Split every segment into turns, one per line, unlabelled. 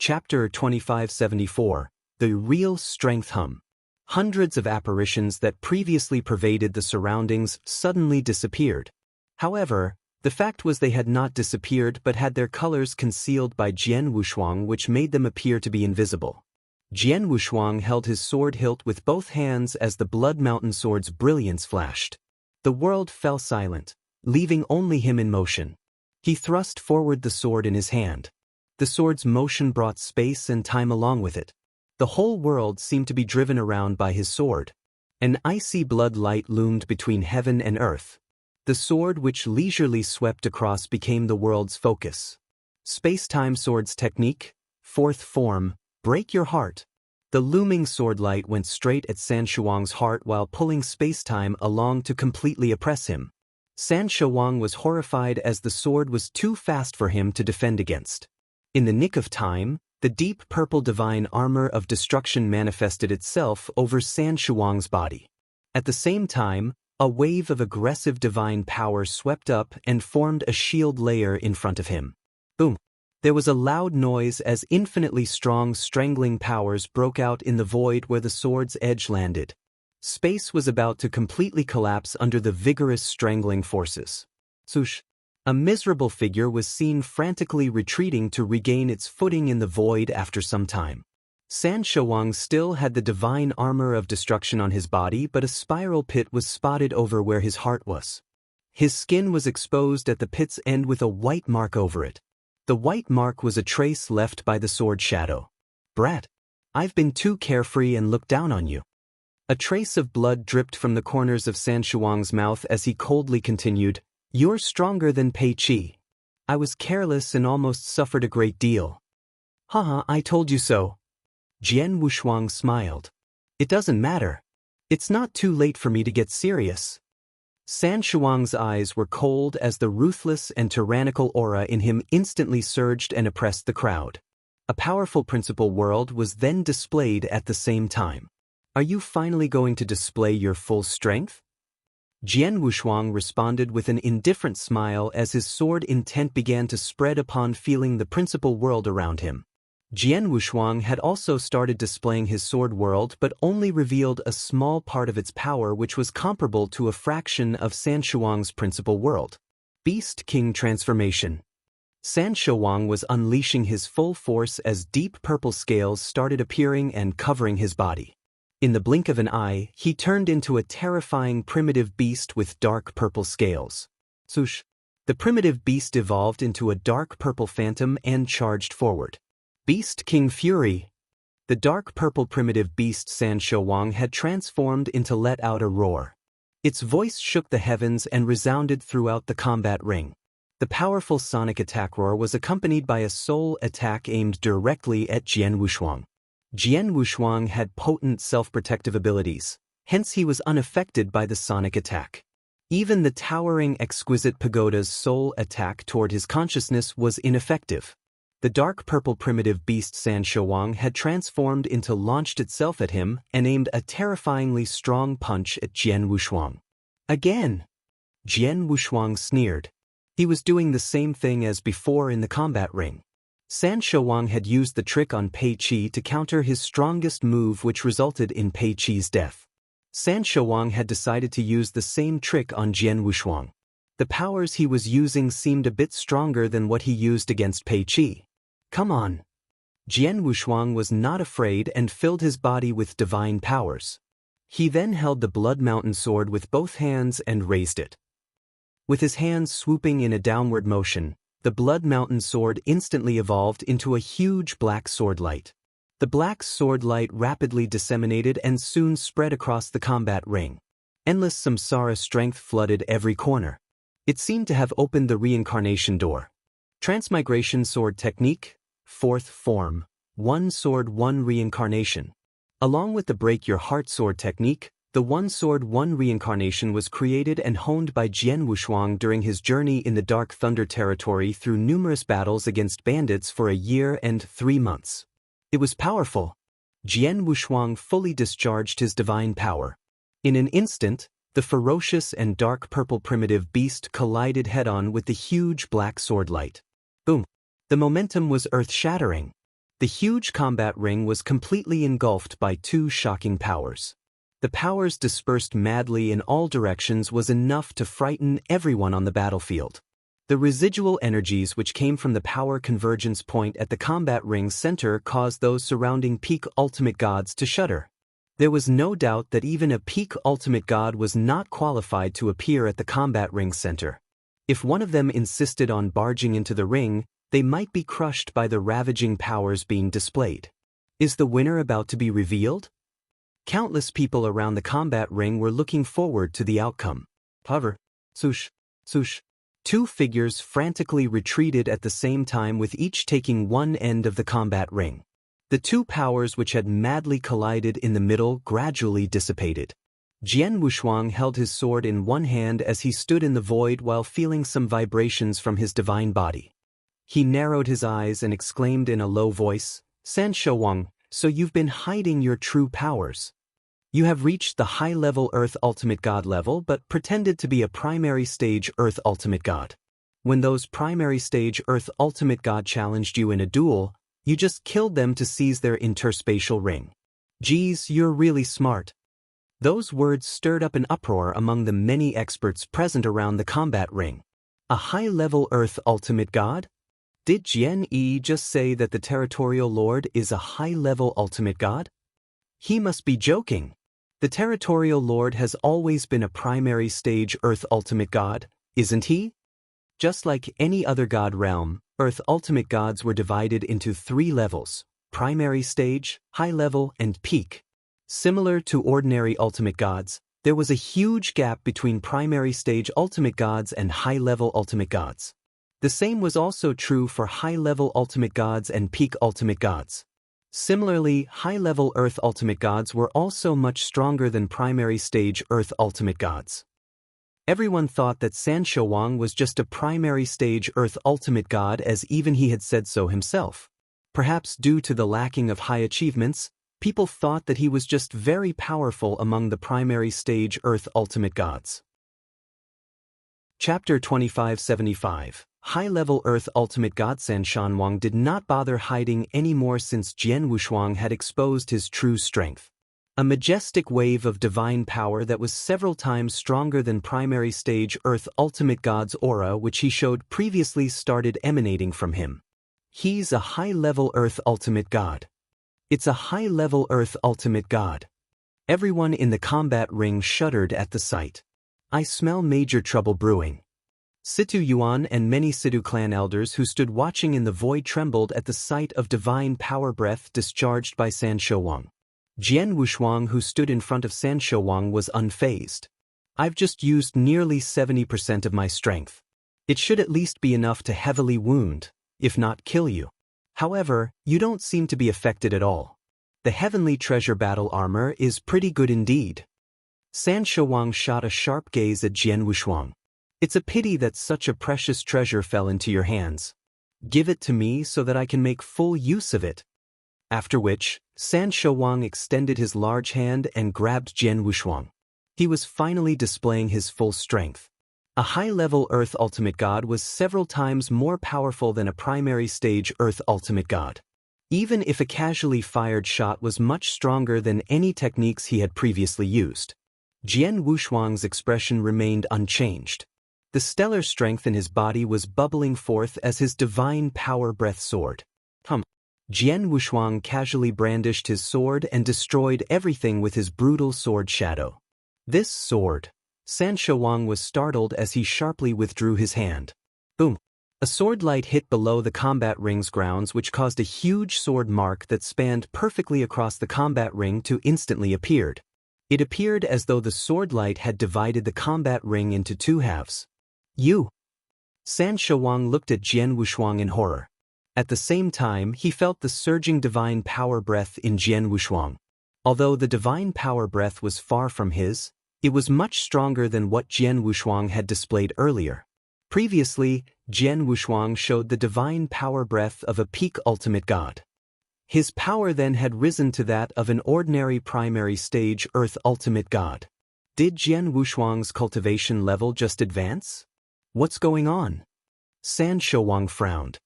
Chapter 2574, The Real Strength Hum. Hundreds of apparitions that previously pervaded the surroundings suddenly disappeared. However, the fact was they had not disappeared but had their colors concealed by Jian Wushuang, which made them appear to be invisible. Jian Wushuang held his sword hilt with both hands as the Blood Mountain Sword's brilliance flashed. The world fell silent, leaving only him in motion. He thrust forward the sword in his hand. The sword's motion brought space and time along with it. The whole world seemed to be driven around by his sword. An icy blood light loomed between heaven and earth. The sword which leisurely swept across became the world's focus. Space-time sword's technique, fourth form, break your heart. The looming sword light went straight at San Shuang's heart while pulling space-time along to completely oppress him. San Shuang was horrified as the sword was too fast for him to defend against. In the nick of time, the deep purple divine armor of destruction manifested itself over San Shuang's body. At the same time, a wave of aggressive divine power swept up and formed a shield layer in front of him. Boom! There was a loud noise as infinitely strong strangling powers broke out in the void where the sword's edge landed. Space was about to completely collapse under the vigorous strangling forces. Swoosh! A miserable figure was seen frantically retreating to regain its footing in the void after some time. San Shuang still had the divine armor of destruction on his body, but a spiral pit was spotted over where his heart was. His skin was exposed at the pit's end with a white mark over it. The white mark was a trace left by the sword shadow. "Brat, I've been too carefree and looked down on you." A trace of blood dripped from the corners of San Shuang's mouth as he coldly continued, "You're stronger than Pei Qi. I was careless and almost suffered a great deal." "Haha, I told you so." Jian Wushuang smiled. "It doesn't matter. It's not too late for me to get serious." San Shuang's eyes were cold as the ruthless and tyrannical aura in him instantly surged and oppressed the crowd. A powerful principal world was then displayed at the same time. "Are you finally going to display your full strength?" Jian Wushuang responded with an indifferent smile as his sword intent began to spread upon feeling the principal world around him. Jian Wushuang had also started displaying his sword world but only revealed a small part of its power, which was comparable to a fraction of San Shuang's principal world. Beast King Transformation. San Shuang was unleashing his full force as deep purple scales started appearing and covering his body. In the blink of an eye, he turned into a terrifying primitive beast with dark purple scales. Swoosh! The primitive beast evolved into a dark purple phantom and charged forward. Beast King Fury. The dark purple primitive beast San Shuang had transformed into let out a roar. Its voice shook the heavens and resounded throughout the combat ring. The powerful sonic attack roar was accompanied by a soul attack aimed directly at Jian Wushuang. Jian Wushuang had potent self-protective abilities, hence he was unaffected by the sonic attack. Even the towering exquisite pagoda's soul attack toward his consciousness was ineffective. The dark purple primitive beast San Shuang had transformed into launched itself at him and aimed a terrifyingly strong punch at Jian Wushuang. "Again!" Jian Wushuang sneered. He was doing the same thing as before in the combat ring. San Shuang had used the trick on Pei Qi to counter his strongest move, which resulted in Pei Qi's death. San Shuang had decided to use the same trick on Jian Wushuang. The powers he was using seemed a bit stronger than what he used against Pei Qi. "Come on." Jian Wushuang was not afraid and filled his body with divine powers. He then held the Blood Mountain Sword with both hands and raised it. With his hands swooping in a downward motion, the Blood Mountain Sword instantly evolved into a huge black sword light. The black sword light rapidly disseminated and soon spread across the combat ring. Endless samsara strength flooded every corner. It seemed to have opened the reincarnation door. Transmigration Sword Technique, fourth form, one sword one reincarnation. Along with the Break Your Heart Sword Technique, the one sword one reincarnation was created and honed by Jian Wushuang during his journey in the Dark Thunder territory through numerous battles against bandits for a year and 3 months. It was powerful. Jian Wushuang fully discharged his divine power. In an instant, the ferocious and dark purple primitive beast collided head-on with the huge black sword light. Boom! The momentum was earth-shattering. The huge combat ring was completely engulfed by two shocking powers. The powers dispersed madly in all directions was enough to frighten everyone on the battlefield. The residual energies which came from the power convergence point at the combat ring's center caused those surrounding peak ultimate gods to shudder. There was no doubt that even a peak ultimate god was not qualified to appear at the combat ring's center. If one of them insisted on barging into the ring, they might be crushed by the ravaging powers being displayed. Is the winner about to be revealed? Countless people around the combat ring were looking forward to the outcome. However, swoosh, swoosh. Two figures frantically retreated at the same time, with each taking one end of the combat ring. The two powers which had madly collided in the middle gradually dissipated. Jian Wushuang held his sword in one hand as he stood in the void while feeling some vibrations from his divine body. He narrowed his eyes and exclaimed in a low voice, "San Shouwang, so you've been hiding your true powers. You have reached the high-level Earth Ultimate God level but pretended to be a primary stage Earth Ultimate God. When those primary stage Earth Ultimate God challenged you in a duel, you just killed them to seize their interspatial ring. Geez, you're really smart." Those words stirred up an uproar among the many experts present around the combat ring. A high-level Earth Ultimate God? Did Jian Yi just say that the Territorial Lord is a high-level Ultimate God? He must be joking. The Territorial Lord has always been a primary stage Earth Ultimate God, isn't he? Just like any other god realm, Earth Ultimate Gods were divided into three levels: primary stage, high level, and peak. Similar to ordinary Ultimate Gods, there was a huge gap between primary stage Ultimate Gods and high-level Ultimate Gods. The same was also true for high-level Ultimate Gods and peak Ultimate Gods. Similarly, high-level Earth Ultimate Gods were also much stronger than primary stage Earth Ultimate Gods. Everyone thought that San Shouwang was just a primary stage Earth Ultimate God, as even he had said so himself. Perhaps due to the lacking of high achievements, people thought that he was just very powerful among the primary stage Earth Ultimate Gods. Chapter 2575. High-level Earth Ultimate God San Shouwang did not bother hiding anymore since Jian Wushuang had exposed his true strength. A majestic wave of divine power that was several times stronger than primary stage Earth Ultimate God's aura, which he showed previously, started emanating from him. He's a high-level Earth Ultimate God. It's a high-level Earth Ultimate God. Everyone in the combat ring shuddered at the sight. I smell major trouble brewing. Situ Yuan and many Situ clan elders who stood watching in the void trembled at the sight of divine power breath discharged by San Shouwang. Jian Wushuang, who stood in front of San Shouwang, was unfazed. I've just used nearly 70% of my strength. It should at least be enough to heavily wound, if not kill you. However, you don't seem to be affected at all. The heavenly treasure battle armor is pretty good indeed. San Shouwang shot a sharp gaze at Jian Wushuang. It's a pity that such a precious treasure fell into your hands. Give it to me so that I can make full use of it. After which, San Shouwang extended his large hand and grabbed Jian Wushuang. He was finally displaying his full strength. A high-level Earth Ultimate God was several times more powerful than a primary stage Earth Ultimate God. Even if a casually fired shot was much stronger than any techniques he had previously used. Jian Wushuang's expression remained unchanged. The stellar strength in his body was bubbling forth as his divine power breath soared. Jian Wushuang casually brandished his sword and destroyed everything with his brutal sword shadow. This sword. San Shouwang was startled as he sharply withdrew his hand. Boom! A sword light hit below the combat ring's grounds, which caused a huge sword mark that spanned perfectly across the combat ring to instantly appeared. It appeared as though the sword light had divided the combat ring into two halves. You! San Shouwang looked at Jian Wushuang in horror. At the same time, he felt the surging divine power breath in Jian Wushuang. Although the divine power breath was far from his, it was much stronger than what Jian Wushuang had displayed earlier. Previously, Jian Wushuang showed the divine power breath of a peak ultimate god. His power then had risen to that of an ordinary primary stage Earth ultimate god. Did Jian Wushuang's cultivation level just advance? What's going on? San Shouwang frowned.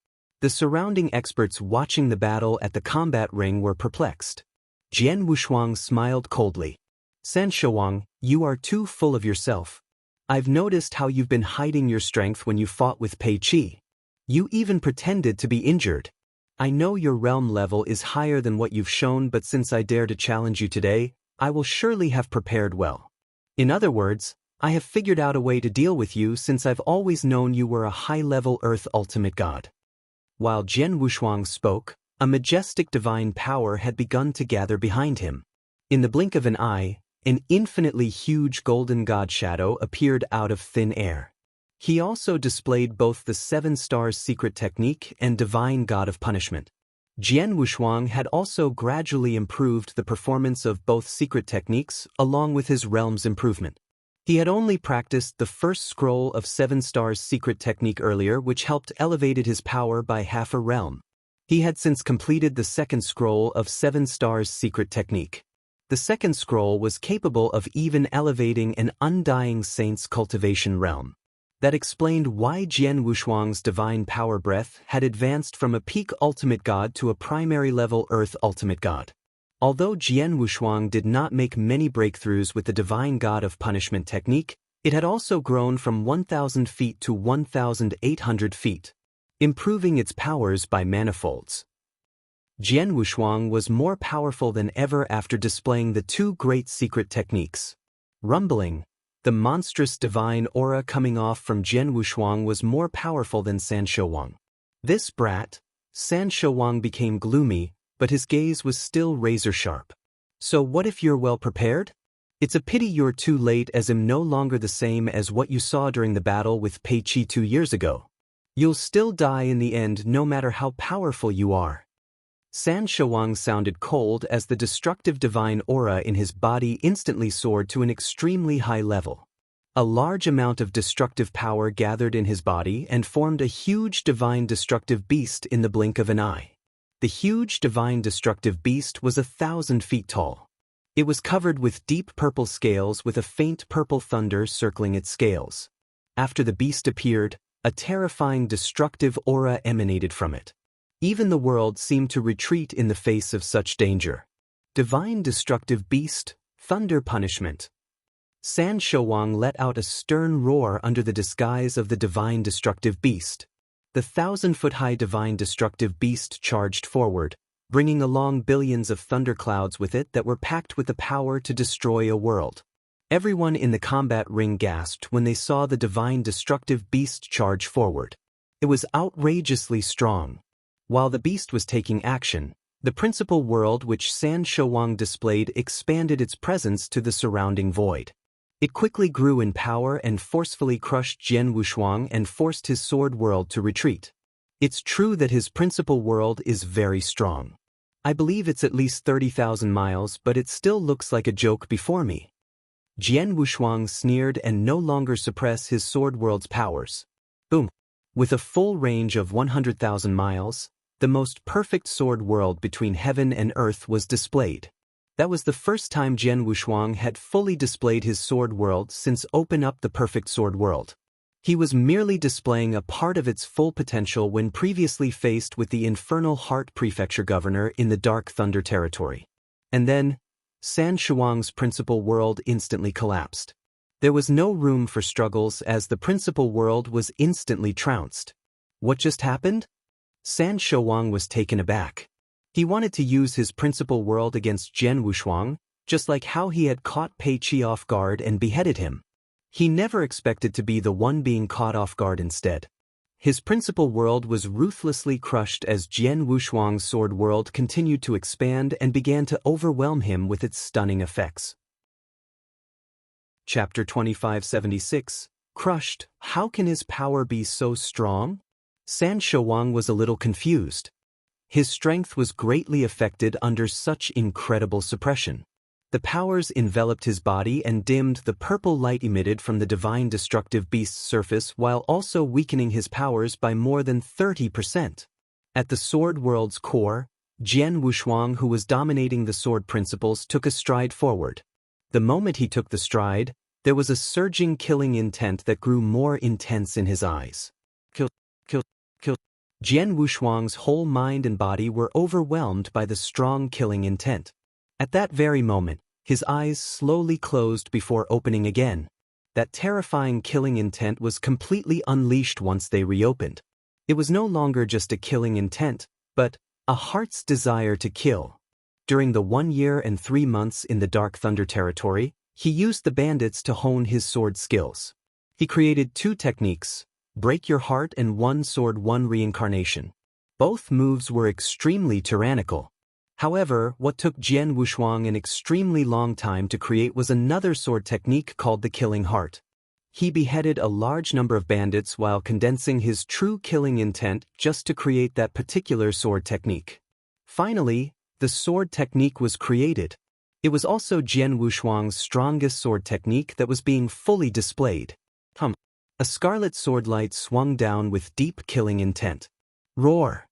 The surrounding experts watching the battle at the combat ring were perplexed. Jian Wushuang smiled coldly. San Shouwang, you are too full of yourself. I've noticed how you've been hiding your strength when you fought with Pei Qi. You even pretended to be injured. I know your realm level is higher than what you've shown, but since I dare to challenge you today, I will surely have prepared well. In other words, I have figured out a way to deal with you since I've always known you were a high-level Earth Ultimate God. While Jian Wushuang spoke, a majestic divine power had begun to gather behind him. In the blink of an eye, an infinitely huge golden god shadow appeared out of thin air. He also displayed both the 7 stars secret technique and divine god of punishment. Jian Wushuang had also gradually improved the performance of both secret techniques along with his realm's improvement. He had only practiced the first scroll of 7 stars secret technique earlier, which helped elevated his power by half a realm. He had since completed the second scroll of 7 stars secret technique. The second scroll was capable of even elevating an undying saint's cultivation realm. That explained why Jian Wushuang's divine power breath had advanced from a peak ultimate god to a primary level Earth ultimate god. Although Jian Wushuang did not make many breakthroughs with the divine god of punishment technique, it had also grown from 1,000 feet to 1,800 feet, improving its powers by manifolds. Jian Wushuang was more powerful than ever after displaying the 2 great secret techniques. Rumbling, the monstrous divine aura coming off from Jian Wushuang was more powerful than San Shouwang. This brat, San Shouwang became gloomy, but his gaze was still razor-sharp. So what if you're well prepared? It's a pity you're too late, as I'm no longer the same as what you saw during the battle with Pei Qi 2 years ago. You'll still die in the end no matter how powerful you are. San Shouwang sounded cold as the destructive divine aura in his body instantly soared to an extremely high level. A large amount of destructive power gathered in his body and formed a huge divine destructive beast in the blink of an eye. The huge divine destructive beast was 1,000 feet tall. It was covered with deep purple scales with a faint purple thunder circling its scales. After the beast appeared, a terrifying destructive aura emanated from it. Even the world seemed to retreat in the face of such danger. Divine destructive beast, thunder punishment. San Shouwang let out a stern roar under the disguise of the divine destructive beast. The 1,000-foot-high divine destructive beast charged forward, bringing along billions of thunderclouds with it that were packed with the power to destroy a world. Everyone in the combat ring gasped when they saw the divine destructive beast charge forward. It was outrageously strong. While the beast was taking action, the principal world which San Shouwang displayed expanded its presence to the surrounding void. It quickly grew in power and forcefully crushed Jian Wushuang and forced his sword world to retreat. It's true that his principal world is very strong. I believe it's at least 30,000 miles, but it still looks like a joke before me. Jian Wushuang sneered and no longer suppressed his sword world's powers. Boom! With a full range of 100,000 miles, the most perfect sword world between heaven and earth was displayed. That was the first time Jian Wushuang had fully displayed his sword world since Open Up the Perfect Sword World. He was merely displaying a part of its full potential when previously faced with the Infernal Heart Prefecture Governor in the Dark Thunder territory. And then, San Shouwang's principal world instantly collapsed. There was no room for struggles as the principal world was instantly trounced. What just happened? San Shouwang was taken aback. He wanted to use his principal world against Jian Wushuang, just like how he had caught Pei Qi off guard and beheaded him. He never expected to be the one being caught off guard instead. His principal world was ruthlessly crushed as Jian Wushuang's sword world continued to expand and began to overwhelm him with its stunning effects. Chapter 2576, Crushed, How can his power be so strong? San Shouwang was a little confused. His strength was greatly affected under such incredible suppression. The powers enveloped his body and dimmed the purple light emitted from the divine destructive beast's surface while also weakening his powers by more than 30%. At the sword world's core, Jian Wushuang, who was dominating the sword principles, took a stride forward. The moment he took the stride, there was a surging killing intent that grew more intense in his eyes. Kill, kill, kill. Jian Wushuang's whole mind and body were overwhelmed by the strong killing intent. At that very moment, his eyes slowly closed before opening again. That terrifying killing intent was completely unleashed once they reopened. It was no longer just a killing intent, but a heart's desire to kill. During the 1 year and 3 months in the Dark Thunder territory, he used the bandits to hone his sword skills. He created 2 techniques, Break Your Heart and One Sword One Reincarnation. Both moves were extremely tyrannical. However, what took Jian Wushuang an extremely long time to create was another sword technique called the Killing Heart. He beheaded a large number of bandits while condensing his true killing intent just to create that particular sword technique. Finally, the sword technique was created. It was also Jian Wushuang's strongest sword technique that was being fully displayed. A scarlet sword light swung down with deep killing intent. Roar!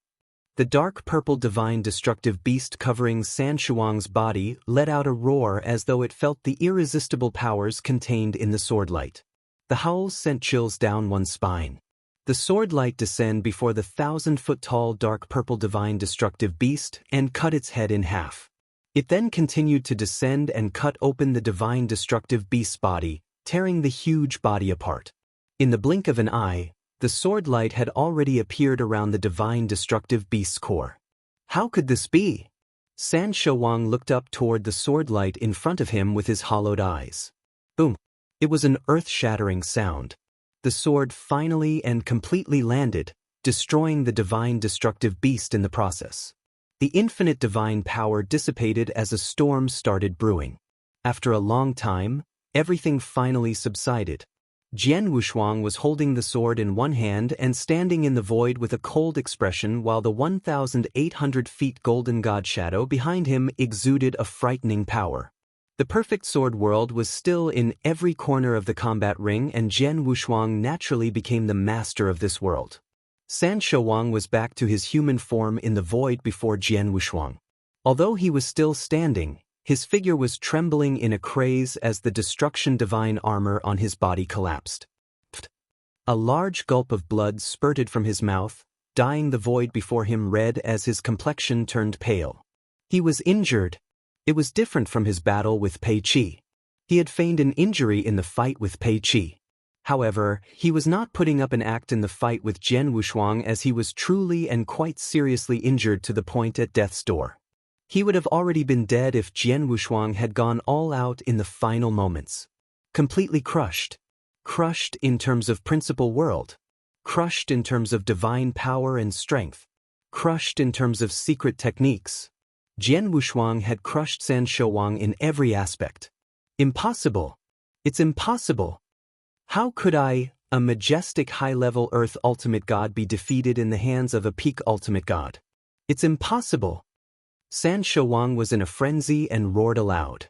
The dark purple divine destructive beast covering San Shuang's body let out a roar as though it felt the irresistible powers contained in the sword light. The howls sent chills down one's spine. The sword light descended before the 1,000-foot-tall dark purple divine destructive beast and cut its head in half. It then continued to descend and cut open the divine destructive beast's body, tearing the huge body apart. In the blink of an eye, the sword light had already appeared around the divine destructive beast's core. How could this be? San Shuang looked up toward the sword light in front of him with his hollowed eyes. Boom! It was an earth-shattering sound. The sword finally and completely landed, destroying the divine destructive beast in the process. The infinite divine power dissipated as a storm started brewing. After a long time, everything finally subsided. Jian Wushuang was holding the sword in one hand and standing in the void with a cold expression while the 1,800 feet golden god shadow behind him exuded a frightening power. The perfect sword world was still in every corner of the combat ring and Jian Wushuang naturally became the master of this world. San Shuang was back to his human form in the void before Jian Wushuang. Although he was still standing, his figure was trembling in a craze as the destruction divine armor on his body collapsed. A large gulp of blood spurted from his mouth, dyeing the void before him red as his complexion turned pale. He was injured. It was different from his battle with Pei Qi. He had feigned an injury in the fight with Pei Qi. However, he was not putting up an act in the fight with Jian Wushuang as he was truly and quite seriously injured to the point at death's door. He would have already been dead if Jian Wushuang had gone all out in the final moments. Completely crushed. Crushed in terms of principal world. Crushed in terms of divine power and strength. Crushed in terms of secret techniques. Jian Wushuang had crushed San Shuang in every aspect. Impossible. It's impossible. How could I, a majestic high-level Earth Ultimate God, be defeated in the hands of a peak Ultimate God? It's impossible. San Shuang was in a frenzy and roared aloud.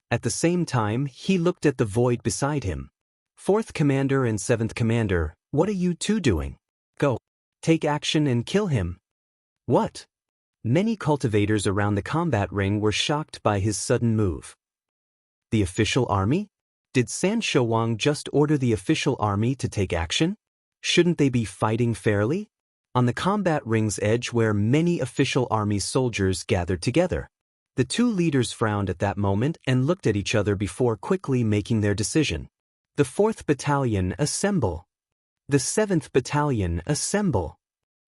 At the same time, he looked at the void beside him. 4th Commander and 7th Commander, what are you two doing? Go. Take action and kill him. What? Many cultivators around the combat ring were shocked by his sudden move. The official army? Did San Shuang just order the official army to take action? Shouldn't they be fighting fairly? On the combat ring's edge where many official army soldiers gathered together. The 2 leaders frowned at that moment and looked at each other before quickly making their decision. The 4th Battalion, assemble. The 7th Battalion, assemble.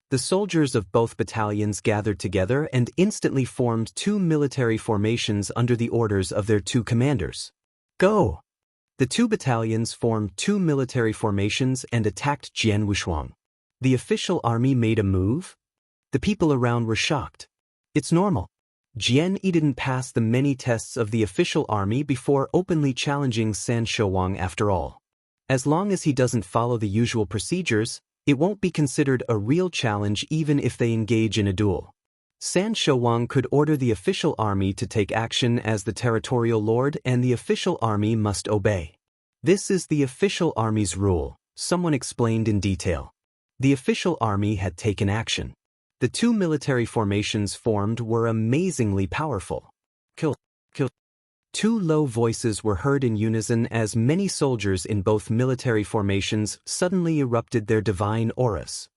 The soldiers of both battalions gathered together and instantly formed 2 military formations under the orders of their 2 commanders. Go! The 2 battalions formed 2 military formations and attacked Jian Wushuang. The official army made a move? The people around were shocked. It's normal. Jian Yi didn't pass the many tests of the official army before openly challenging San Shuang after all. As long as he doesn't follow the usual procedures, it won't be considered a real challenge even if they engage in a duel. San Shuang could order the official army to take action as the territorial lord and the official army must obey. This is the official army's rule, someone explained in detail. The official army had taken action. The 2 military formations formed were amazingly powerful. Kill, kill. 2 low voices were heard in unison as many soldiers in both military formations suddenly erupted their divine auras.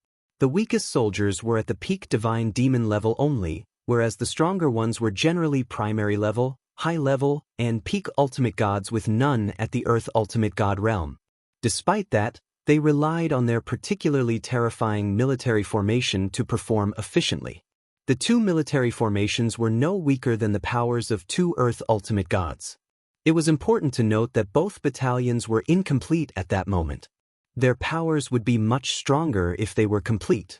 The weakest soldiers were at the peak divine demon level only, whereas the stronger ones were generally primary level, high level, and peak ultimate gods with none at the earth ultimate god realm. Despite that, they relied on their particularly terrifying military formation to perform efficiently. The two military formations were no weaker than the powers of two earth ultimate gods. It was important to note that both battalions were incomplete at that moment. Their powers would be much stronger if they were complete.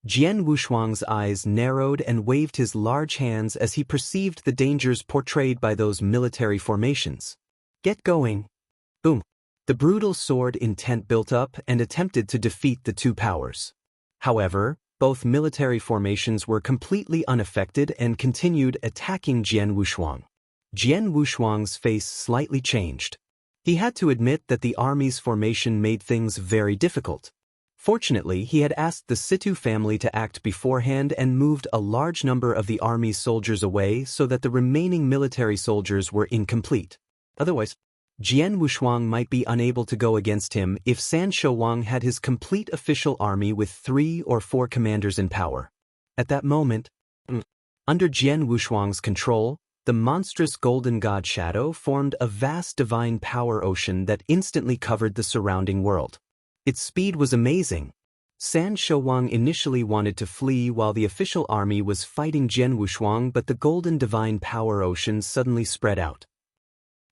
Jian Wushuang's eyes narrowed and waved his large hands as he perceived the dangers portrayed by those military formations. Get going. Boom. The brutal sword intent built up and attempted to defeat the two powers. However, both military formations were completely unaffected and continued attacking Jian Wushuang. Jian Wushuang's face slightly changed. He had to admit that the army's formation made things very difficult. Fortunately, he had asked the Situ family to act beforehand and moved a large number of the army's soldiers away so that the remaining military soldiers were incomplete. Otherwise, Jian Wushuang might be unable to go against him if San Shouwang had his complete official army with 3 or 4 commanders in power. At that moment, under Jian Wushuang's control, the monstrous golden god shadow formed a vast divine power ocean that instantly covered the surrounding world. Its speed was amazing. San Shouwang initially wanted to flee while the official army was fighting Jian Wushuang, but the golden divine power ocean suddenly spread out.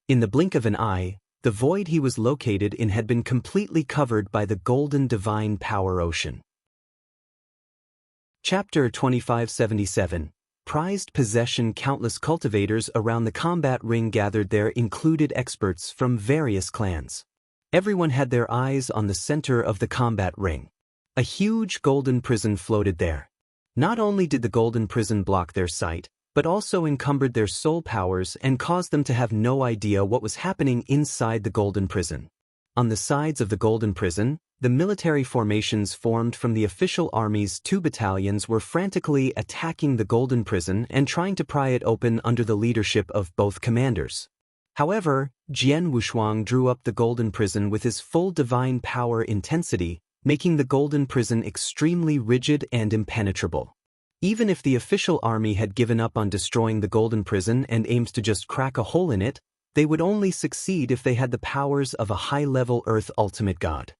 In the blink of an eye, the void he was located in had been completely covered by the golden divine power ocean. Chapter 2577. Prized possession. Countless cultivators around the combat ring gathered there, included experts from various clans. Everyone had their eyes on the center of the combat ring. A huge golden prison floated there. Not only did the golden prison block their sight, but also encumbered their soul powers and caused them to have no idea what was happening inside the golden prison. On the sides of the golden prison, the military formations formed from the official army's 2 battalions were frantically attacking the golden prison and trying to pry it open under the leadership of both commanders. However, Jian Wushuang drew up the golden prison with his full divine power intensity, making the golden prison extremely rigid and impenetrable. Even if the official army had given up on destroying the golden prison and aimed to just crack a hole in it, they would only succeed if they had the powers of a high-level Earth ultimate god.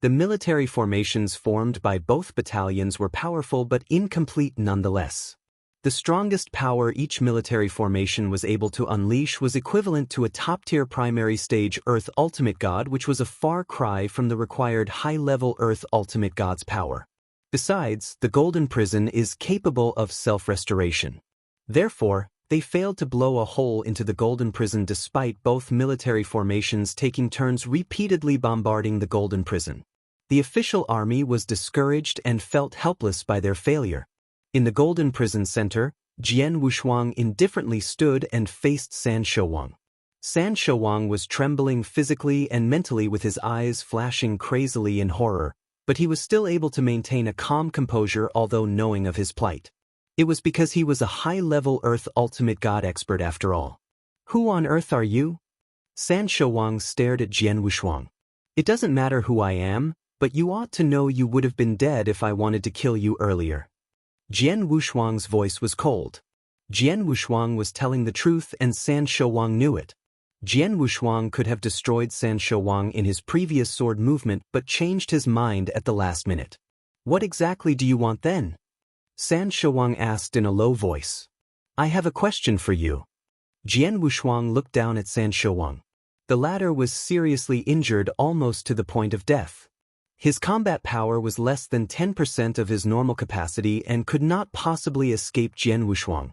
The military formations formed by both battalions were powerful but incomplete nonetheless. The strongest power each military formation was able to unleash was equivalent to a top-tier primary stage Earth ultimate god, which was a far cry from the required high-level Earth ultimate god's power. Besides, the golden prison is capable of self-restoration. Therefore, they failed to blow a hole into the golden prison despite both military formations taking turns repeatedly bombarding the golden prison. The official army was discouraged and felt helpless by their failure. In the golden prison center, Jian Wushuang indifferently stood and faced San Shouwang. San Shouwang was trembling physically and mentally with his eyes flashing crazily in horror, but he was still able to maintain a calm composure although knowing of his plight. It was because he was a high-level Earth ultimate god expert after all. Who on earth are you? San Shouwang stared at Jian Wushuang. It doesn't matter who I am, but you ought to know you would have been dead if I wanted to kill you earlier. Jian Wushuang's voice was cold. Jian Wushuang was telling the truth and San Shouwang knew it. Jian Wushuang could have destroyed San Shouwang in his previous sword movement but changed his mind at the last minute. What exactly do you want then? San Shouwang asked in a low voice. I have a question for you. Jian Wushuang looked down at San Shouwang. The latter was seriously injured almost to the point of death. His combat power was less than 10% of his normal capacity and could not possibly escape Jian Wushuang.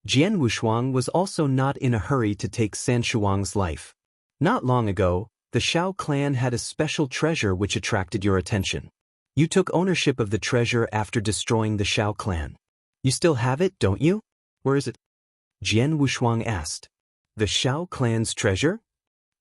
Jian Wushuang was also not in a hurry to take San Shouwang's life. Not long ago, the Shao clan had a special treasure which attracted your attention. You took ownership of the treasure after destroying the Shao clan. You still have it, don't you? Where is it? Jian Wushuang asked. The Shao clan's treasure?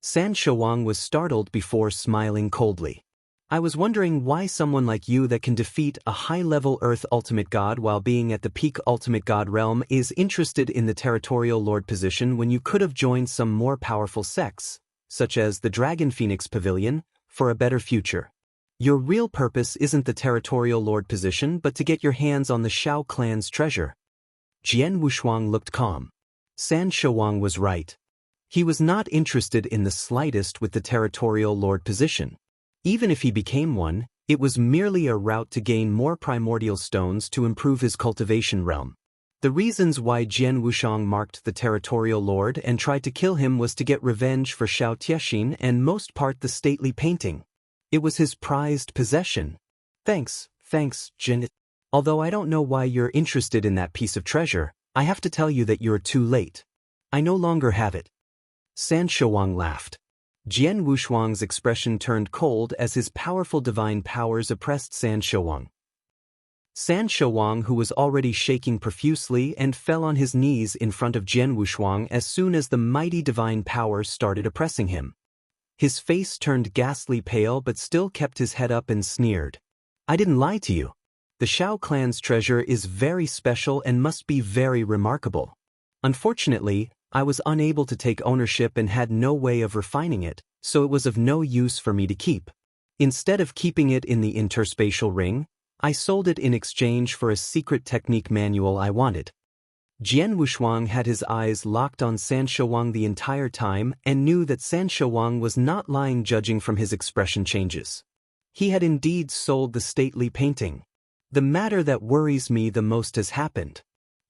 San Shouwang was startled before smiling coldly. I was wondering why someone like you that can defeat a high-level Earth ultimate god while being at the peak ultimate god realm is interested in the territorial lord position when you could have joined some more powerful sects, such as the Dragon Phoenix Pavilion, for a better future. Your real purpose isn't the territorial lord position but to get your hands on the Shao clan's treasure. Jian Wushuang looked calm. San Shouwang was right. He was not interested in the slightest with the territorial lord position. Even if he became one, it was merely a route to gain more primordial stones to improve his cultivation realm. The reasons why Jian Wushuang marked the territorial lord and tried to kill him was to get revenge for Shao Tiexin and most part the stately painting. It was his prized possession. Thanks, Jian. Although I don't know why you're interested in that piece of treasure, I have to tell you that you're too late. I no longer have it. San Shouwang laughed. Jian Wushuang's expression turned cold as his powerful divine powers oppressed San Shouwang. San Shouwang, who was already shaking profusely and fell on his knees in front of Jian Wushuang as soon as the mighty divine power started oppressing him. His face turned ghastly pale but still kept his head up and sneered. I didn't lie to you. The Shao clan's treasure is very special and must be very remarkable. Unfortunately, I was unable to take ownership and had no way of refining it, so it was of no use for me to keep. Instead of keeping it in the interspatial ring, I sold it in exchange for a secret technique manual I wanted. Jian Wushuang had his eyes locked on San Shouwang the entire time and knew that San Shouwang was not lying judging from his expression changes. He had indeed sold the stately painting. The matter that worries me the most has happened.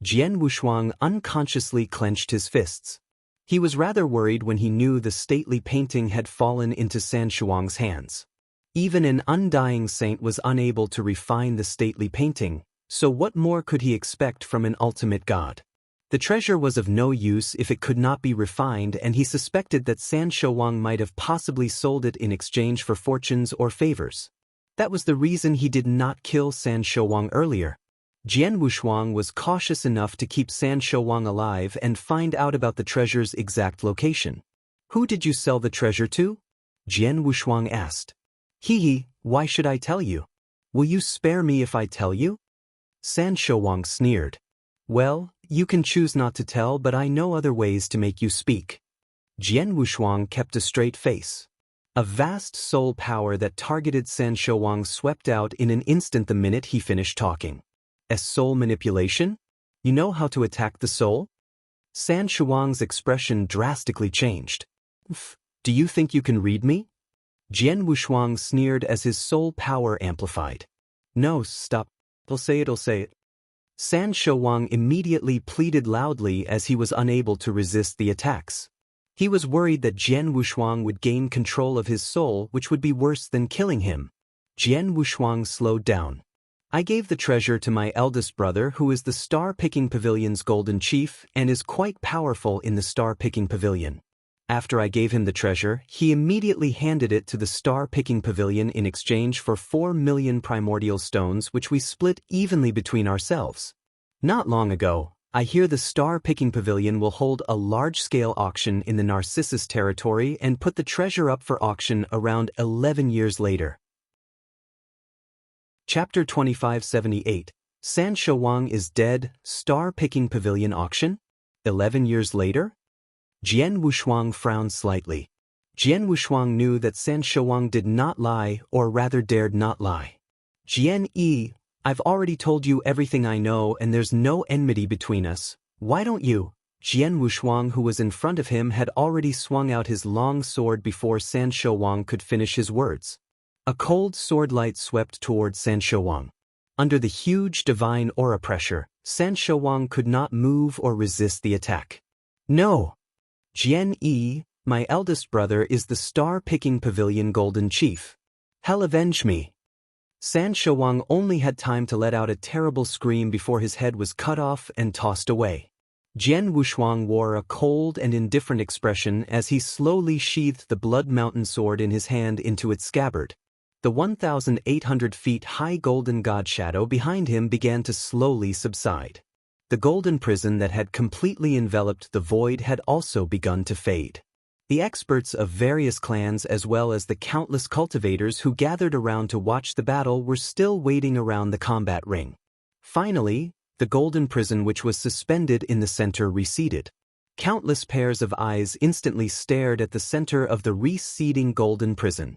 Jian Wushuang unconsciously clenched his fists. He was rather worried when he knew the stately painting had fallen into San Shouwang's hands. Even an undying saint was unable to refine the stately painting, so what more could he expect from an ultimate god? The treasure was of no use if it could not be refined, and he suspected that San Shouwang might have possibly sold it in exchange for fortunes or favors. That was the reason he did not kill San Shouwang earlier. Jian Wushuang was cautious enough to keep San Shouwang alive and find out about the treasure's exact location. Who did you sell the treasure to? Jian Wushuang asked. Why should I tell you? Will you spare me if I tell you? San Shouwang sneered. Well, you can choose not to tell, but I know other ways to make you speak. Jian Wushuang kept a straight face. A vast soul power that targeted San Shouwang swept out in an instant the minute he finished talking. As soul manipulation? You know how to attack the soul? San Shouwang's expression drastically changed. Do you think you can read me? Jian Wushuang sneered as his soul power amplified. No, stop. I'll say it. San Shouwang immediately pleaded loudly as he was unable to resist the attacks. He was worried that Jian Wushuang would gain control of his soul, which would be worse than killing him. Jian Wushuang slowed down. I gave the treasure to my eldest brother, who is the Star-Picking Pavilion's Golden Chief and is quite powerful in the Star-Picking Pavilion. After I gave him the treasure, he immediately handed it to the Star-Picking Pavilion in exchange for 4 million primordial stones, which we split evenly between ourselves. Not long ago, I hear the Star-Picking Pavilion will hold a large-scale auction in the Narcissus territory and put the treasure up for auction around 11 years later. Chapter 2578, San Shouwang is dead, Star-Picking Pavilion auction? 11 years later? Jian Wushuang frowned slightly. Jian Wushuang knew that San Shouwang did not lie, or rather dared not lie. Jian, I've already told you everything I know and there's no enmity between us. Why don't you? Jian Wushuang, who was in front of him, had already swung out his long sword before San Shouwang could finish his words. A cold swordlight swept toward San Shouwang. Under the huge divine aura pressure, San Shouwang could not move or resist the attack. No! Jian, my eldest brother is the Star-Picking Pavilion Golden Chief. Hell avenge me! San Shouwang only had time to let out a terrible scream before his head was cut off and tossed away. Jian Wushuang wore a cold and indifferent expression as he slowly sheathed the Blood Mountain sword in his hand into its scabbard. The 1,800 feet high golden god shadow behind him began to slowly subside. The golden prison that had completely enveloped the void had also begun to fade. The experts of various clans as well as the countless cultivators who gathered around to watch the battle were still waiting around the combat ring. Finally, the golden prison which was suspended in the center receded. Countless pairs of eyes instantly stared at the center of the receding golden prison.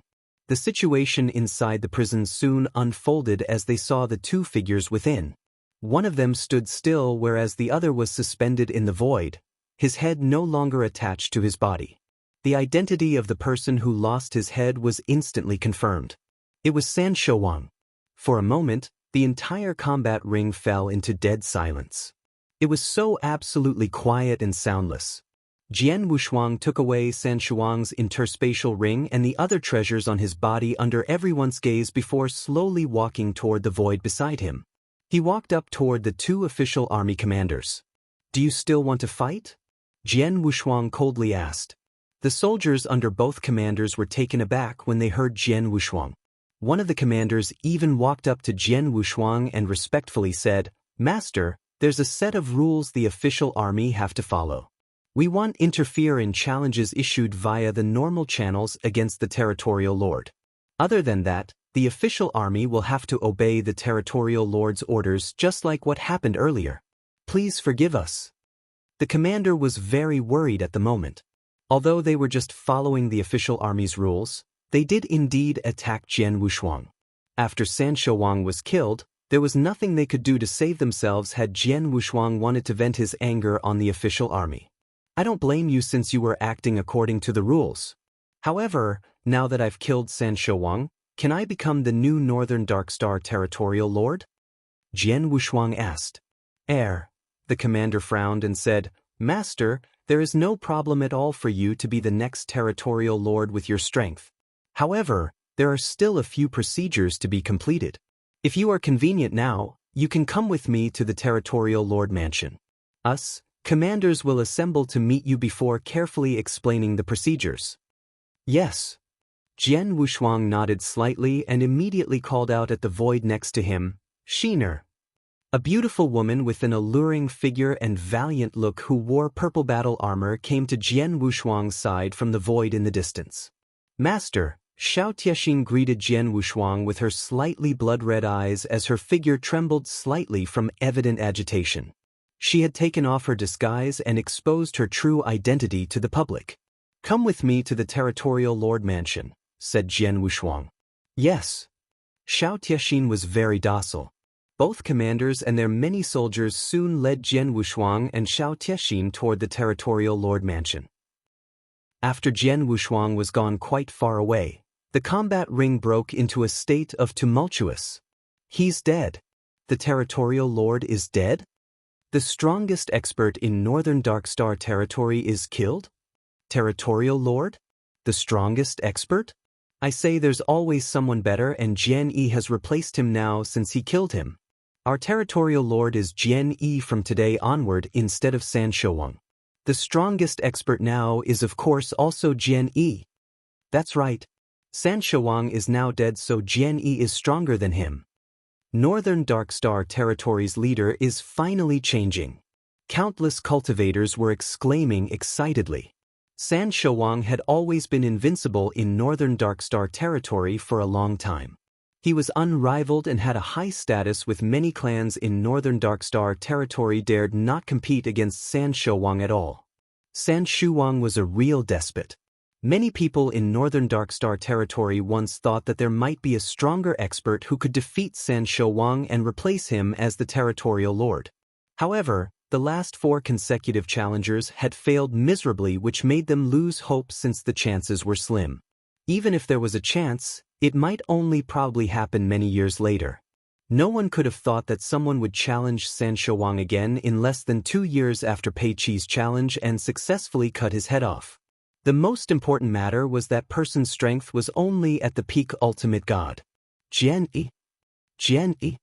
The situation inside the prison soon unfolded as they saw the two figures within. One of them stood still whereas the other was suspended in the void, his head no longer attached to his body. The identity of the person who lost his head was instantly confirmed. It was San Shouwang. For a moment, the entire combat ring fell into dead silence. It was so absolutely quiet and soundless. Jian Wushuang took away San Shouwang's interspatial ring and the other treasures on his body under everyone's gaze before slowly walking toward the void beside him. He walked up toward the two official army commanders. "Do you still want to fight?" Jian Wushuang coldly asked. The soldiers under both commanders were taken aback when they heard Jian Wushuang. One of the commanders even walked up to Jian Wushuang and respectfully said, "Master, there's a set of rules the official army have to follow. We won't interfere in challenges issued via the normal channels against the territorial lord. Other than that, the official army will have to obey the territorial lord's orders just like what happened earlier. Please forgive us." The commander was very worried at the moment. Although they were just following the official army's rules, they did indeed attack Jian Wushuang. After San Shouwang was killed, there was nothing they could do to save themselves had Jian Wushuang wanted to vent his anger on the official army. "I don't blame you since you were acting according to the rules. However, now that I've killed San Shouwang, can I become the new Northern Darkstar Territorial Lord?" Jian Wushuang asked. The commander frowned and said, "Master, there is no problem at all for you to be the next territorial lord with your strength. However, there are still a few procedures to be completed. If you are convenient now, you can come with me to the territorial lord mansion. Us, commanders will assemble to meet you before carefully explaining the procedures." "Yes." Jian Wushuang nodded slightly and immediately called out at the void next to him, "Sheener." A beautiful woman with an alluring figure and valiant look who wore purple battle armor came to Jian Wushuang's side from the void in the distance. "Master," Xiao Tiexin greeted Jian Wushuang with her slightly blood-red eyes as her figure trembled slightly from evident agitation. She had taken off her disguise and exposed her true identity to the public. "Come with me to the territorial lord mansion," said Jian Wushuang. "Yes." Xiao Tiexin was very docile. Both commanders and their many soldiers soon led Jian Wushuang and Xiao Tiexin toward the territorial lord mansion. After Jian Wushuang was gone quite far away, the combat ring broke into a state of tumultuous. "He's dead. The territorial lord is dead? The strongest expert in Northern Darkstar territory is killed? Territorial lord? The strongest expert? I say there's always someone better and Jian Yi has replaced him now since he killed him. Our territorial lord is Jian Yi from today onward instead of San Shouwang. The strongest expert now is of course also Jian Yi. That's right. San Shouwang is now dead so Jian Yi is stronger than him. Northern Darkstar Territory's leader is finally changing." Countless cultivators were exclaiming excitedly. San Shouwang had always been invincible in Northern Darkstar Territory for a long time. He was unrivaled and had a high status with many clans in Northern Darkstar Territory dared not compete against San Shouwang at all. San Shouwang was a real despot. Many people in Northern Darkstar Territory once thought that there might be a stronger expert who could defeat San Shouwang and replace him as the territorial lord. However, the last 4 consecutive challengers had failed miserably, which made them lose hope since the chances were slim. Even if there was a chance, it might only probably happen many years later. No one could have thought that someone would challenge San Shouwang again in less than 2 years after Pei Qi's challenge and successfully cut his head off. The most important matter was that person's strength was only at the peak ultimate god. Jian Yi. Jian Yi.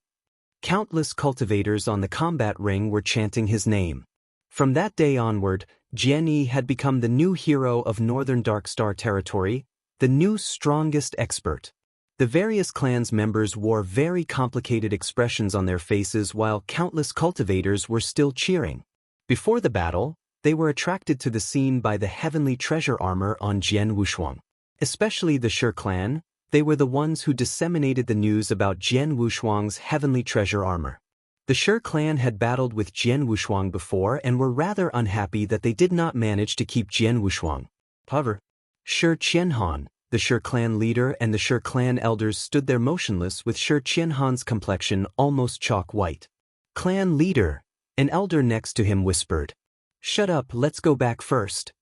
Countless cultivators on the combat ring were chanting his name. From that day onward, Jian Yi had become the new hero of Northern Darkstar Territory, the new strongest expert. The various clans members wore very complicated expressions on their faces while countless cultivators were still cheering. Before the battle, they were attracted to the scene by the heavenly treasure armor on Jian Wushuang. Especially the Shi clan, they were the ones who disseminated the news about Jian Wushuang's heavenly treasure armor. The Shi clan had battled with Jian Wushuang before and were rather unhappy that they did not manage to keep Jian Wushuang. However, Shi Qianhan, The Shi clan leader and the Shi clan elders stood there motionless with Shi Qianhan's complexion almost chalk white. Clan leader, an elder next to him whispered. Shut up, let's go back first.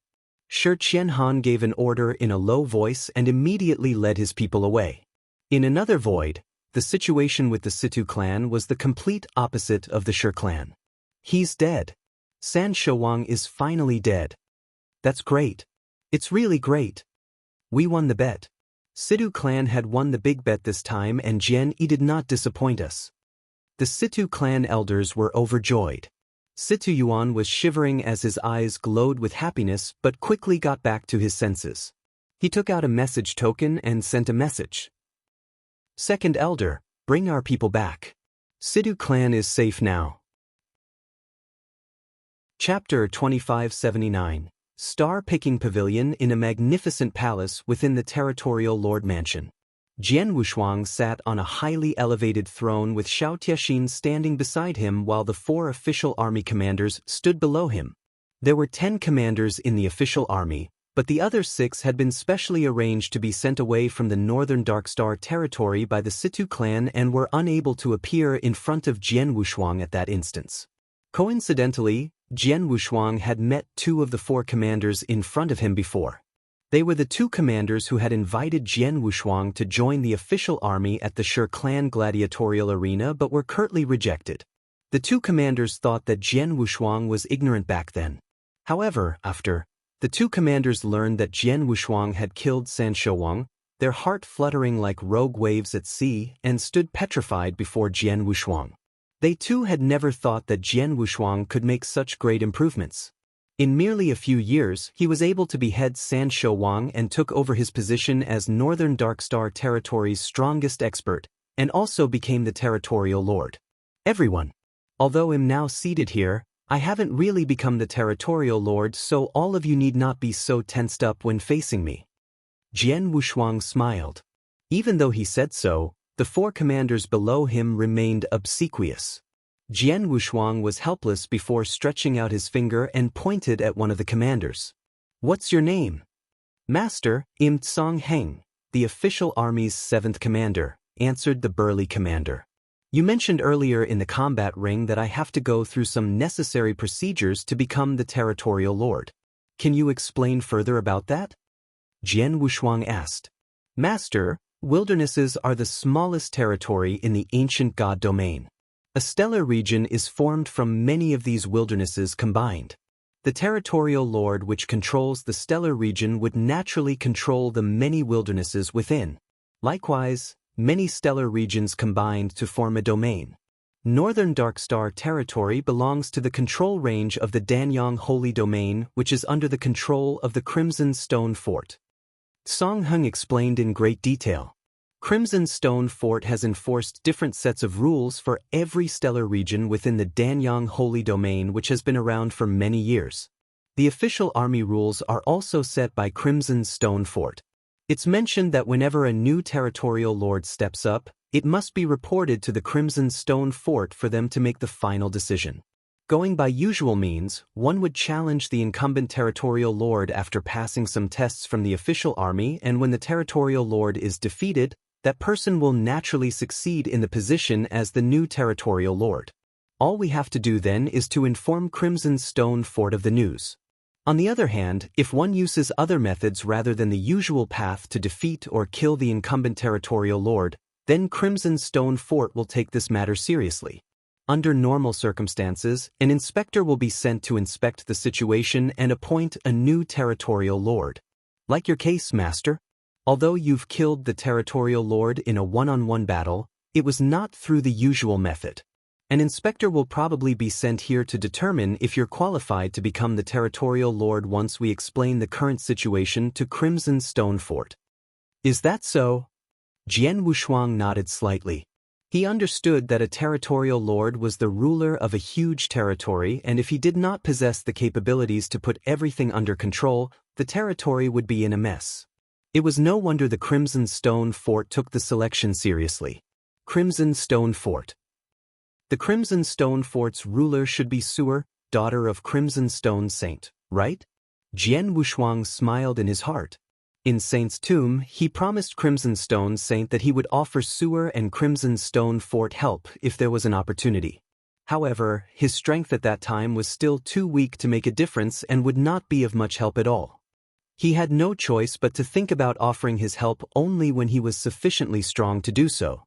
Shi Qianhan gave an order in a low voice and immediately led his people away. In another void, the situation with the Situ clan was the complete opposite of the Shi clan. He's dead. San Shouwang is finally dead. That's great. It's really great. We won the bet. Situ clan had won the big bet this time and Jian Yi did not disappoint us. The Situ clan elders were overjoyed. Situ Yuan was shivering as his eyes glowed with happiness but quickly got back to his senses. He took out a message token and sent a message. Second elder, bring our people back. Situ clan is safe now. Chapter 2579. Star-picking pavilion in a magnificent palace within the territorial lord mansion. Jian Wushuang sat on a highly elevated throne with Xiao Tiexin standing beside him while the 4 official army commanders stood below him. There were 10 commanders in the official army, but the other 6 had been specially arranged to be sent away from the northern Darkstar territory by the Situ clan and were unable to appear in front of Jian Wushuang at that instance. Coincidentally, Jian Wushuang had met 2 of the 4 commanders in front of him before. They were the 2 commanders who had invited Jian Wushuang to join the official army at the Shi clan gladiatorial arena but were curtly rejected. The 2 commanders thought that Jian Wushuang was ignorant back then. However, after the 2 commanders learned that Jian Wushuang had killed San Shouwang, their heart fluttering like rogue waves at sea, and stood petrified before Jian Wushuang. They too had never thought that Jian Wushuang could make such great improvements. In merely a few years, he was able to behead San Shouwang and took over his position as Northern Darkstar Territory's strongest expert, and also became the territorial lord. Everyone. Although I'm now seated here, I haven't really become the territorial lord, so all of you need not be so tensed up when facing me. Jian Wushuang smiled. Even though he said so, the 4 commanders below him remained obsequious. Jian Wushuang was helpless before stretching out his finger and pointed at one of the commanders. What's your name? Master, Im Tsong Heng, the official army's 7th commander, answered the burly commander. You mentioned earlier in the combat ring that I have to go through some necessary procedures to become the territorial lord. Can you explain further about that? Jian Wushuang asked. Master, wildernesses are the smallest territory in the ancient god domain. A stellar region is formed from many of these wildernesses combined. The territorial lord which controls the stellar region would naturally control the many wildernesses within. Likewise, many stellar regions combined to form a domain. Northern Darkstar territory belongs to the control range of the Danyang Holy Domain, which is under the control of the Crimson Stone Fort. Song Heng explained in great detail. Crimson Stone Fort has enforced different sets of rules for every stellar region within the Danyang Holy Domain, which has been around for many years. The official army rules are also set by Crimson Stone Fort. It's mentioned that whenever a new territorial lord steps up, it must be reported to the Crimson Stone Fort for them to make the final decision. Going by usual means, one would challenge the incumbent territorial lord after passing some tests from the official army, and when the territorial lord is defeated, that person will naturally succeed in the position as the new territorial lord. All we have to do then is to inform Crimson Stone Fort of the news. On the other hand, if one uses other methods rather than the usual path to defeat or kill the incumbent territorial lord, then Crimson Stone Fort will take this matter seriously. Under normal circumstances, an inspector will be sent to inspect the situation and appoint a new territorial lord. Like your case, Master. Although you've killed the territorial lord in a one-on-one battle, it was not through the usual method. An inspector will probably be sent here to determine if you're qualified to become the territorial lord once we explain the current situation to Crimson Stone Fort. Is that so? Jian Wushuang nodded slightly. He understood that a territorial lord was the ruler of a huge territory, and if he did not possess the capabilities to put everything under control, the territory would be in a mess. It was no wonder the Crimson Stone Fort took the selection seriously. Crimson Stone Fort. The Crimson Stone Fort's ruler should be Suer, daughter of Crimson Stone Saint, right? Jian Wushuang smiled in his heart. In Saint's tomb, he promised Crimson Stone Saint that he would offer Sewer and Crimson Stone Fort help if there was an opportunity. However, his strength at that time was still too weak to make a difference and would not be of much help at all. He had no choice but to think about offering his help only when he was sufficiently strong to do so.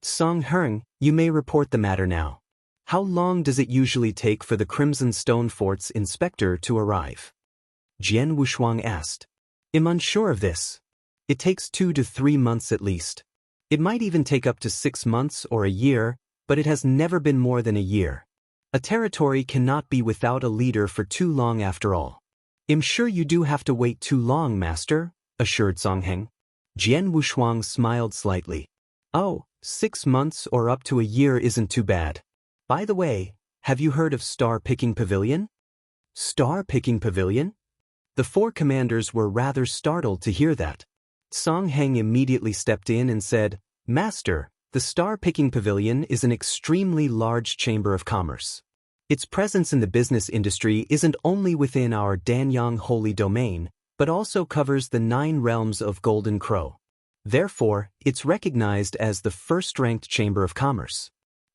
Song Heng, you may report the matter now. How long does it usually take for the Crimson Stone Fort's inspector to arrive? Jian Wushuang asked. I'm unsure of this. It takes 2 to 3 months at least. It might even take up to 6 months or a year, but it has never been more than a year. A territory cannot be without a leader for too long after all. I'm sure you do have to wait too long, master, assured Song Heng. Jian Wushuang smiled slightly. Oh, 6 months or up to a year isn't too bad. By the way, have you heard of Star Picking Pavilion? Star Picking Pavilion? The 4 commanders were rather startled to hear that. Song Heng immediately stepped in and said, Master, the Star Picking Pavilion is an extremely large chamber of commerce. Its presence in the business industry isn't only within our Danyang holy domain, but also covers the 9 realms of Golden Crow. Therefore, it's recognized as the first-ranked chamber of commerce.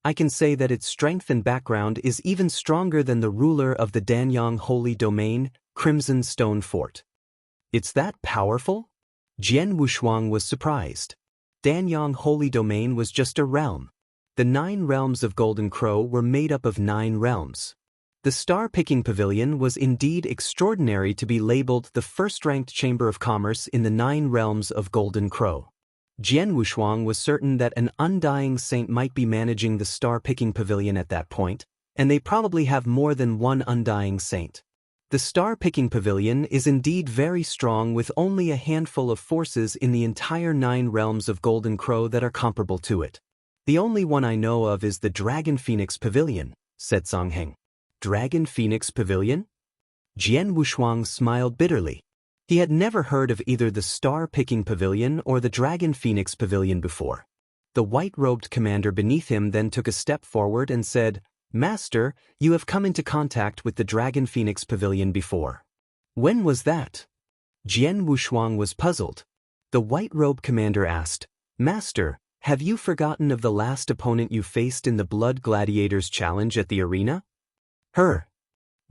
I can say that its strength and background is even stronger than the ruler of the Danyang holy domain, Crimson Stone Fort. It's that powerful? Jian Wushuang was surprised. Danyang holy domain was just a realm. The 9 realms of Golden Crow were made up of 9 realms. The Star-Picking Pavilion was indeed extraordinary to be labeled the first-ranked chamber of commerce in the 9 realms of Golden Crow. Jian Wushuang was certain that an undying saint might be managing the Star-Picking Pavilion at that point, and they probably have more than one undying saint. The Star-Picking Pavilion is indeed very strong with only a handful of forces in the entire 9 realms of Golden Crow that are comparable to it. The only one I know of is the Dragon Phoenix Pavilion, said Song Heng. Dragon Phoenix Pavilion? Jian Wushuang smiled bitterly. He had never heard of either the Star-Picking Pavilion or the Dragon Phoenix Pavilion before. The white-robed commander beneath him then took a step forward and said, Master, you have come into contact with the Dragon Phoenix Pavilion before. When was that? Jian Wushuang was puzzled. The white-robed commander asked, Master, have you forgotten of the last opponent you faced in the Blood Gladiators Challenge at the arena? Her.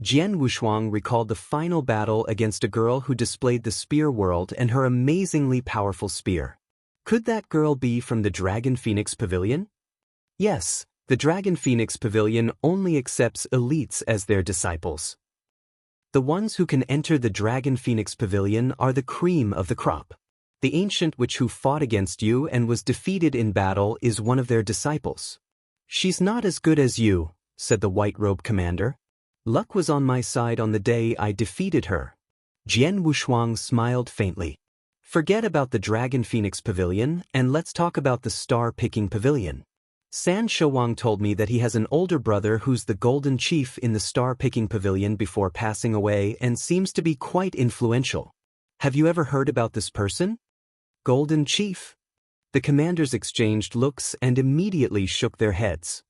Jian Wushuang recalled the final battle against a girl who displayed the spear world and her amazingly powerful spear. Could that girl be from the Dragon Phoenix Pavilion? Yes, the Dragon Phoenix Pavilion only accepts elites as their disciples. The ones who can enter the Dragon Phoenix Pavilion are the cream of the crop. The ancient witch who fought against you and was defeated in battle is one of their disciples. She's not as good as you, said the white-robed commander. Luck was on my side on the day I defeated her. Jian Wushuang smiled faintly. Forget about the Dragon Phoenix Pavilion and let's talk about the Star-Picking Pavilion. San Shouwang told me that he has an older brother who's the Golden Chief in the Star-Picking Pavilion before passing away and seems to be quite influential. Have you ever heard about this person? Golden Chief? The commanders exchanged looks and immediately shook their heads.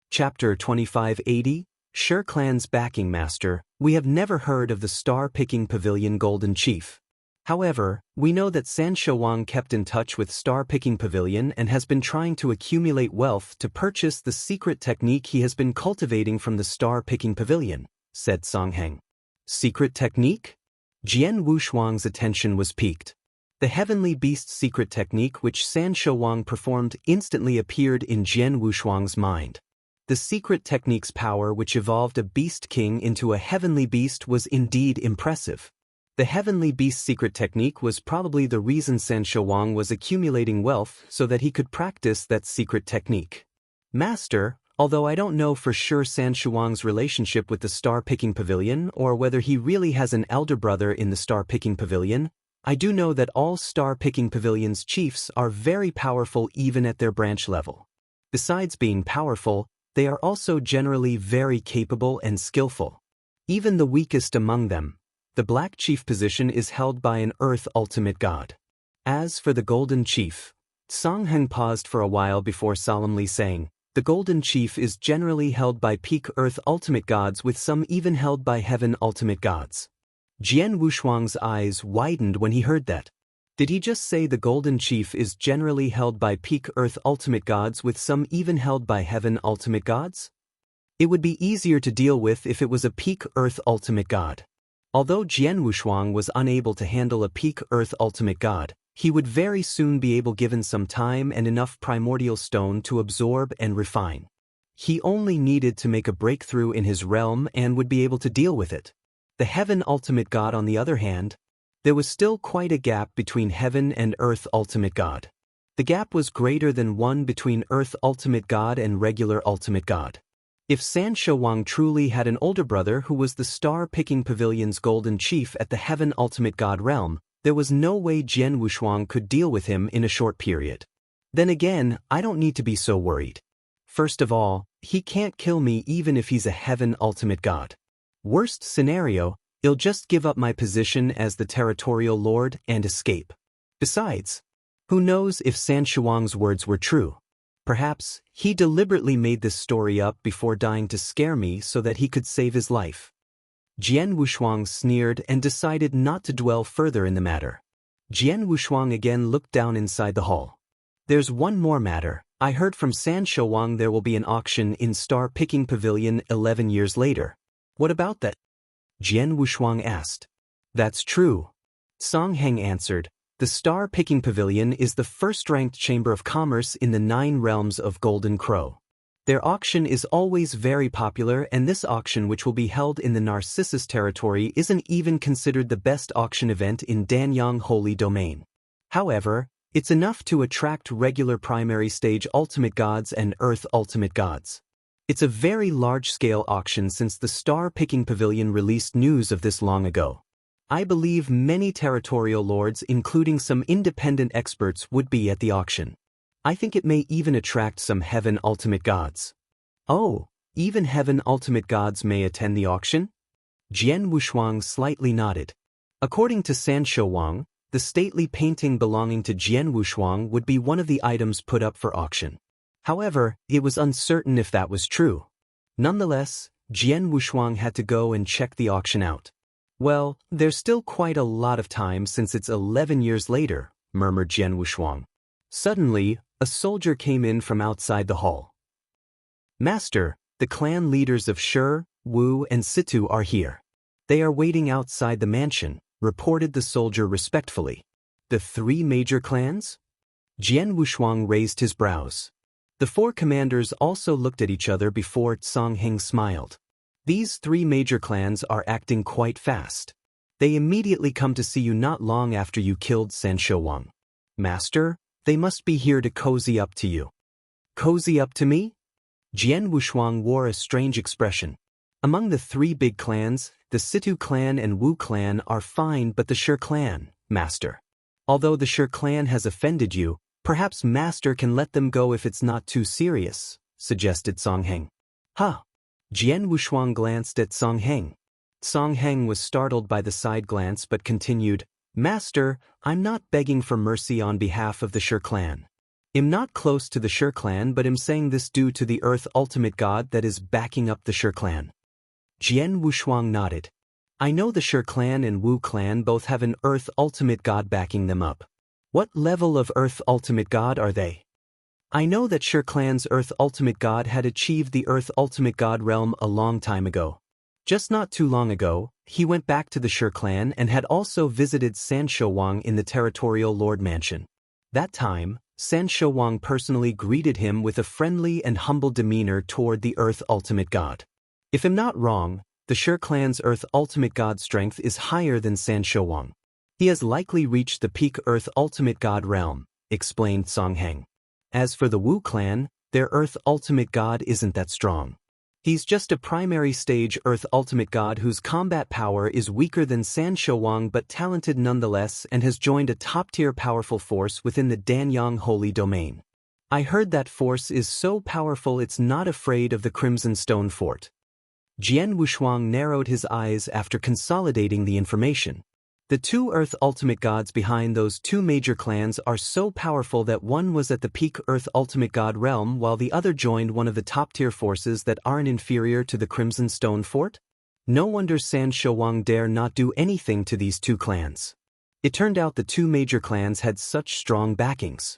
Chapter 2580, Sher Clan's Backing Master. We have never heard of the Star-Picking Pavilion Golden Chief. However, we know that San Shouwang kept in touch with Star-Picking Pavilion and has been trying to accumulate wealth to purchase the secret technique he has been cultivating from the Star-Picking Pavilion, said Song Heng. Secret technique? Jian Wushuang's attention was piqued. The Heavenly Beast secret technique which San Shouwang performed instantly appeared in Jian Wushuang's mind. The secret technique's power which evolved a Beast King into a Heavenly Beast was indeed impressive. The Heavenly Beast secret technique was probably the reason San Shouwang was accumulating wealth so that he could practice that secret technique. Master, although I don't know for sure San Shouwang's relationship with the Star-Picking Pavilion or whether he really has an elder brother in the Star-Picking Pavilion, I do know that all Star-Picking Pavilion's chiefs are very powerful even at their branch level. Besides being powerful, they are also generally very capable and skillful. Even the weakest among them, the Black Chief position is held by an Earth Ultimate God. As for the Golden Chief, Song Heng paused for a while before solemnly saying, the Golden Chief is generally held by peak Earth Ultimate Gods with some even held by Heaven Ultimate Gods. Jian Wushuang's eyes widened when he heard that. Did he just say the Golden Chief is generally held by peak Earth ultimate gods with some even held by Heaven ultimate gods? It would be easier to deal with if it was a peak Earth ultimate god. Although Jian Wushuang was unable to handle a peak Earth ultimate god, he would very soon be able given some time and enough primordial stone to absorb and refine. He only needed to make a breakthrough in his realm and would be able to deal with it. The Heaven ultimate god on the other hand, there was still quite a gap between Heaven and Earth ultimate god. The gap was greater than one between Earth ultimate god and regular ultimate god. If San Shouwang truly had an older brother who was the Star-Picking Pavilion's Golden Chief at the Heaven ultimate god realm, there was no way Jian Wushuang could deal with him in a short period. Then again, I don't need to be so worried. First of all, he can't kill me even if he's a Heaven ultimate god. Worst scenario, he'll just give up my position as the territorial lord and escape. Besides, who knows if San Shouwang's words were true? Perhaps he deliberately made this story up before dying to scare me so that he could save his life. Jian Wushuang sneered and decided not to dwell further in the matter. Jian Wushuang again looked down inside the hall. There's one more matter. I heard from San Shouwang there will be an auction in Star-Picking Pavilion 11 years later. What about that? Jian Wushuang asked. That's true. Song Heng answered. The Star-Picking Pavilion is the first-ranked chamber of commerce in the 9 realms of Golden Crow. Their auction is always very popular, and this auction, which will be held in the Narcissus territory, isn't even considered the best auction event in Danyang Holy Domain. However, it's enough to attract regular primary stage ultimate gods and Earth ultimate gods. It's a very large-scale auction since the Star-Picking Pavilion released news of this long ago. I believe many territorial lords, including some independent experts, would be at the auction. I think it may even attract some Heaven ultimate gods. Oh, even Heaven ultimate gods may attend the auction? Jian Wushuang slightly nodded. According to San Shouwang, the stately painting belonging to Jian Wushuang would be one of the items put up for auction. However, it was uncertain if that was true. Nonetheless, Jian Wushuang had to go and check the auction out. Well, there's still quite a lot of time since it's 11 years later, murmured Jian Wushuang. Suddenly, a soldier came in from outside the hall. Master, the clan leaders of Shi, Wu, and Situ are here. They are waiting outside the mansion, reported the soldier respectfully. The 3 major clans? Jian Wushuang raised his brows. The 4 commanders also looked at each other before Song Heng smiled. These 3 major clans are acting quite fast. They immediately come to see you not long after you killed San Shouwang. Master, they must be here to cozy up to you. Cozy up to me? Jian Wushuang wore a strange expression. Among the 3 big clans, the Situ clan and Wu clan are fine, but the Shi clan, Master. Although the Shi clan has offended you, perhaps Master can let them go if it's not too serious, suggested Song Heng. Huh. Jian Wushuang glanced at Song Heng. Song Heng was startled by the side glance but continued, Master, I'm not begging for mercy on behalf of the Shi clan. I'm not close to the Shi clan, but I'm saying this due to the Earth ultimate god that is backing up the Shi clan. Jian Wushuang nodded. I know the Shi clan and Wu clan both have an Earth ultimate god backing them up. What level of Earth ultimate god are they? I know that Shi clan's Earth ultimate god had achieved the Earth ultimate god realm a long time ago. Just not too long ago, he went back to the Shi clan and had also visited San Shouwang in the territorial lord mansion. That time, San Shouwang personally greeted him with a friendly and humble demeanor toward the Earth ultimate god. If I'm not wrong, the Shi clan's Earth ultimate god strength is higher than San Shouwang. He has likely reached the peak Earth ultimate god realm, explained Song Heng. As for the Wu clan, their Earth ultimate god isn't that strong. He's just a primary stage Earth ultimate god whose combat power is weaker than San Shouwang but talented nonetheless and has joined a top-tier powerful force within the Danyang Holy Domain. I heard that force is so powerful it's not afraid of the Crimson Stone Fort. Jian Wushuang narrowed his eyes after consolidating the information. The 2 Earth ultimate gods behind those 2 major clans are so powerful that one was at the peak Earth ultimate god realm while the other joined one of the top-tier forces that aren't inferior to the Crimson Stone Fort? No wonder San Shouwang dare not do anything to these two clans. It turned out the two major clans had such strong backings.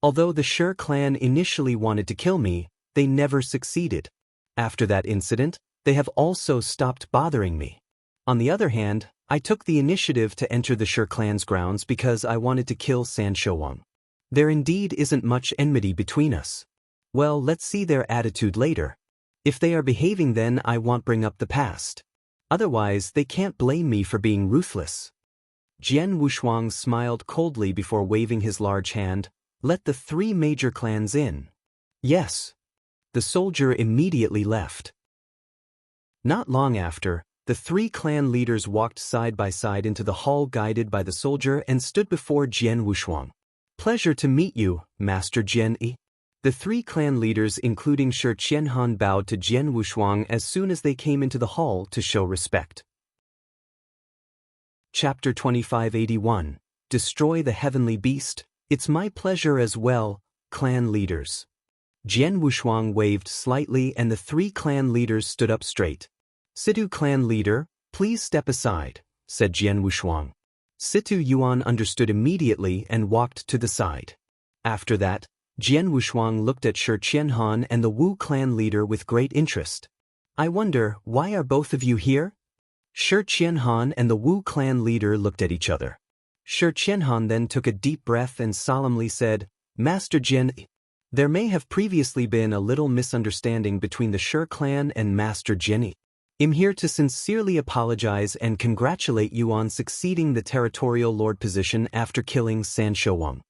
Although the Shi clan initially wanted to kill me, they never succeeded. After that incident, they have also stopped bothering me. On the other hand, I took the initiative to enter the Shi clan's grounds because I wanted to kill San Shouwang. There indeed isn't much enmity between us. Well, let's see their attitude later. If they are behaving, then I won't bring up the past. Otherwise, they can't blame me for being ruthless. Jian Wushuang smiled coldly before waving his large hand. Let the three major clans in. Yes. The soldier immediately left. Not long after, the three clan leaders walked side by side into the hall guided by the soldier and stood before Jian Wushuang. Pleasure to meet you, Master Jian Yi. The three clan leaders including Shi Qianhan bowed to Jian Wushuang as soon as they came into the hall to show respect. Chapter 2581. Destroy the Heavenly Beast. It's my pleasure as well, clan leaders. Jian Wushuang waved slightly and the three clan leaders stood up straight. Situ clan leader, please step aside, said Jian Wushuang. Situ Yuan understood immediately and walked to the side. After that, Jian Wushuang looked at Shi Qianhan and the Wu clan leader with great interest. I wonder, why are both of you here? Shi Qianhan and the Wu clan leader looked at each other. Shi Qianhan then took a deep breath and solemnly said, Master Jian, there may have previously been a little misunderstanding between the Shi clan and Master Jian. I'm here to sincerely apologize and congratulate you on succeeding the territorial lord position after killing San Shouwang.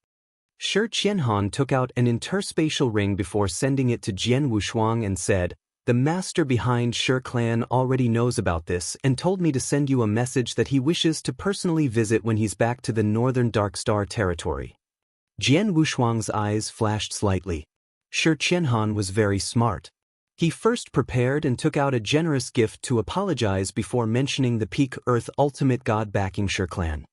Shi Qianhan took out an interspatial ring before sending it to Jian Wushuang and said, the master behind Shi clan already knows about this and told me to send you a message that he wishes to personally visit when he's back to the northern Darkstar territory. Jian Wushuang's eyes flashed slightly. Shi Qianhan was very smart. He first prepared and took out a generous gift to apologize before mentioning the peak Earth ultimate god backing Shi clan.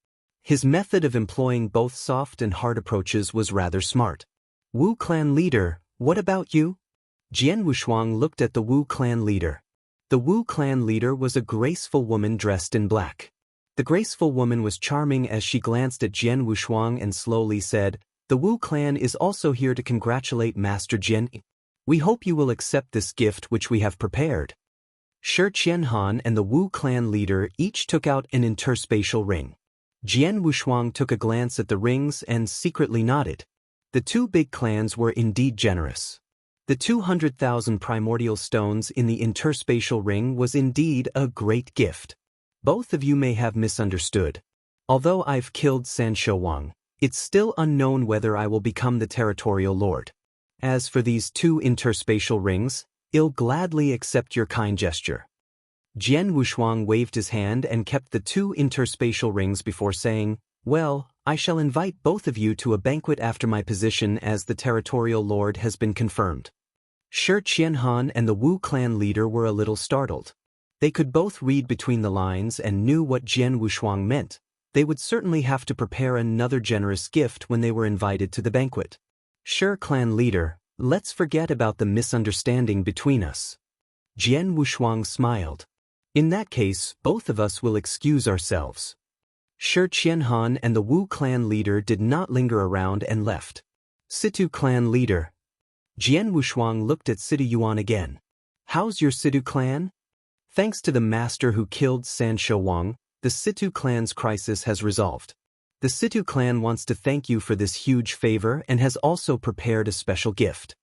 His method of employing both soft and hard approaches was rather smart. Wu clan leader, what about you? Jian Wushuang looked at the Wu clan leader. The Wu clan leader was a graceful woman dressed in black. The graceful woman was charming as she glanced at Jian Wushuang and slowly said, the Wu clan is also here to congratulate Master Jian. We hope you will accept this gift which we have prepared. Shi Qianhan and the Wu clan leader each took out an interspatial ring. Jian Wushuang took a glance at the rings and secretly nodded. The two big clans were indeed generous. The 200,000 primordial stones in the interspatial ring was indeed a great gift. Both of you may have misunderstood. Although I've killed San Shouwang, it's still unknown whether I will become the territorial lord. As for these two interspatial rings, I'll gladly accept your kind gesture. Jian Wushuang waved his hand and kept the two interspatial rings before saying, well, I shall invite both of you to a banquet after my position as the territorial lord has been confirmed. Shi Qianhan and the Wu clan leader were a little startled. They could both read between the lines and knew what Jian Wushuang meant. They would certainly have to prepare another generous gift when they were invited to the banquet. Shi clan leader, let's forget about the misunderstanding between us. Jian Wushuang smiled. In that case, both of us will excuse ourselves. Shi Qianhan and the Wu clan leader did not linger around and left. Situ clan leader. Jian Wushuang looked at Situ Yuan again. How's your Situ clan? Thanks to the master who killed San Shouwang, the Situ clan's crisis has resolved. The Situ clan wants to thank you for this huge favor and has also prepared a special gift.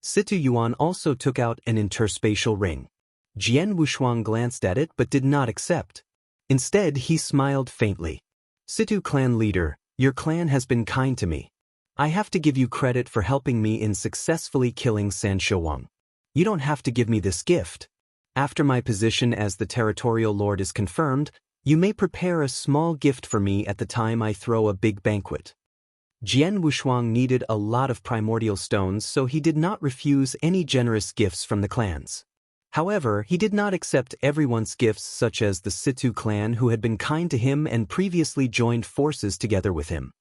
Situ Yuan also took out an interspatial ring. Jian Wushuang glanced at it but did not accept. Instead, he smiled faintly. Situ clan leader, your clan has been kind to me. I have to give you credit for helping me in successfully killing San Shouwang. You don't have to give me this gift. After my position as the territorial lord is confirmed, you may prepare a small gift for me at the time I throw a big banquet. Jian Wushuang needed a lot of primordial stones, so he did not refuse any generous gifts from the clans. However, he did not accept everyone's gifts, such as the Situ clan who had been kind to him and previously joined forces together with him.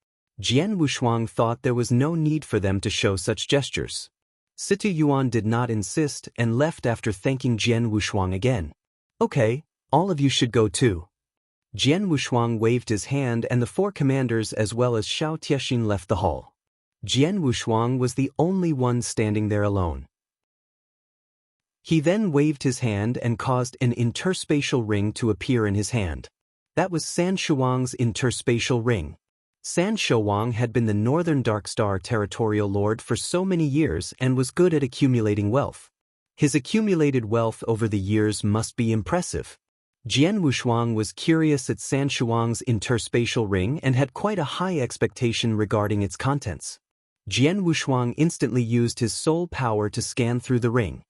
Jian Wushuang thought there was no need for them to show such gestures. Situ Yuan did not insist and left after thanking Jian Wushuang again. Okay, All of you should go too. Jian Wushuang waved his hand and the 4 commanders as well as Xiao Tiexin left the hall. Jian Wushuang was the only one standing there alone. He then waved his hand and caused an interspatial ring to appear in his hand. That was San Shuang's interspatial ring. San Shuang had been the Northern Dark Star territorial lord for so many years and was good at accumulating wealth. His accumulated wealth over the years must be impressive. Jian Wushuang was curious at San Shuang's interspatial ring and had quite a high expectation regarding its contents. Jian Wushuang instantly used his soul power to scan through the ring.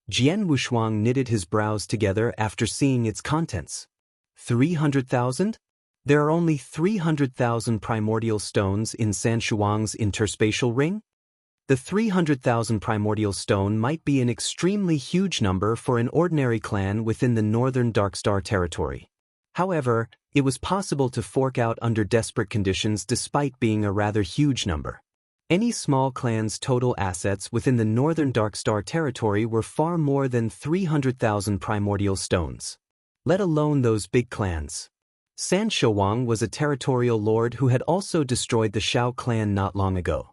Jian Wushuang knitted his brows together after seeing its contents. 300,000? There are only 300,000 primordial stones in San Shuang's interspatial ring? The 300,000 primordial stone might be an extremely huge number for an ordinary clan within the Northern Dark Star territory. However, it was possible to fork out under desperate conditions despite being a rather huge number. Any small clan's total assets within the Northern Dark Star territory were far more than 300,000 primordial stones. Let alone those big clans. San Shuang was a territorial lord who had also destroyed the Shao clan not long ago.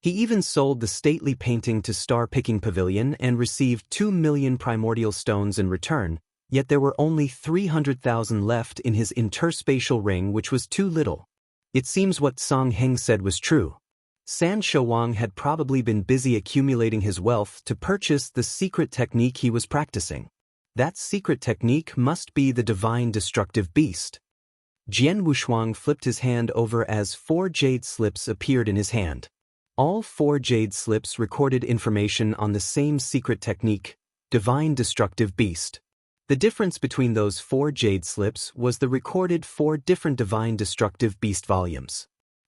He even sold the stately painting to Star Picking Pavilion and received 2 million primordial stones in return, yet there were only 300,000 left in his interspatial ring, which was too little. It seems what Song Heng said was true. San Shuang had probably been busy accumulating his wealth to purchase the secret technique he was practicing. That secret technique must be the divine destructive beast. Jian Wushuang flipped his hand over as 4 jade slips appeared in his hand. All 4 jade slips recorded information on the same secret technique, divine destructive beast. The difference between those 4 jade slips was the recorded 4 different divine destructive beast volumes.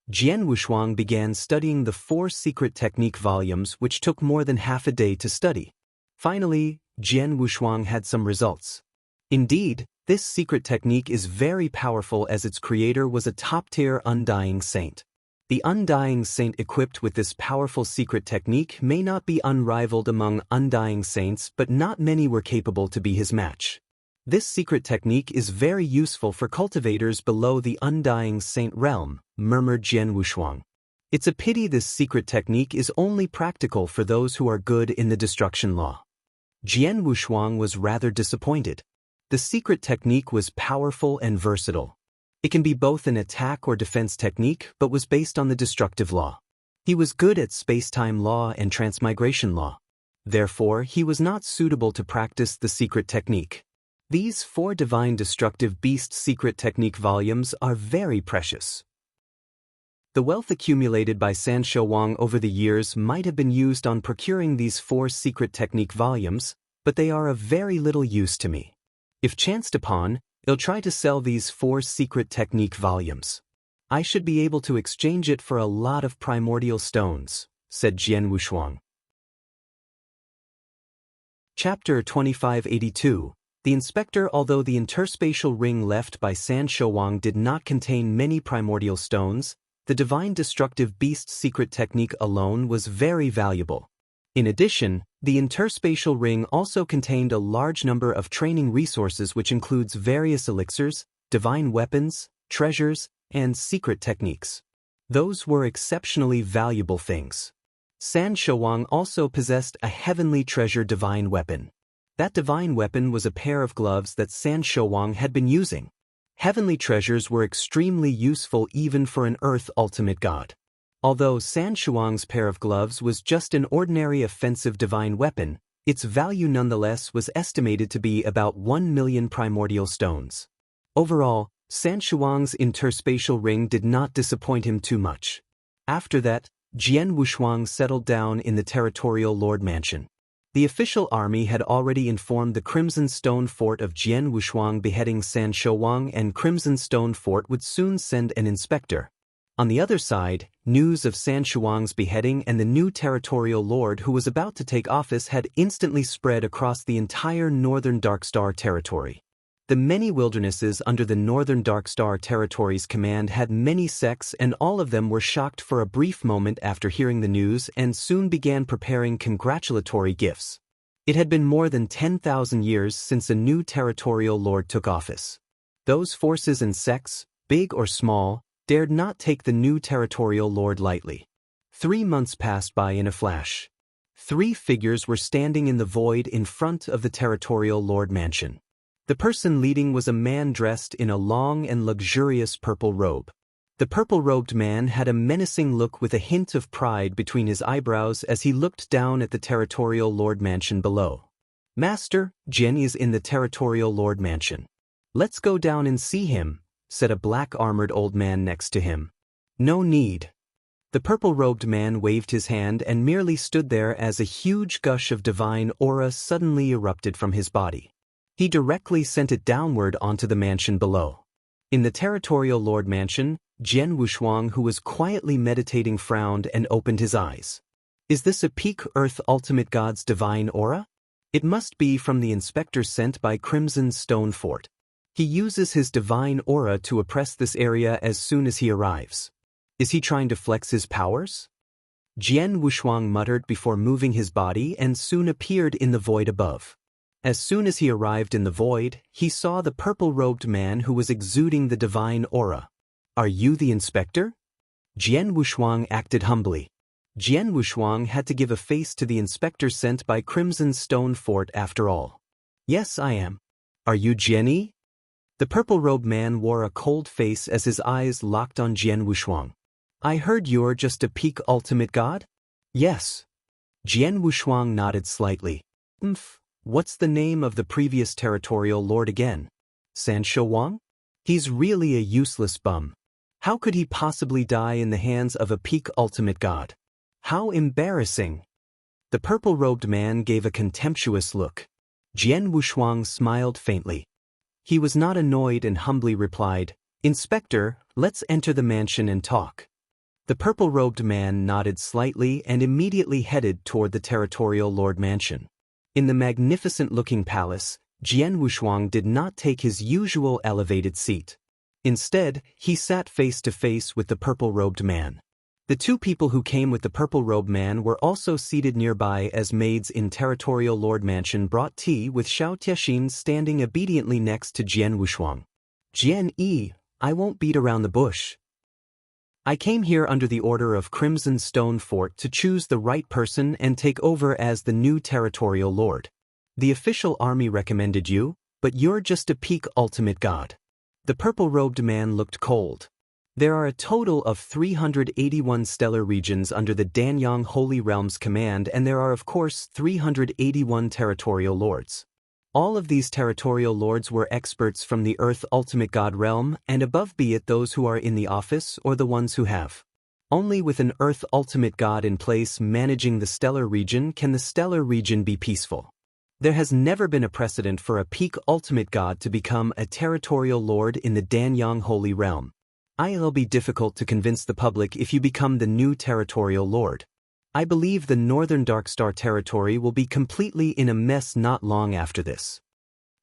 Jian Wushuang began studying the 4 secret technique volumes, which took more than half a day to study. Finally, Jian Wushuang had some results. Indeed, this secret technique is very powerful as its creator was a top-tier undying saint. The undying saint equipped with this powerful secret technique may not be unrivaled among undying saints, but not many were capable to be his match. This secret technique is very useful for cultivators below the undying saint realm, murmured Jian Wushuang. It's a pity this secret technique is only practical for those who are good in the destruction law. Jian Wushuang was rather disappointed. The secret technique was powerful and versatile. It can be both an attack or defense technique, but was based on the destructive law. He was good at space-time law and transmigration law. Therefore, he was not suitable to practice the secret technique. These 4 divine destructive beast secret technique volumes are very precious. The wealth accumulated by San Shuang over the years might have been used on procuring these 4 secret technique volumes, but they are of very little use to me. If chanced upon, I'll try to sell these 4 secret technique volumes. I should be able to exchange it for a lot of primordial stones, said Jian Wushuang. Chapter 2582. The Inspector. Although the interspatial ring left by San Shuang did not contain many primordial stones, the divine destructive beast secret technique alone was very valuable. In addition, the interspatial ring also contained a large number of training resources, which includes various elixirs, divine weapons, treasures, and secret techniques. Those were exceptionally valuable things. San Shuang also possessed a heavenly treasure divine weapon. That divine weapon was a pair of gloves that San Shuang had been using. Heavenly treasures were extremely useful even for an Earth ultimate god. Although San Shuang's pair of gloves was just an ordinary offensive divine weapon, its value nonetheless was estimated to be about 1 million primordial stones. Overall, San Shuang's interspatial ring did not disappoint him too much. After that, Jian Wushuang settled down in the territorial lord mansion. The official army had already informed the Crimson Stone Fort of Jian Wushuang beheading San Shuang, and Crimson Stone Fort would soon send an inspector. On the other side, news of San Shuang's beheading and the new territorial lord who was about to take office had instantly spread across the entire Northern Dark Star territory. The many wildernesses under the Northern Dark Star territory's command had many sects, and all of them were shocked for a brief moment after hearing the news and soon began preparing congratulatory gifts. It had been more than 10,000 years since a new territorial lord took office. Those forces and sects, big or small, dared not take the new territorial lord lightly. 3 months passed by in a flash. 3 figures were standing in the void in front of the territorial lord mansion. The person leading was a man dressed in a long and luxurious purple robe. The purple-robed man had a menacing look with a hint of pride between his eyebrows as he looked down at the territorial lord mansion below. "Master, Jen is in the territorial lord mansion. Let's go down and see him," said a black-armored old man next to him. "No need." The purple-robed man waved his hand and merely stood there as a huge gush of divine aura suddenly erupted from his body. He directly sent it downward onto the mansion below. In the territorial lord mansion, Jian Wushuang, who was quietly meditating, frowned and opened his eyes. "Is this a peak Earth Ultimate God's divine aura? It must be from the inspector sent by Crimson Stone Fort. He uses his divine aura to oppress this area as soon as he arrives. Is he trying to flex his powers?" Jian Wushuang muttered before moving his body and soon appeared in the void above. As soon as he arrived in the void, he saw the purple-robed man who was exuding the divine aura. "Are you the inspector?" Jian Wushuang acted humbly. Jian Wushuang had to give a face to the inspector sent by Crimson Stone Fort after all. "Yes, I am." "Are you Jian? The purple-robed man wore a cold face as his eyes locked on Jian Wushuang. "I heard you're just a peak ultimate god?" "Yes." Jian Wushuang nodded slightly. What's the name of the previous territorial lord again? Sanshou Wang? He's really a useless bum. How could he possibly die in the hands of a peak ultimate god? How embarrassing." The purple-robed man gave a contemptuous look. Jian Wushuang smiled faintly. He was not annoyed and humbly replied, "Inspector, let's enter the mansion and talk." The purple-robed man nodded slightly and immediately headed toward the territorial lord mansion. In the magnificent-looking palace, Jian Wushuang did not take his usual elevated seat. Instead, he sat face-to-face with the purple-robed man. The 2 people who came with the purple-robed man were also seated nearby as maids in territorial lord mansion brought tea, with Xiao Tiexin standing obediently next to Jian Wushuang. "Jian Yi, I won't beat around the bush. I came here under the order of Crimson Stone Fort to choose the right person and take over as the new territorial lord. The official army recommended you, but you're just a peak ultimate god." The purple-robed man looked cold. "There are a total of 381 stellar regions under the Danyang Holy Realm's command, and there are of course 381 territorial lords. All of these territorial lords were experts from the Earth Ultimate God realm, and above be it those who are in the office or the ones who have. Only with an Earth Ultimate God in place managing the stellar region can the stellar region be peaceful. There has never been a precedent for a peak Ultimate God to become a territorial lord in the Danyang Holy Realm. It'll be difficult to convince the public if you become the new territorial lord. I believe the Northern Darkstar territory will be completely in a mess not long after this."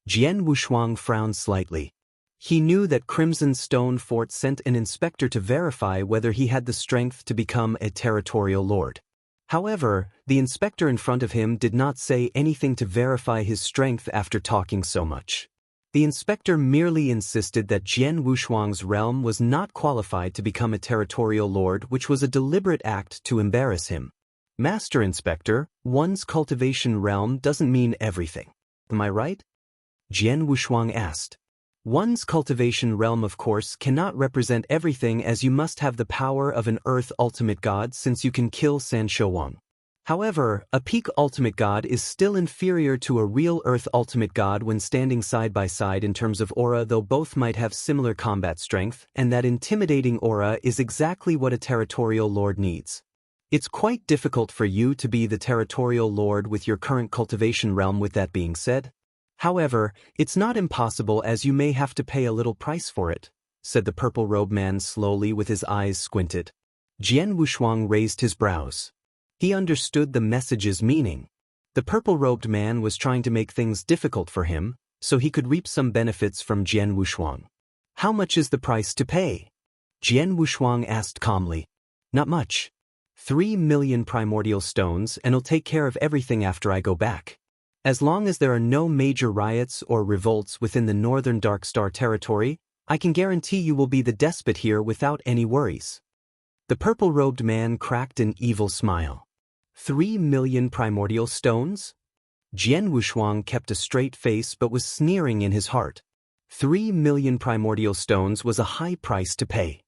Jian Wushuang frowned slightly. He knew that Crimson Stone Fort sent an inspector to verify whether he had the strength to become a territorial lord. However, the inspector in front of him did not say anything to verify his strength after talking so much. The inspector merely insisted that Jian Wushuang's realm was not qualified to become a territorial lord, which was a deliberate act to embarrass him. "Master Inspector, one's cultivation realm doesn't mean everything. Am I right?" Jian Wushuang asked. "One's cultivation realm of course cannot represent everything, as you must have the power of an Earth Ultimate God since you can kill Sanshou Wang. However, a peak Ultimate God is still inferior to a real Earth Ultimate God when standing side by side in terms of aura, though both might have similar combat strength, and that intimidating aura is exactly what a territorial lord needs. It's quite difficult for you to be the territorial lord with your current cultivation realm, with that being said. However, it's not impossible, as you may have to pay a little price for it," said the purple-robed man slowly with his eyes squinted. Jian Wushuang raised his brows. He understood the message's meaning. The purple-robed man was trying to make things difficult for him, so he could reap some benefits from Jian Wushuang. "How much is the price to pay?" Jian Wushuang asked calmly. "Not much. 3 million primordial stones, and it'll take care of everything after I go back. As long as there are no major riots or revolts within the northern Dark Star territory, I can guarantee you will be the despot here without any worries. The purple-robed man cracked an evil smile. 3 million primordial stones? Jian Wushuang kept a straight face but was sneering in his heart. 3 million primordial stones was a high price to pay.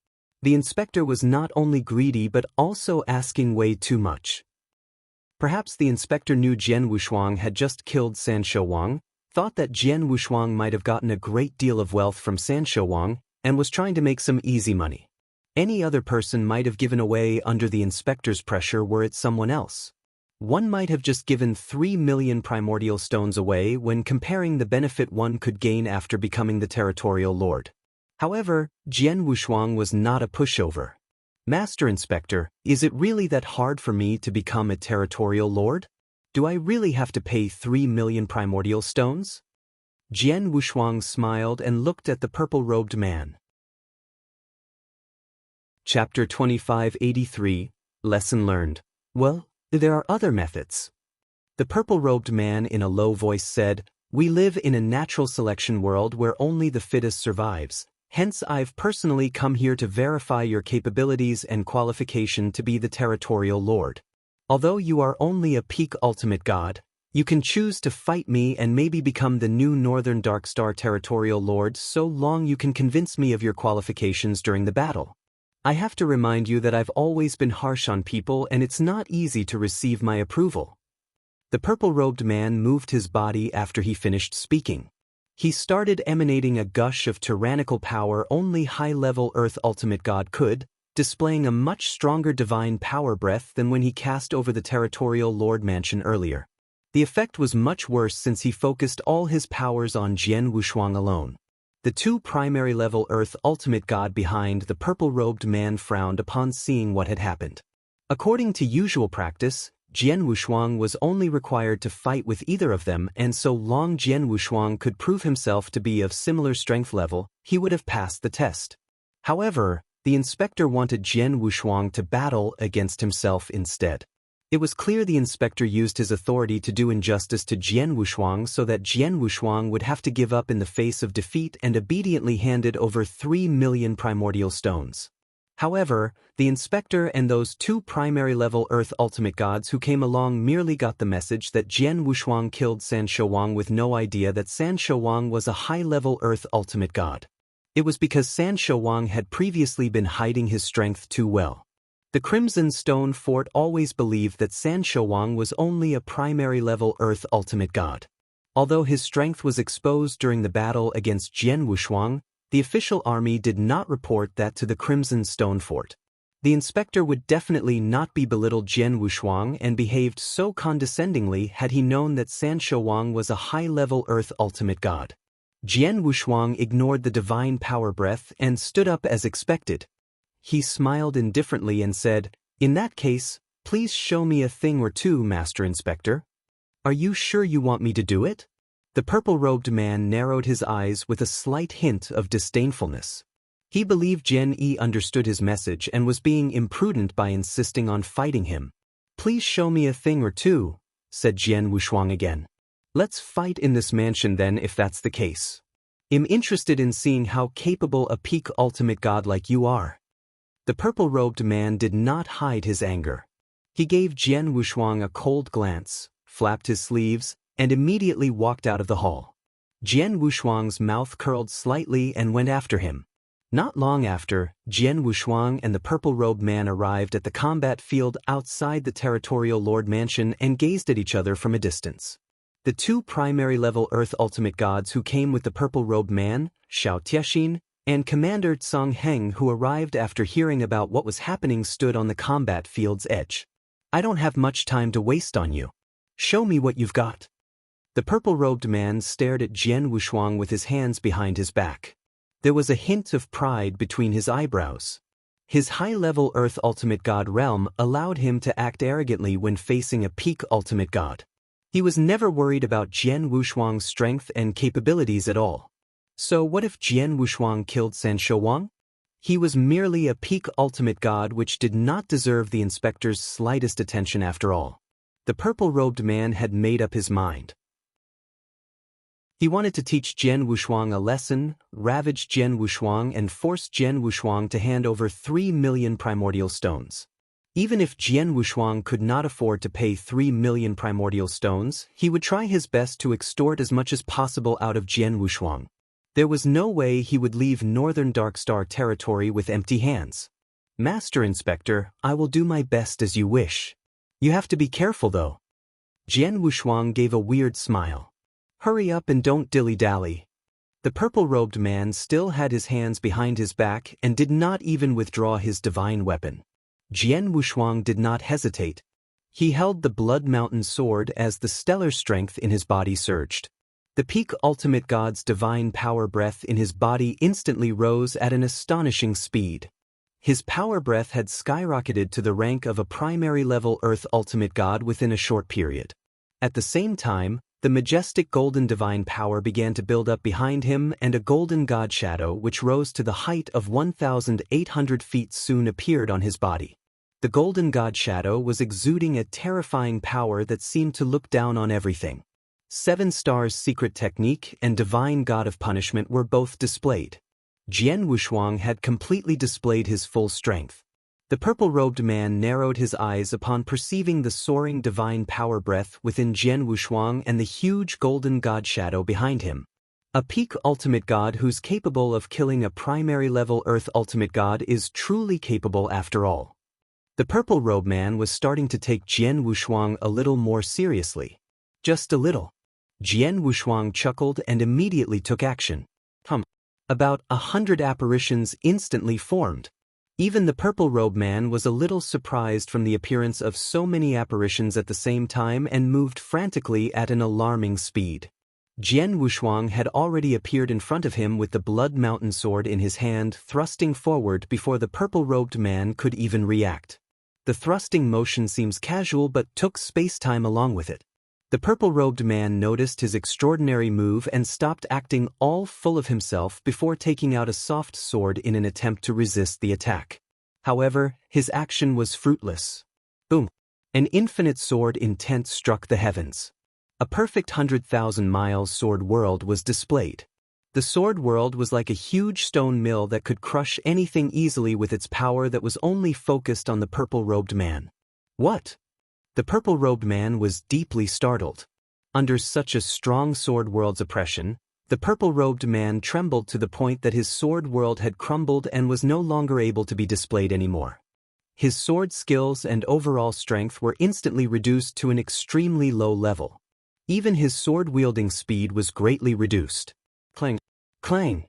The inspector was not only greedy but also asking way too much. Perhaps the inspector knew Jian Wushuang had just killed San Shouwang, thought that Jian Wushuang might have gotten a great deal of wealth from San Shouwang, and was trying to make some easy money. Any other person might have given away under the inspector's pressure were it someone else. One might have just given 3 million primordial stones away when comparing the benefit one could gain after becoming the territorial lord. However, Jian Wushuang was not a pushover. Master Inspector, is it really that hard for me to become a territorial lord? Do I really have to pay 3 million primordial stones? Jian Wushuang smiled and looked at the purple-robed man. Chapter 2583, Lesson Learned. Well, there are other methods. The purple-robed man in a low voice said, "We live in a natural selection world where only the fittest survives. Hence I've personally come here to verify your capabilities and qualification to be the territorial lord. Although you are only a peak ultimate god, you can choose to fight me and maybe become the new Northern Dark Star territorial lord so long you can convince me of your qualifications during the battle. I have to remind you that I've always been harsh on people and it's not easy to receive my approval." The purple-robed man moved his body after he finished speaking. He started emanating a gush of tyrannical power only high-level Earth Ultimate God could, displaying a much stronger divine power breath than when he cast over the territorial lord mansion earlier. The effect was much worse since he focused all his powers on Jian Wushuang alone. The two primary-level Earth Ultimate God behind the purple-robed man frowned upon seeing what had happened. According to usual practice, Jian Wushuang was only required to fight with either of them, and so long Jian Wushuang could prove himself to be of similar strength level, he would have passed the test. However, the inspector wanted Jian Wushuang to battle against himself instead. It was clear the inspector used his authority to do injustice to Jian Wushuang so that Jian Wushuang would have to give up in the face of defeat and obediently handed over 3 million primordial stones. However, the inspector and those two primary-level Earth Ultimate Gods who came along merely got the message that Jian Wushuang killed San Shouwang with no idea that San Shouwang was a high-level Earth Ultimate God. It was because San Shouwang had previously been hiding his strength too well. The Crimson Stone Fort always believed that San Shouwang was only a primary-level Earth Ultimate God. Although his strength was exposed during the battle against Jian Wushuang, the official army did not report that to the Crimson Stone Fort. The inspector would definitely not be belittled Jian Wushuang and behaved so condescendingly had he known that San Shouwang was a high-level Earth Ultimate God. Jian Wushuang ignored the divine power breath and stood up as expected. He smiled indifferently and said, "In that case, please show me a thing or two, Master Inspector. Are you sure you want me to do it?" The purple-robed man narrowed his eyes with a slight hint of disdainfulness. He believed Jian Yi understood his message and was being imprudent by insisting on fighting him. "Please show me a thing or two," said Jian Wushuang again. "Let's fight in this mansion then if that's the case. I'm interested in seeing how capable a peak ultimate god like you are." The purple-robed man did not hide his anger. He gave Jian Wushuang a cold glance, flapped his sleeves, and immediately walked out of the hall. Jian Wushuang's mouth curled slightly and went after him. Not long after, Jian Wushuang and the purple-robed man arrived at the combat field outside the territorial lord mansion and gazed at each other from a distance. The two primary-level Earth Ultimate Gods who came with the purple-robed man, Xiao Tiexin, and Commander Tsang Heng, who arrived after hearing about what was happening, stood on the combat field's edge. "I don't have much time to waste on you. Show me what you've got." The purple-robed man stared at Jian Wushuang with his hands behind his back. There was a hint of pride between his eyebrows. His high-level Earth Ultimate God realm allowed him to act arrogantly when facing a peak Ultimate God. He was never worried about Jian Wushuang's strength and capabilities at all. So what if Jian Wushuang killed San Shouwang? He was merely a peak Ultimate God which did not deserve the inspector's slightest attention after all. The purple-robed man had made up his mind. He wanted to teach Jian Wushuang a lesson, ravage Jian Wushuang and force Jian Wushuang to hand over 3 million primordial stones. Even if Jian Wushuang could not afford to pay 3 million primordial stones, he would try his best to extort as much as possible out of Jian Wushuang. There was no way he would leave Northern Darkstar territory with empty hands. Master Inspector, I will do my best as you wish. You have to be careful though. Jian Wushuang gave a weird smile. Hurry up and don't dilly-dally. The purple-robed man still had his hands behind his back and did not even withdraw his divine weapon. Jian Wushuang did not hesitate. He held the Blood Mountain sword as the stellar strength in his body surged. The peak ultimate god's divine power breath in his body instantly rose at an astonishing speed. His power breath had skyrocketed to the rank of a primary-level Earth ultimate god within a short period. At the same time, the majestic golden divine power began to build up behind him, and a golden god shadow which rose to the height of 1,800 feet soon appeared on his body. The golden god shadow was exuding a terrifying power that seemed to look down on everything. 7 Stars' secret technique and divine god of punishment were both displayed. Jian Wushuang had completely displayed his full strength. The purple-robed man narrowed his eyes upon perceiving the soaring divine power breath within Jian Wushuang and the huge golden god shadow behind him. A peak ultimate god who's capable of killing a primary-level Earth ultimate god is truly capable after all. The purple-robed man was starting to take Jian Wushuang a little more seriously. Just a little. Jian Wushuang chuckled and immediately took action. About 100 apparitions instantly formed. Even the purple-robed man was a little surprised from the appearance of so many apparitions at the same time and moved frantically at an alarming speed. Jian Wushuang had already appeared in front of him with the Blood Mountain sword in his hand, thrusting forward before the purple-robed man could even react. The thrusting motion seems casual but took space-time along with it. The purple-robed man noticed his extraordinary move and stopped acting all full of himself before taking out a soft sword in an attempt to resist the attack. However, his action was fruitless. Boom! An infinite sword intent struck the heavens. A perfect 100,000-mile sword world was displayed. The sword world was like a huge stone mill that could crush anything easily with its power that was only focused on the purple-robed man. What? The purple-robed man was deeply startled. Under such a strong sword world's oppression, the purple-robed man trembled to the point that his sword world had crumbled and was no longer able to be displayed anymore. His sword skills and overall strength were instantly reduced to an extremely low level. Even his sword-wielding speed was greatly reduced. Clang! Clang!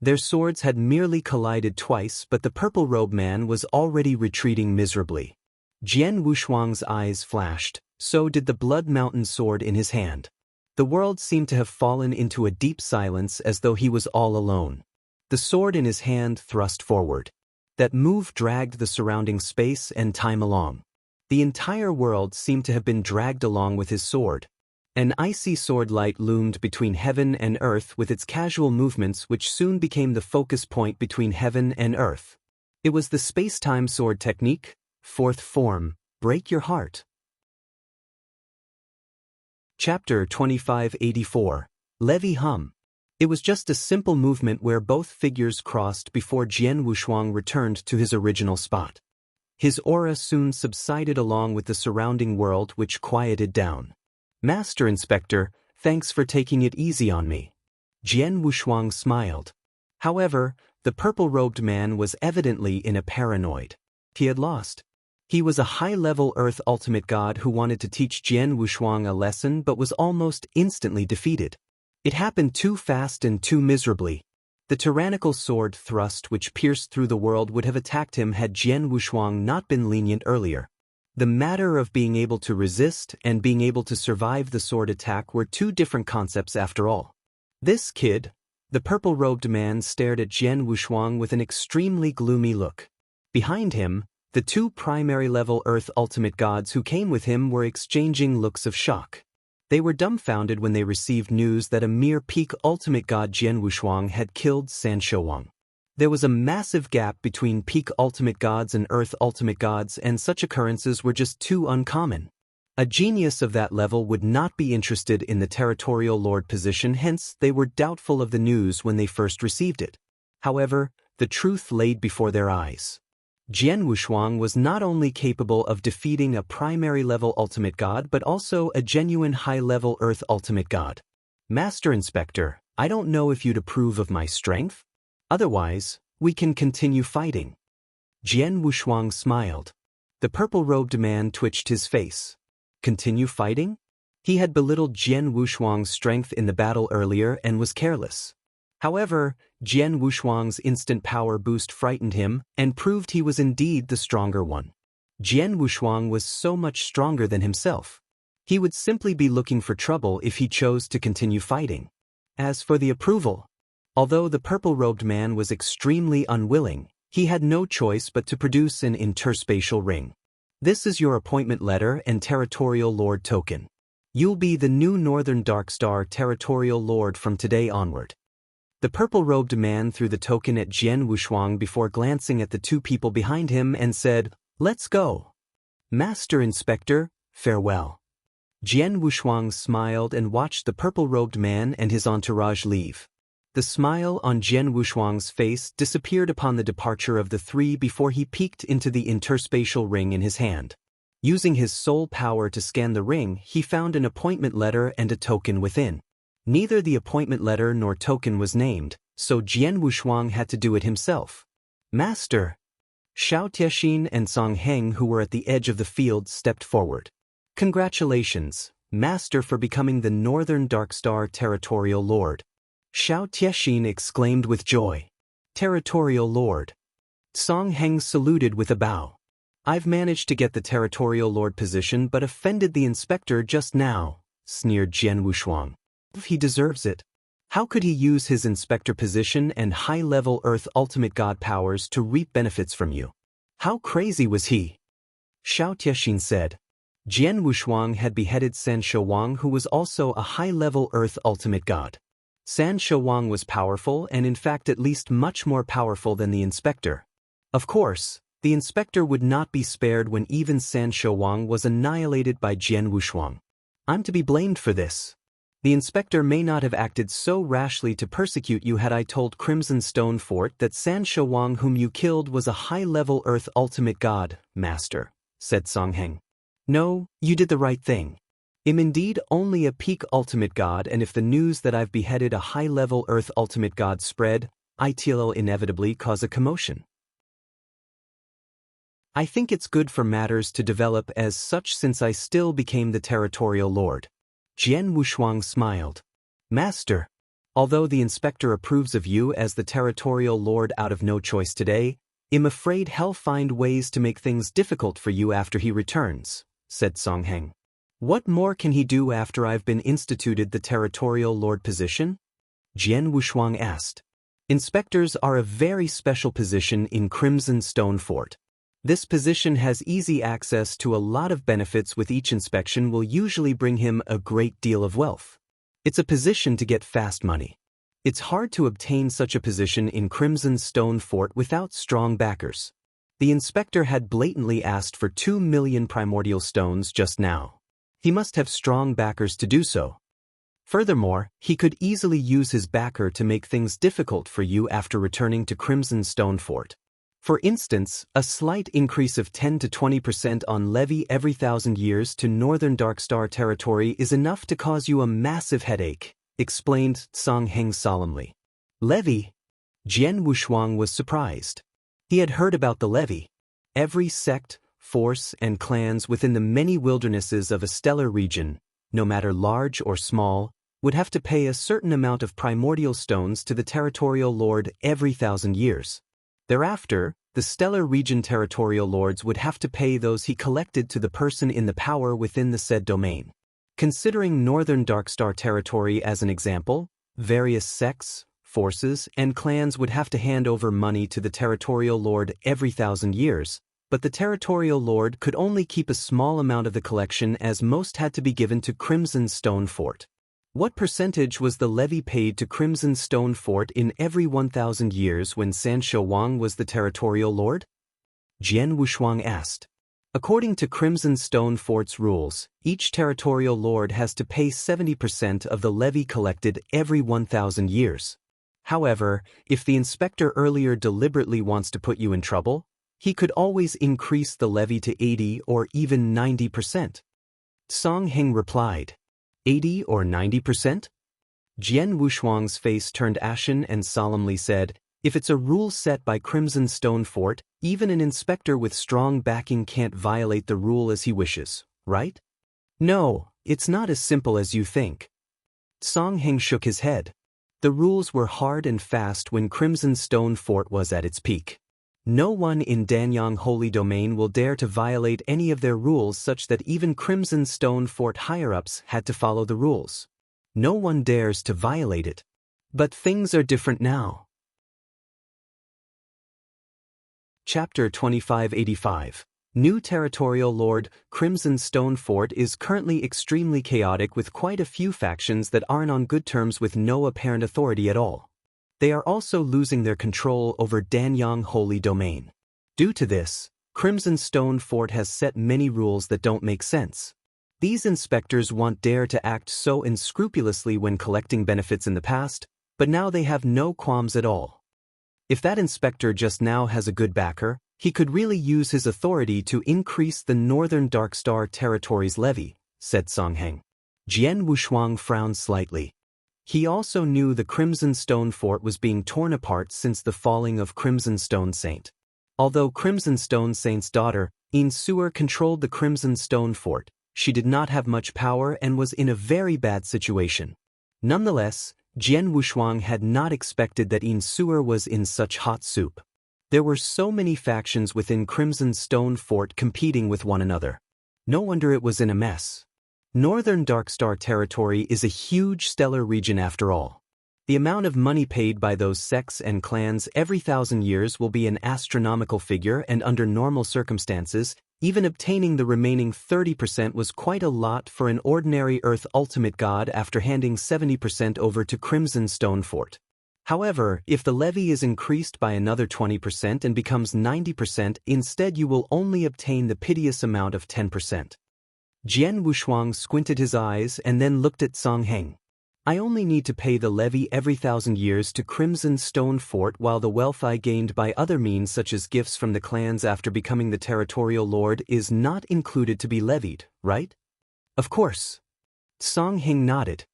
Their swords had merely collided twice, but the purple-robed man was already retreating miserably. Jian Wushuang's eyes flashed, so did the Blood Mountain sword in his hand. The world seemed to have fallen into a deep silence as though he was all alone. The sword in his hand thrust forward. That move dragged the surrounding space and time along. The entire world seemed to have been dragged along with his sword. An icy sword light loomed between heaven and earth with its casual movements, which soon became the focus point between heaven and earth. It was the space-time sword technique. 4th form, Break Your Heart. Chapter 2584, Levy Hum. It was just a simple movement where both figures crossed before Jian Wushuang returned to his original spot. His aura soon subsided along with the surrounding world, which quieted down. Master Inspector, thanks for taking it easy on me. Jian Wushuang smiled. However, the purple-robed man was evidently in a paranoid. He had lost. He was a high-level Earth ultimate god who wanted to teach Jian Wushuang a lesson but was almost instantly defeated. It happened too fast and too miserably. The tyrannical sword thrust which pierced through the world would have attacked him had Jian Wushuang not been lenient earlier. The matter of being able to resist and being able to survive the sword attack were two different concepts after all. This kid, the purple-robed man, stared at Jian Wushuang with an extremely gloomy look. Behind him, the 2 primary-level Earth ultimate gods who came with him were exchanging looks of shock. They were dumbfounded when they received news that a mere peak ultimate god Jian Wushuang had killed San Shouwang. There was a massive gap between peak ultimate gods and Earth ultimate gods, and such occurrences were just too uncommon. A genius of that level would not be interested in the territorial lord position, hence they were doubtful of the news when they first received it. However, the truth laid before their eyes. Jian Wushuang was not only capable of defeating a primary-level ultimate god but also a genuine high-level Earth ultimate god. Master Inspector, I don't know if you'd approve of my strength? Otherwise, we can continue fighting. Jian Wushuang smiled. The purple-robed man twitched his face. Continue fighting? He had belittled Jian Wushuang's strength in the battle earlier and was careless. However, Jian Wushuang's instant power boost frightened him and proved he was indeed the stronger one. Jian Wushuang was so much stronger than himself. He would simply be looking for trouble if he chose to continue fighting. As for the approval, although the purple-robed man was extremely unwilling, he had no choice but to produce an interspatial ring. This is your appointment letter and territorial lord token. You'll be the new Northern Darkstar territorial lord from today onward. The purple-robed man threw the token at Jian Wushuang before glancing at the two people behind him and said, "Let's go. Master Inspector, farewell." Jian Wushuang smiled and watched the purple-robed man and his entourage leave. The smile on Jian Wushuang's face disappeared upon the departure of the three before he peeked into the interspatial ring in his hand. Using his soul power to scan the ring, he found an appointment letter and a token within. Neither the appointment letter nor token was named, so Jian Wushuang had to do it himself. Master! Xiao Tiexin and Song Heng, who were at the edge of the field, stepped forward. Congratulations, Master, for becoming the Northern Darkstar territorial lord. Xiao Tiexin exclaimed with joy. Territorial lord. Song Heng saluted with a bow. I've managed to get the territorial lord position but offended the inspector just now, sneered Jian Wushuang. He deserves it. How could he use his inspector position and high-level Earth ultimate god powers to reap benefits from you? How crazy was he? Xiao Tiexin said. Jian Wushuang had beheaded San Shouwang, who was also a high-level Earth ultimate god. San Shouwang was powerful and in fact at least much more powerful than the inspector. Of course, the inspector would not be spared when even San Shouwang was annihilated by Jian Wushuang. I'm to be blamed for this. The inspector may not have acted so rashly to persecute you had I told Crimson Stone Fort that San Shouwang whom you killed was a high-level Earth ultimate god, Master, said Song Heng. No, you did the right thing. I'm indeed only a peak ultimate god, and if the news that I've beheaded a high-level Earth ultimate god spread, it'll inevitably cause a commotion. I think it's good for matters to develop as such since I still became the territorial lord. Jian Wushuang smiled. Master, although the inspector approves of you as the territorial lord out of no choice today, I'm afraid he'll find ways to make things difficult for you after he returns, said Song Heng. What more can he do after I've been instituted the territorial lord position? Jian Wushuang asked. Inspectors are a very special position in Crimson Stone Fort. This position has easy access to a lot of benefits, with each inspection will usually bring him a great deal of wealth. It's a position to get fast money. It's hard to obtain such a position in Crimson Stone Fort without strong backers. The inspector had blatantly asked for 2 million primordial stones just now. He must have strong backers to do so. Furthermore, he could easily use his backer to make things difficult for you after returning to Crimson Stone Fort. For instance, a slight increase of 10 to 20% on levy every 1,000 years to Northern Darkstar territory is enough to cause you a massive headache, explained Song Heng solemnly. Levy? Jian Wushuang was surprised. He had heard about the levy. Every sect, force, and clans within the many wildernesses of a stellar region, no matter large or small, would have to pay a certain amount of primordial stones to the territorial lord every 1,000 years. Thereafter, the stellar region territorial lords would have to pay those he collected to the person in the power within the said domain. Considering Northern Darkstar territory as an example, various sects, forces, and clans would have to hand over money to the territorial lord every 1,000 years, but the territorial lord could only keep a small amount of the collection, as most had to be given to Crimson Stone Fort. What percentage was the levy paid to Crimson Stone Fort in every 1,000 years when San Shouwang was the territorial lord? Jian Wushuang asked. According to Crimson Stone Fort's rules, each territorial lord has to pay 70% of the levy collected every 1,000 years. However, if the inspector earlier deliberately wants to put you in trouble, he could always increase the levy to 80 or even 90%. Song Heng replied, 80 or 90%? Jian Wushuang's face turned ashen and solemnly said, if it's a rule set by Crimson Stone Fort, even an inspector with strong backing can't violate the rule as he wishes, right? No, it's not as simple as you think. Song Heng shook his head. The rules were hard and fast when Crimson Stone Fort was at its peak. No one in Danyang Holy Domain will dare to violate any of their rules such that even Crimson Stone Fort higher-ups had to follow the rules. No one dares to violate it. But things are different now. Chapter 2585. New Territorial Lord. Crimson Stone Fort is currently extremely chaotic with quite a few factions that aren't on good terms with no apparent authority at all. They are also losing their control over Danyang Holy Domain. Due to this, Crimson Stone Fort has set many rules that don't make sense. These inspectors won't dare to act so unscrupulously when collecting benefits in the past, but now they have no qualms at all. If that inspector just now has a good backer, he could really use his authority to increase the Northern Darkstar Territory's levy, said Song Heng. Jian Wushuang frowned slightly. He also knew the Crimson Stone Fort was being torn apart since the falling of Crimson Stone Saint. Although Crimson Stone Saint's daughter, Yin Suer, controlled the Crimson Stone Fort, she did not have much power and was in a very bad situation. Nonetheless, Jian Wushuang had not expected that Yin Suer was in such hot soup. There were so many factions within Crimson Stone Fort competing with one another. No wonder it was in a mess. Northern Darkstar Territory is a huge stellar region after all. The amount of money paid by those sects and clans every 1,000 years will be an astronomical figure, and under normal circumstances, even obtaining the remaining 30% was quite a lot for an ordinary Earth Ultimate God after handing 70% over to Crimson Stone Fort. However, if the levy is increased by another 20% and becomes 90%, instead you will only obtain the piteous amount of 10%. Jian Wushuang squinted his eyes and then looked at Song Heng. I only need to pay the levy every 1,000 years to Crimson Stone Fort, while the wealth I gained by other means such as gifts from the clans after becoming the territorial lord is not included to be levied, right? Of course. Song Heng nodded.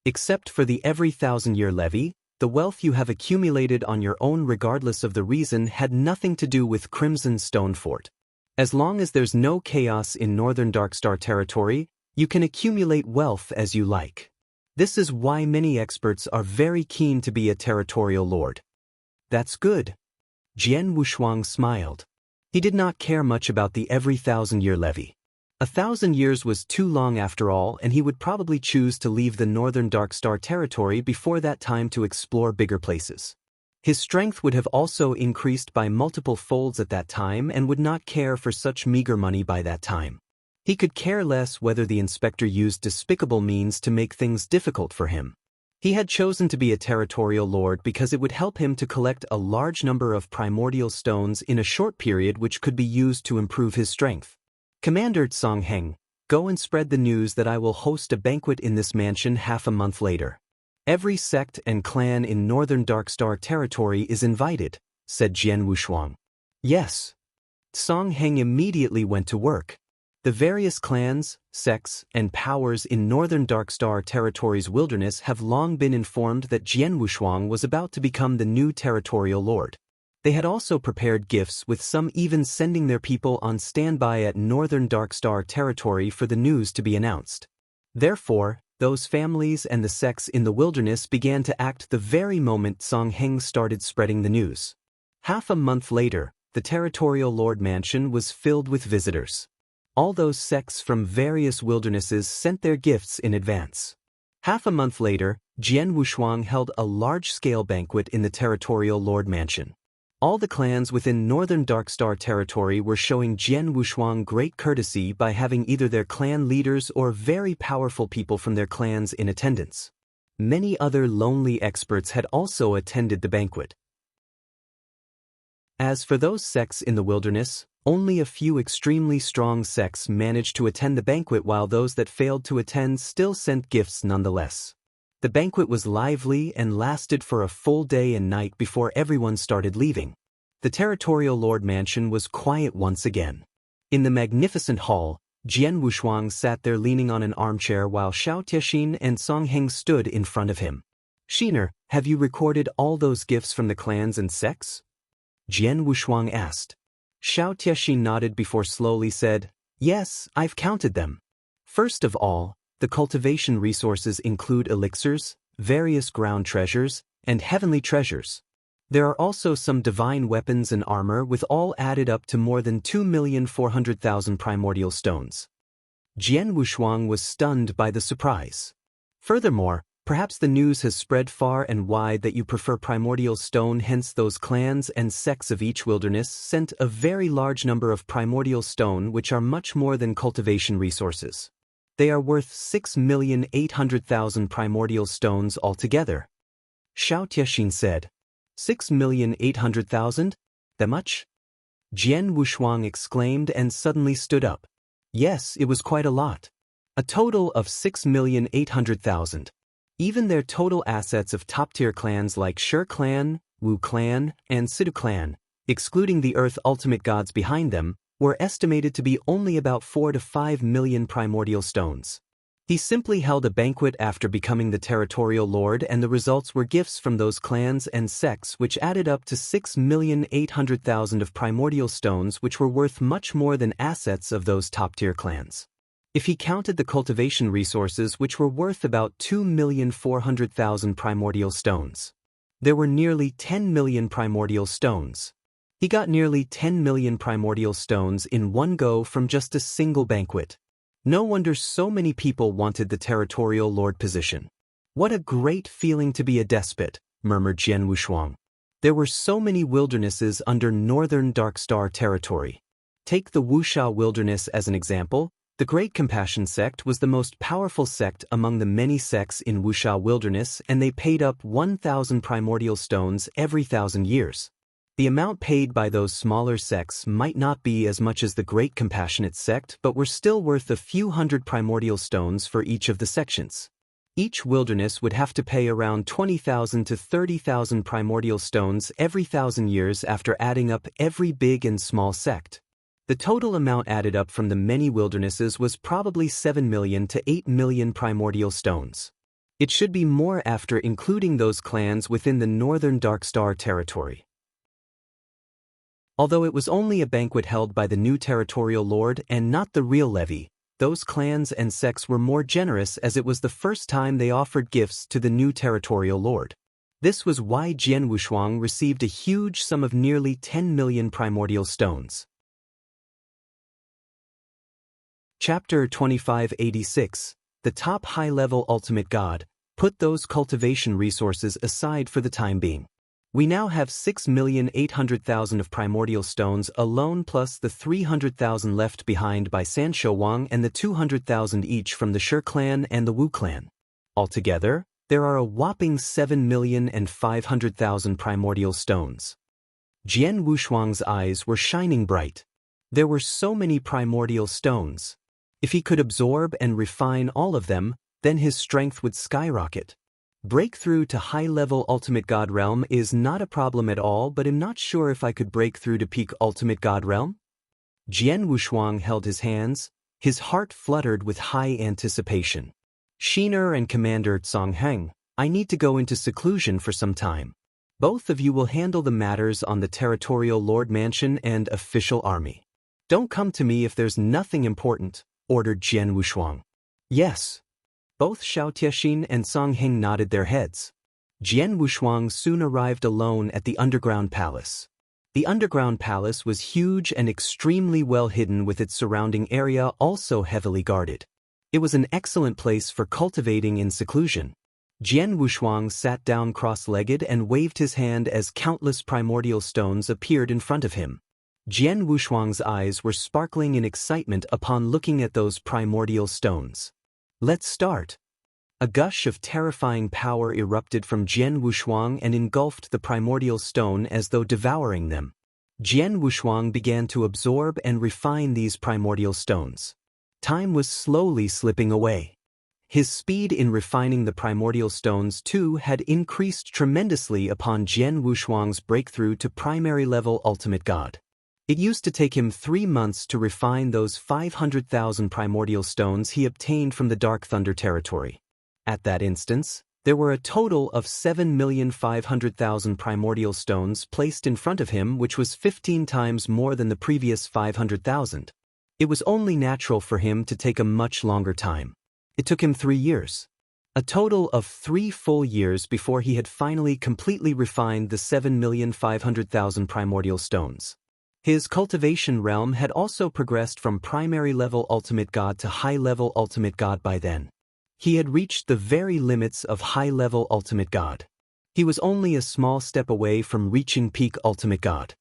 Except for the every 1,000-year levy, the wealth you have accumulated on your own regardless of the reason had nothing to do with Crimson Stone Fort. As long as there's no chaos in Northern Darkstar Territory, you can accumulate wealth as you like. This is why many experts are very keen to be a territorial lord. That's good. Jian Wushuang smiled. He did not care much about the every 1,000-year levy. 1,000 years was too long after all, and he would probably choose to leave the Northern Darkstar Territory before that time to explore bigger places. His strength would have also increased by multiple folds at that time and would not care for such meager money by that time. He could care less whether the inspector used despicable means to make things difficult for him. He had chosen to be a territorial lord because it would help him to collect a large number of primordial stones in a short period, which could be used to improve his strength. Commander Song Heng, go and spread the news that I will host a banquet in this mansion half a month later. Every sect and clan in Northern Darkstar Territory is invited, said Jian Wushuang. Yes. Song Heng immediately went to work. The various clans, sects, and powers in Northern Darkstar Territory's wilderness have long been informed that Jian Wushuang was about to become the new territorial lord. They had also prepared gifts, with some even sending their people on standby at Northern Darkstar Territory for the news to be announced. Therefore, those families and the sects in the wilderness began to act the very moment Song Heng started spreading the news. Half a month later, the territorial lord mansion was filled with visitors. All those sects from various wildernesses sent their gifts in advance. Half a month later, Jian Wushuang held a large-scale banquet in the territorial lord mansion. All the clans within Northern Darkstar Territory were showing Jian Wushuang great courtesy by having either their clan leaders or very powerful people from their clans in attendance. Many other lonely experts had also attended the banquet. As for those sects in the wilderness, only a few extremely strong sects managed to attend the banquet, while those that failed to attend still sent gifts nonetheless. The banquet was lively and lasted for a full day and night before everyone started leaving. The territorial lord mansion was quiet once again. In the magnificent hall, Jian Wushuang sat there leaning on an armchair while Xiao Tiexin and Song Heng stood in front of him. "Shiner, have you recorded all those gifts from the clans and sects?" Jian Wushuang asked. Xiao Tiexin nodded before slowly said, "Yes, I've counted them. First of all, the cultivation resources include elixirs, various ground treasures, and heavenly treasures. There are also some divine weapons and armor, with all added up to more than 2,400,000 primordial stones." Jian Wushuang was stunned by the surprise. Furthermore, perhaps the news has spread far and wide that you prefer primordial stone, hence those clans and sects of each wilderness sent a very large number of primordial stone, which are much more than cultivation resources. They are worth 6,800,000 primordial stones altogether. Xiao Tiexin said. 6,800,000? That much? Jian Wushuang exclaimed and suddenly stood up. Yes, it was quite a lot. A total of 6,800,000. Even their total assets of top-tier clans like Shi clan, Wu clan, and Sidu clan, excluding the Earth ultimate gods behind them, were estimated to be only about 4 to 5 million primordial stones. He simply held a banquet after becoming the territorial lord, and the results were gifts from those clans and sects which added up to 6,800,000 of primordial stones, which were worth much more than assets of those top-tier clans. If he counted the cultivation resources, which were worth about 2,400,000 primordial stones, there were nearly 10 million primordial stones. He got nearly 10 million primordial stones in one go from just a single banquet. No wonder so many people wanted the territorial lord position. "What a great feeling to be a despot," murmured Jian Wushuang. There were so many wildernesses under northern Darkstar territory. Take the Wuxia wilderness as an example. The Great Compassion sect was the most powerful sect among the many sects in Wuxia wilderness, and they paid up 1,000 primordial stones every 1,000 years. The amount paid by those smaller sects might not be as much as the Great Compassionate sect, but were still worth a few hundred primordial stones for each of the sections. Each wilderness would have to pay around 20,000 to 30,000 primordial stones every 1,000 years after adding up every big and small sect. The total amount added up from the many wildernesses was probably 7 million to 8 million primordial stones. It should be more after including those clans within the northern Darkstar territory. Although it was only a banquet held by the new territorial lord and not the real levy, those clans and sects were more generous, as it was the first time they offered gifts to the new territorial lord. This was why Jian Wushuang received a huge sum of nearly 10 million primordial stones. Chapter 2586. The top high-level ultimate god. Put those cultivation resources aside for the time being. We now have 6,800,000 of primordial stones alone, plus the 300,000 left behind by Sanshou Wang and the 200,000 each from the Shi clan and the Wu clan. Altogether, there are a whopping 7,500,000 primordial stones. Jian Wushuang's eyes were shining bright. There were so many primordial stones. If he could absorb and refine all of them, then his strength would skyrocket. Breakthrough to high-level Ultimate God Realm is not a problem at all, but I'm not sure if I could break through to peak Ultimate God Realm. Jian Wushuang held his hands. His heart fluttered with high anticipation. Shiner and Commander Song Heng, I need to go into seclusion for some time. Both of you will handle the matters on the territorial lord mansion and official army. Don't come to me if there's nothing important, ordered Jian Wushuang. Yes. Both Xiao Tiexin and Song Heng nodded their heads. Jian Wushuang soon arrived alone at the underground palace. The underground palace was huge and extremely well hidden, with its surrounding area also heavily guarded. It was an excellent place for cultivating in seclusion. Jian Wushuang sat down cross-legged and waved his hand as countless primordial stones appeared in front of him. Jian Wushuang's eyes were sparkling in excitement upon looking at those primordial stones. Let's start. A gush of terrifying power erupted from Jian Wushuang and engulfed the primordial stone as though devouring them. Jian Wushuang began to absorb and refine these primordial stones. Time was slowly slipping away. His speed in refining the primordial stones too had increased tremendously upon Jian Wushuang's breakthrough to primary level ultimate god. It used to take him 3 months to refine those 500,000 primordial stones he obtained from the Dark Thunder territory. At that instance, there were a total of 7,500,000 primordial stones placed in front of him, which was 15 times more than the previous 500,000. It was only natural for him to take a much longer time. It took him 3 years. A total of 3 full years before he had finally completely refined the 7,500,000 primordial stones. His cultivation realm had also progressed from primary level ultimate god to high level ultimate god by then. He had reached the very limits of high level ultimate god. He was only a small step away from reaching peak ultimate god.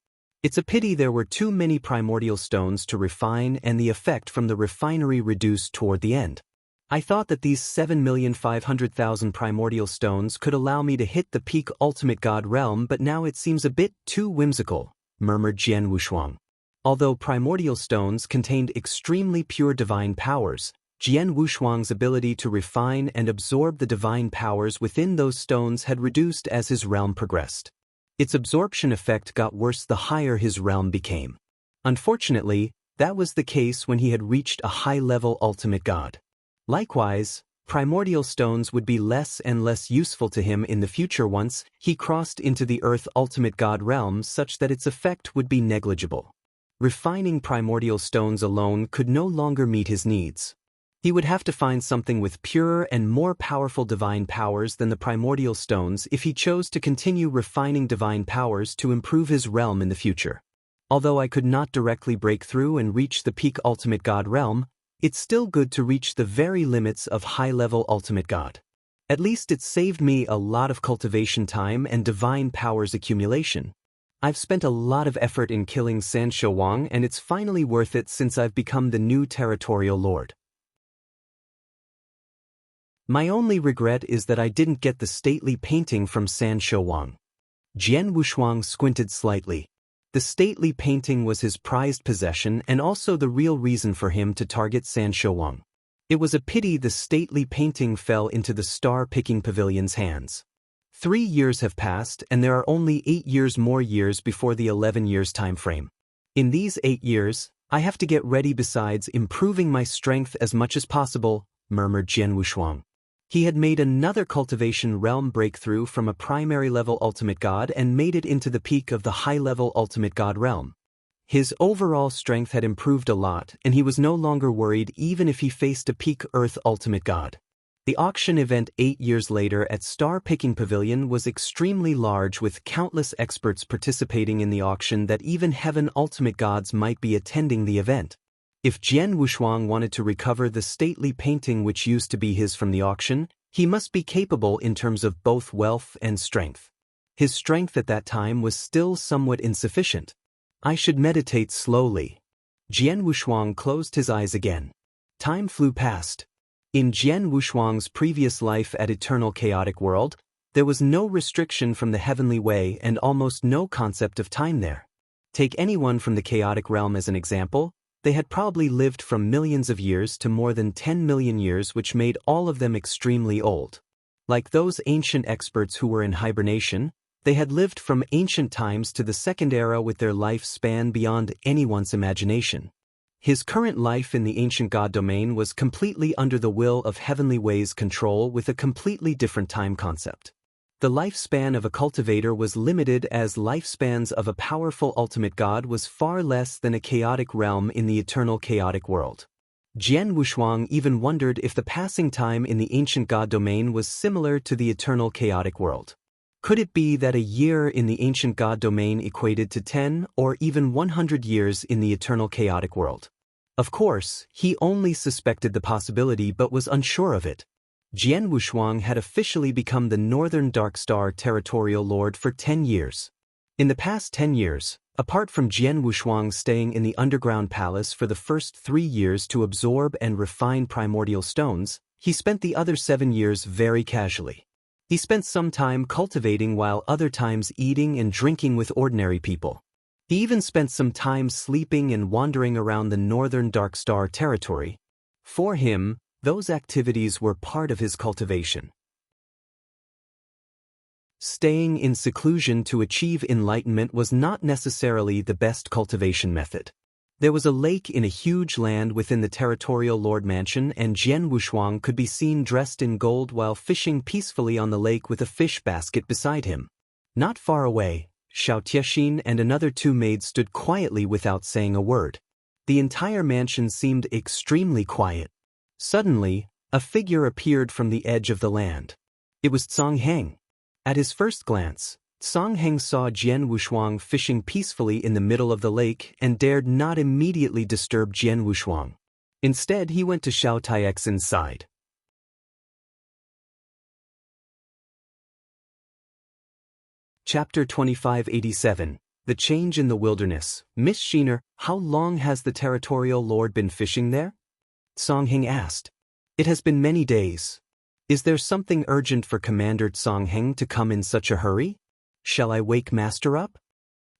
It's a pity there were too many primordial stones to refine and the effect from the refinery reduced toward the end. I thought that these 7,500,000 primordial stones could allow me to hit the peak ultimate god realm, but now it seems a bit too whimsical, murmured Jian Wushuang. Although primordial stones contained extremely pure divine powers, Jian Wushuang's ability to refine and absorb the divine powers within those stones had reduced as his realm progressed. Its absorption effect got worse the higher his realm became. Unfortunately, that was the case when he had reached a high-level ultimate god. Likewise, primordial stones would be less and less useful to him in the future once he crossed into the Earth ultimate god realm, such that its effect would be negligible. Refining primordial stones alone could no longer meet his needs. He would have to find something with purer and more powerful divine powers than the primordial stones if he chose to continue refining divine powers to improve his realm in the future. Although I could not directly break through and reach the peak ultimate god realm, it's still good to reach the very limits of high-level ultimate god. At least it saved me a lot of cultivation time and divine powers accumulation. I've spent a lot of effort in killing San Shouwang, and it's finally worth it since I've become the new territorial lord. My only regret is that I didn't get the stately painting from San Shouwang. Jian Wushuang squinted slightly. The stately painting was his prized possession and also the real reason for him to target San Shouwang. It was a pity the stately painting fell into the star-picking pavilion's hands. 3 years have passed and there are only 8 more years before the 11 years time frame. In these 8 years, I have to get ready besides improving my strength as much as possible, murmured Jian Wushuang. He had made another cultivation realm breakthrough from a primary level ultimate god and made it into the peak of the high level ultimate god realm. His overall strength had improved a lot and he was no longer worried even if he faced a peak earth ultimate god. The auction event 8 years later at Star Picking Pavilion was extremely large with countless experts participating in the auction that even heaven ultimate gods might be attending the event. If Jian Wushuang wanted to recover the stately painting which used to be his from the auction, he must be capable in terms of both wealth and strength. His strength at that time was still somewhat insufficient. I should meditate slowly. Jian Wushuang closed his eyes again. Time flew past. In Jian Wushuang's previous life at Eternal Chaotic World, there was no restriction from the heavenly way and almost no concept of time there. Take anyone from the chaotic realm as an example. They had probably lived from millions of years to more than 10 million years, which made all of them extremely old. Like those ancient experts who were in hibernation, they had lived from ancient times to the second era with their life span beyond anyone's imagination. His current life in the ancient god domain was completely under the will of heavenly ways control with a completely different time concept. The lifespan of a cultivator was limited as lifespans of a powerful ultimate god was far less than a chaotic realm in the eternal chaotic world. Jian Wushuang even wondered if the passing time in the ancient god domain was similar to the eternal chaotic world. Could it be that a year in the ancient god domain equated to 10 or even 100 years in the eternal chaotic world? Of course, he only suspected the possibility but was unsure of it. Jian Wushuang had officially become the Northern Dark Star Territorial Lord for 10 years. In the past 10 years, apart from Jian Wushuang staying in the underground palace for the first 3 years to absorb and refine primordial stones, he spent the other 7 years very casually. He spent some time cultivating while other times eating and drinking with ordinary people. He even spent some time sleeping and wandering around the northern Dark Star territory. For him, those activities were part of his cultivation. Staying in seclusion to achieve enlightenment was not necessarily the best cultivation method. There was a lake in a huge land within the territorial lord mansion, and Jian Wushuang could be seen dressed in gold while fishing peacefully on the lake with a fish basket beside him. Not far away, Xiao Tiexin and another 2 maids stood quietly without saying a word. The entire mansion seemed extremely quiet. Suddenly, a figure appeared from the edge of the land. It was Song Heng. At his first glance, Song Heng saw Jian Wushuang fishing peacefully in the middle of the lake and dared not immediately disturb Jian Wushuang. Instead, he went to Xiao Tiexin's side. Chapter 2587. The Change in the Wilderness. Miss Sheener, how long has the territorial lord been fishing there? Song Heng asked. It has been many days. Is there something urgent for Commander Song Heng to come in such a hurry? Shall I wake Master up?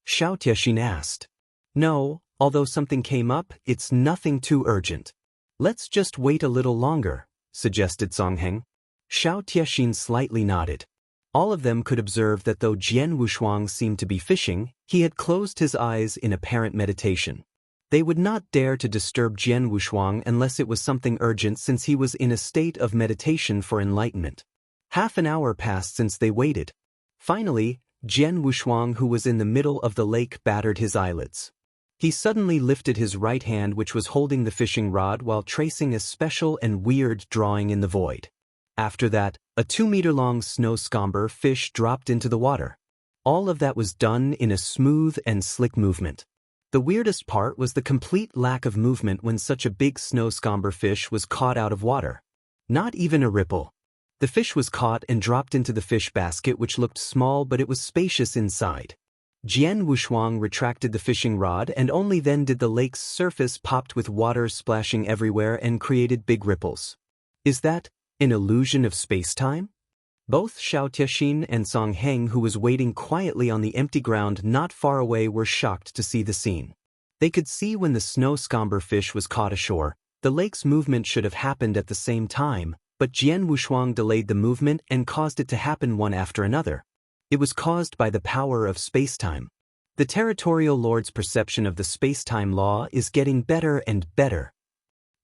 Xiao Tiexin asked. No, although something came up, it's nothing too urgent. Let's just wait a little longer, suggested Song Heng. Xiao Tiexin slightly nodded. All of them could observe that though Jian Wushuang seemed to be fishing, he had closed his eyes in apparent meditation. They would not dare to disturb Jian Wushuang unless it was something urgent, since he was in a state of meditation for enlightenment. Half an hour passed since they waited. Finally, Jian Wushuang, who was in the middle of the lake, battered his eyelids. He suddenly lifted his right hand, which was holding the fishing rod, while tracing a special and weird drawing in the void. After that, a 2-meter-long snow scomber fish dropped into the water. All of that was done in a smooth and slick movement. The weirdest part was the complete lack of movement when such a big snow scomber fish was caught out of water. Not even a ripple. The fish was caught and dropped into the fish basket, which looked small, but it was spacious inside. Jian Wushuang retracted the fishing rod, and only then did the lake's surface popped with water splashing everywhere and created big ripples. Is that an illusion of space-time? Both Xiao Tiexin and Song Heng, who was waiting quietly on the empty ground not far away, were shocked to see the scene. They could see when the snow scomber fish was caught ashore, the lake's movement should have happened at the same time, but Jian Wushuang delayed the movement and caused it to happen one after another. It was caused by the power of space-time. The territorial lord's perception of the space-time law is getting better and better.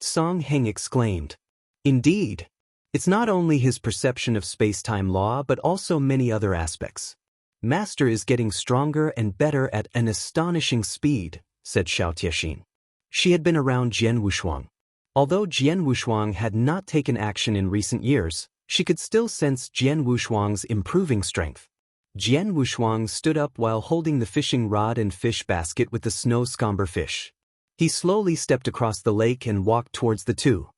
Song Heng exclaimed. Indeed. It's not only his perception of space-time law but also many other aspects. Master is getting stronger and better at an astonishing speed, said Xiao Tiexin. She had been around Jian Wushuang. Although Jian Wushuang had not taken action in recent years, she could still sense Jian Wushuang's improving strength. Jian Wushuang stood up while holding the fishing rod and fish basket with the snow scomber fish. He slowly stepped across the lake and walked towards the two.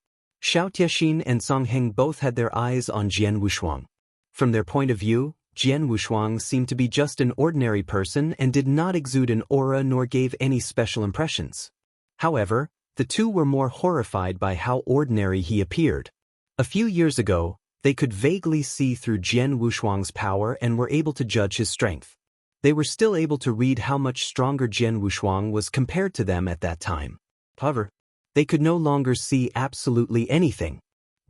Xiao Tiexin and Song Heng both had their eyes on Jian Wushuang. From their point of view, Jian Wushuang seemed to be just an ordinary person and did not exude an aura nor gave any special impressions. However, the two were more horrified by how ordinary he appeared. A few years ago, they could vaguely see through Jian Wushuang's power and were able to judge his strength. They were still able to read how much stronger Jian Wushuang was compared to them at that time. However, they could no longer see absolutely anything.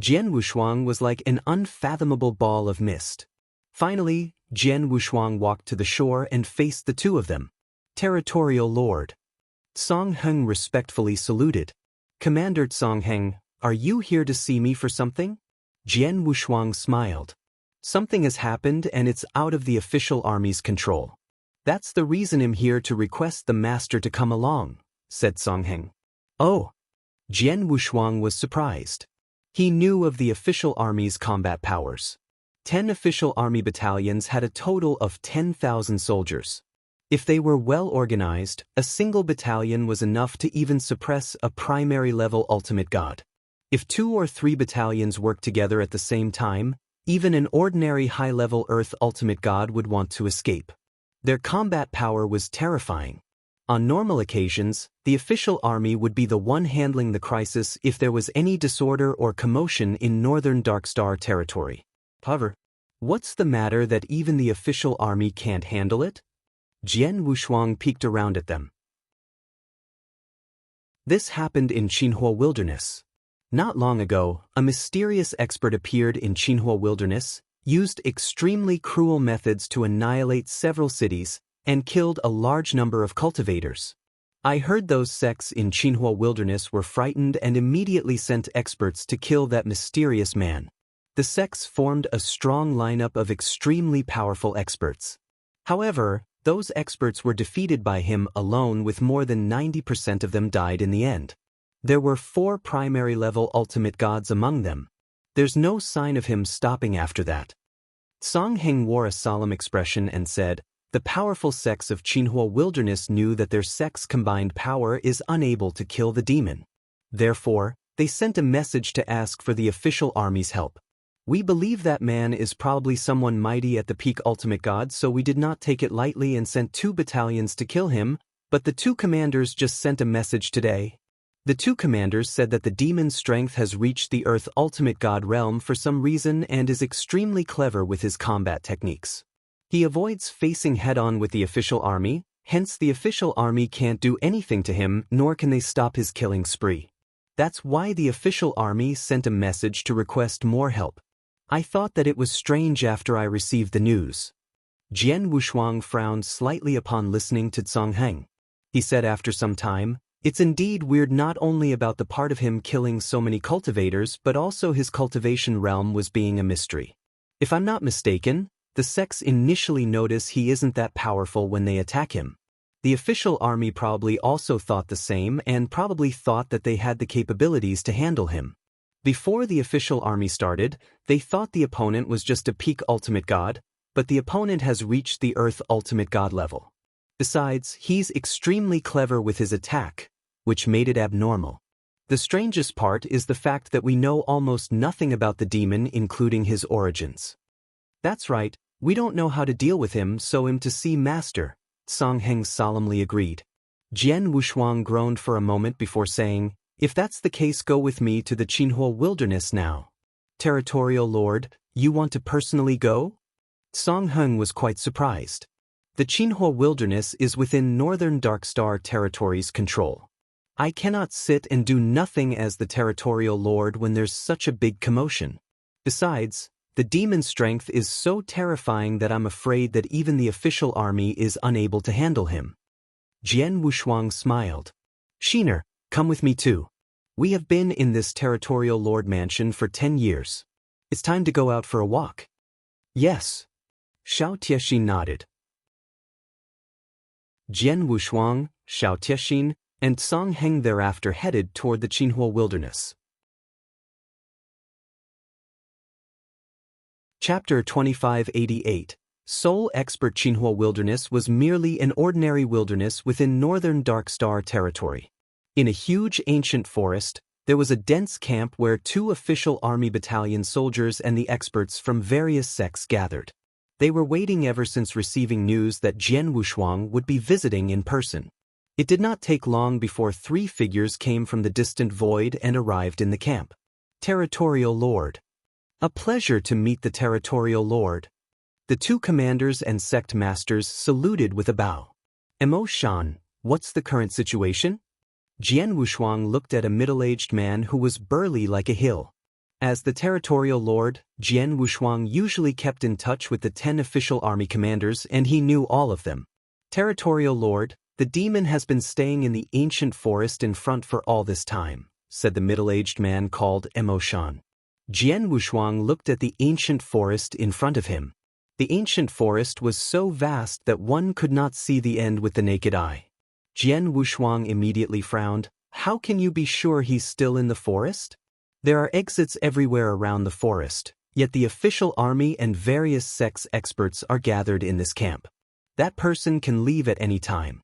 Jian Wushuang was like an unfathomable ball of mist. Finally, Jian Wushuang walked to the shore and faced the two of them. Territorial Lord. Song Heng respectfully saluted. Commander Song Heng, are you here to see me for something? Jian Wushuang smiled. Something has happened and it's out of the official army's control. That's the reason I'm here to request the master to come along, said Song Heng. Oh. Jian Wushuang was surprised. He knew of the official army's combat powers. 10 official army battalions had a total of 10,000 soldiers. If they were well organized, a single battalion was enough to even suppress a primary-level ultimate god. If 2 or 3 battalions worked together at the same time, even an ordinary high-level Earth ultimate god would want to escape. Their combat power was terrifying. On normal occasions, the official army would be the one handling the crisis if there was any disorder or commotion in northern Dark Star territory. However, what's the matter that even the official army can't handle it? Jian Wushuang peeked around at them. This happened in Qinhua Wilderness. Not long ago, a mysterious expert appeared in Qinhua Wilderness, used extremely cruel methods to annihilate several cities, and killed a large number of cultivators. I heard those sects in Qinhua Wilderness were frightened and immediately sent experts to kill that mysterious man. The sects formed a strong lineup of extremely powerful experts. However, those experts were defeated by him alone, with more than 90% of them died in the end. There were 4 primary-level ultimate gods among them. There's no sign of him stopping after that. Song Heng wore a solemn expression and said, "The powerful sects of Qinhua Wilderness knew that their sect's combined power is unable to kill the demon. Therefore, they sent a message to ask for the official army's help. We believe that man is probably someone mighty at the peak ultimate god, so we did not take it lightly and sent 2 battalions to kill him, but the 2 commanders just sent a message today. The 2 commanders said that the demon's strength has reached the Earth ultimate god realm for some reason and is extremely clever with his combat techniques. He avoids facing head-on with the official army, hence the official army can't do anything to him, nor can they stop his killing spree. That's why the official army sent a message to request more help. I thought that it was strange after I received the news." Jian Wushuang frowned slightly upon listening to Song Heng. He said after some time, "It's indeed weird, not only about the part of him killing so many cultivators, but also his cultivation realm was being a mystery. If I'm not mistaken, the sects initially notice he isn't that powerful when they attack him. The official army probably also thought the same and probably thought that they had the capabilities to handle him. Before the official army started, they thought the opponent was just a peak ultimate god, but the opponent has reached the Earth ultimate god level. Besides, he's extremely clever with his attack, which made it abnormal. The strangest part is the fact that we know almost nothing about the demon, including his origins." "That's right, we don't know how to deal with him, so him to see master," Song Heng solemnly agreed. Jian Wushuang groaned for a moment before saying, "If that's the case, go with me to the Qinhua Wilderness now." "Territorial Lord, you want to personally go?" Song Heng was quite surprised. The Qinhua Wilderness is within Northern Darkstar Territory's control. I cannot sit and do nothing as the Territorial Lord when there's such a big commotion. Besides, the demon's strength is so terrifying that I'm afraid that even the official army is unable to handle him. Jian Wushuang smiled. "Shiner, come with me too. We have been in this Territorial Lord mansion for 10 years. It's time to go out for a walk." "Yes." Xiao Tiexin nodded. Jian Wushuang, Xiao Tiexin, and Song Heng thereafter headed toward the Qinhua Wilderness. Chapter 2588. Soul Expert. Qinhua Wilderness was merely an ordinary wilderness within Northern Darkstar Territory. In a huge ancient forest, there was a dense camp where 2 official army battalion soldiers and the experts from various sects gathered. They were waiting ever since receiving news that Jian Wushuang would be visiting in person. It did not take long before 3 figures came from the distant void and arrived in the camp. Territorial Lord. "A pleasure to meet the Territorial Lord." The 2 commanders and sect masters saluted with a bow. "Emo Shan, what's the current situation?" Jian Wushuang looked at a middle-aged man who was burly like a hill. As the Territorial Lord, Jian Wushuang usually kept in touch with the 10 official army commanders, and he knew all of them. "Territorial Lord, the demon has been staying in the ancient forest in front for all this time," said the middle-aged man called Emo Shan. Jian Wushuang looked at the ancient forest in front of him. The ancient forest was so vast that one could not see the end with the naked eye. Jian Wushuang immediately frowned. "How can you be sure he's still in the forest? There are exits everywhere around the forest, yet the official army and various sects experts are gathered in this camp. That person can leave at any time.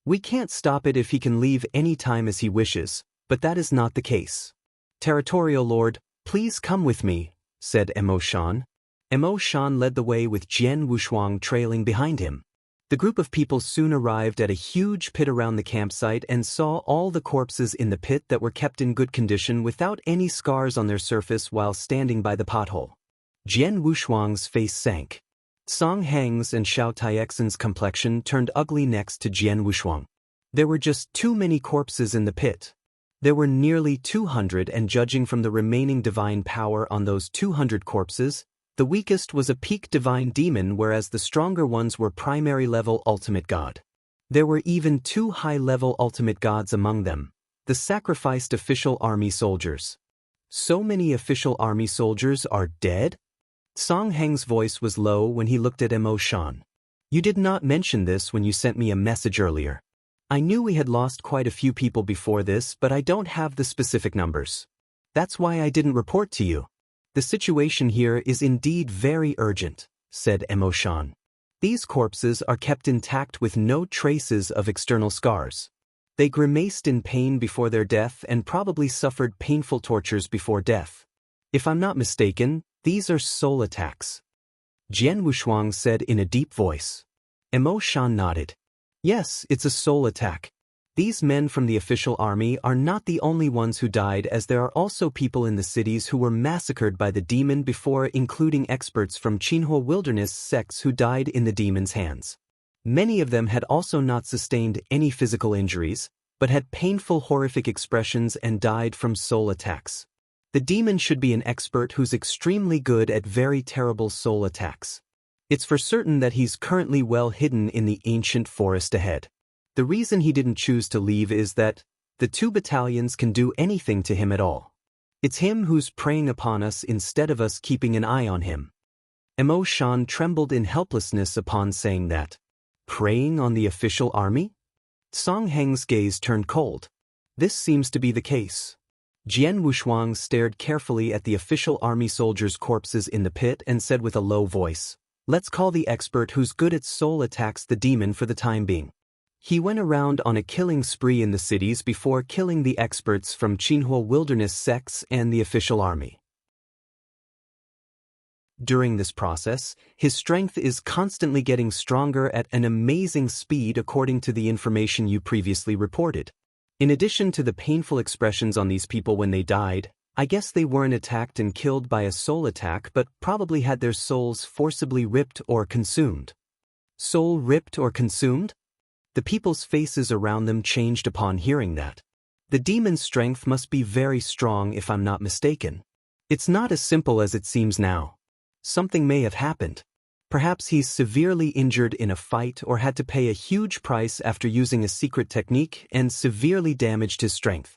We can't stop it if he can leave any time as he wishes, but that is not the case. Territorial Lord, please come with me," said Emo Shan. Emo Shan led the way with Jian Wushuang trailing behind him. The group of people soon arrived at a huge pit around the campsite and saw all the corpses in the pit that were kept in good condition without any scars on their surface while standing by the pothole. Jian Wushuang's face sank. Song Heng's and Xiao Taixin's complexion turned ugly next to Jian Wushuang. There were just too many corpses in the pit. There were nearly 200, and judging from the remaining divine power on those 200 corpses, the weakest was a peak divine demon, whereas the stronger ones were primary level ultimate god. There were even 2 high-level ultimate gods among them, the sacrificed official army soldiers. So many official army soldiers are dead? Song Heng's voice was low when he looked at Mo Shan. You did not mention this when you sent me a message earlier. I knew we had lost quite a few people before this, but I don't have the specific numbers. That's why I didn't report to you. The situation here is indeed very urgent, said Mo Shan. These corpses are kept intact with no traces of external scars. They grimaced in pain before their death and probably suffered painful tortures before death. If I'm not mistaken, these are soul attacks. Jian Wushuang said in a deep voice. Mo Shan nodded. Yes, it's a soul attack. These men from the official army are not the only ones who died, as there are also people in the cities who were massacred by the demon before, including experts from Qinhuo wilderness sects who died in the demon's hands. Many of them had also not sustained any physical injuries, but had painful horrific expressions and died from soul attacks. The demon should be an expert who's extremely good at very terrible soul attacks. It's for certain that he's currently well hidden in the ancient forest ahead. The reason he didn't choose to leave is that the 2 battalions can do anything to him at all. It's him who's preying upon us instead of us keeping an eye on him. Mo Shan trembled in helplessness upon saying that. Preying on the official army? Song Heng's gaze turned cold. This seems to be the case. Jian Wushuang stared carefully at the official army soldiers' corpses in the pit and said with a low voice, Let's call the expert who's good at soul attacks the demon for the time being. He went around on a killing spree in the cities before killing the experts from Qinhuo wilderness sects and the official army. During this process, his strength is constantly getting stronger at an amazing speed according to the information you previously reported. In addition to the painful expressions on these people when they died, I guess they weren't attacked and killed by a soul attack but probably had their souls forcibly ripped or consumed. Soul ripped or consumed? The people's faces around them changed upon hearing that. The demon's strength must be very strong if I'm not mistaken. It's not as simple as it seems now. Something may have happened. Perhaps he's severely injured in a fight or had to pay a huge price after using a secret technique and severely damaged his strength.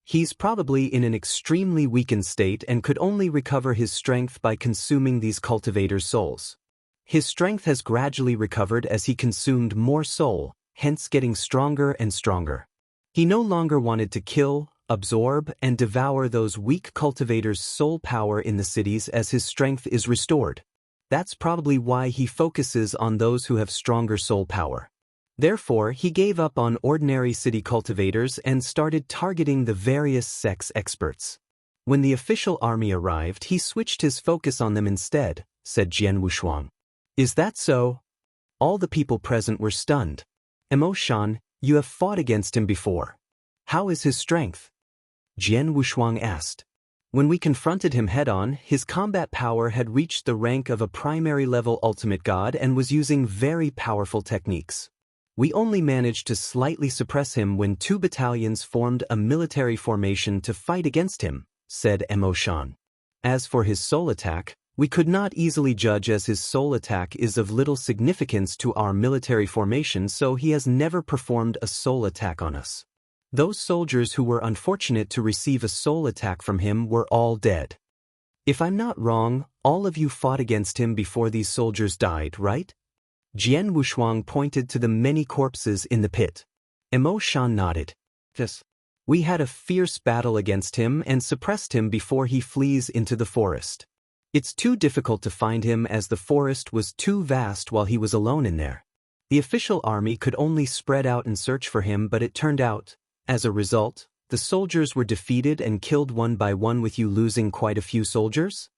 He's probably in an extremely weakened state and could only recover his strength by consuming these cultivators' souls. His strength has gradually recovered as he consumed more soul, hence getting stronger and stronger. He no longer wanted to kill, absorb, and devour those weak cultivators' soul power in the cities as his strength is restored. That's probably why he focuses on those who have stronger soul power. Therefore, he gave up on ordinary city cultivators and started targeting the various sects experts. When the official army arrived, he switched his focus on them instead, said Jian Wushuang. Is that so? All the people present were stunned. Mo Shan, you have fought against him before. How is his strength? Jian Wushuang asked. When we confronted him head-on, his combat power had reached the rank of a primary-level ultimate god and was using very powerful techniques. We only managed to slightly suppress him when 2 battalions formed a military formation to fight against him, said Mo Shan. As for his soul attack, we could not easily judge as his soul attack is of little significance to our military formation, so he has never performed a soul attack on us. Those soldiers who were unfortunate to receive a soul attack from him were all dead. If I'm not wrong, all of you fought against him before these soldiers died, right? Jian Wushuang pointed to the many corpses in the pit. Mo Shan nodded. Yes. We had a fierce battle against him and suppressed him before he flees into the forest. It's too difficult to find him as the forest was too vast while he was alone in there. The official army could only spread out and search for him, but it turned out, as a result, the soldiers were defeated and killed one by one, with you losing quite a few soldiers?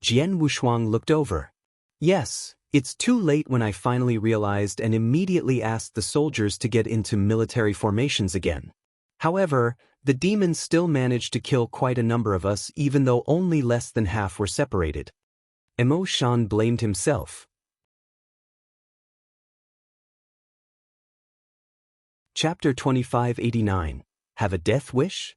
Jian Wushuang looked over. Yes, it's too late when I finally realized and immediately asked the soldiers to get into military formations again. However, the demons still managed to kill quite a number of us, even though only less than half were separated. Mo Shan blamed himself. Chapter 2589. Have a death wish?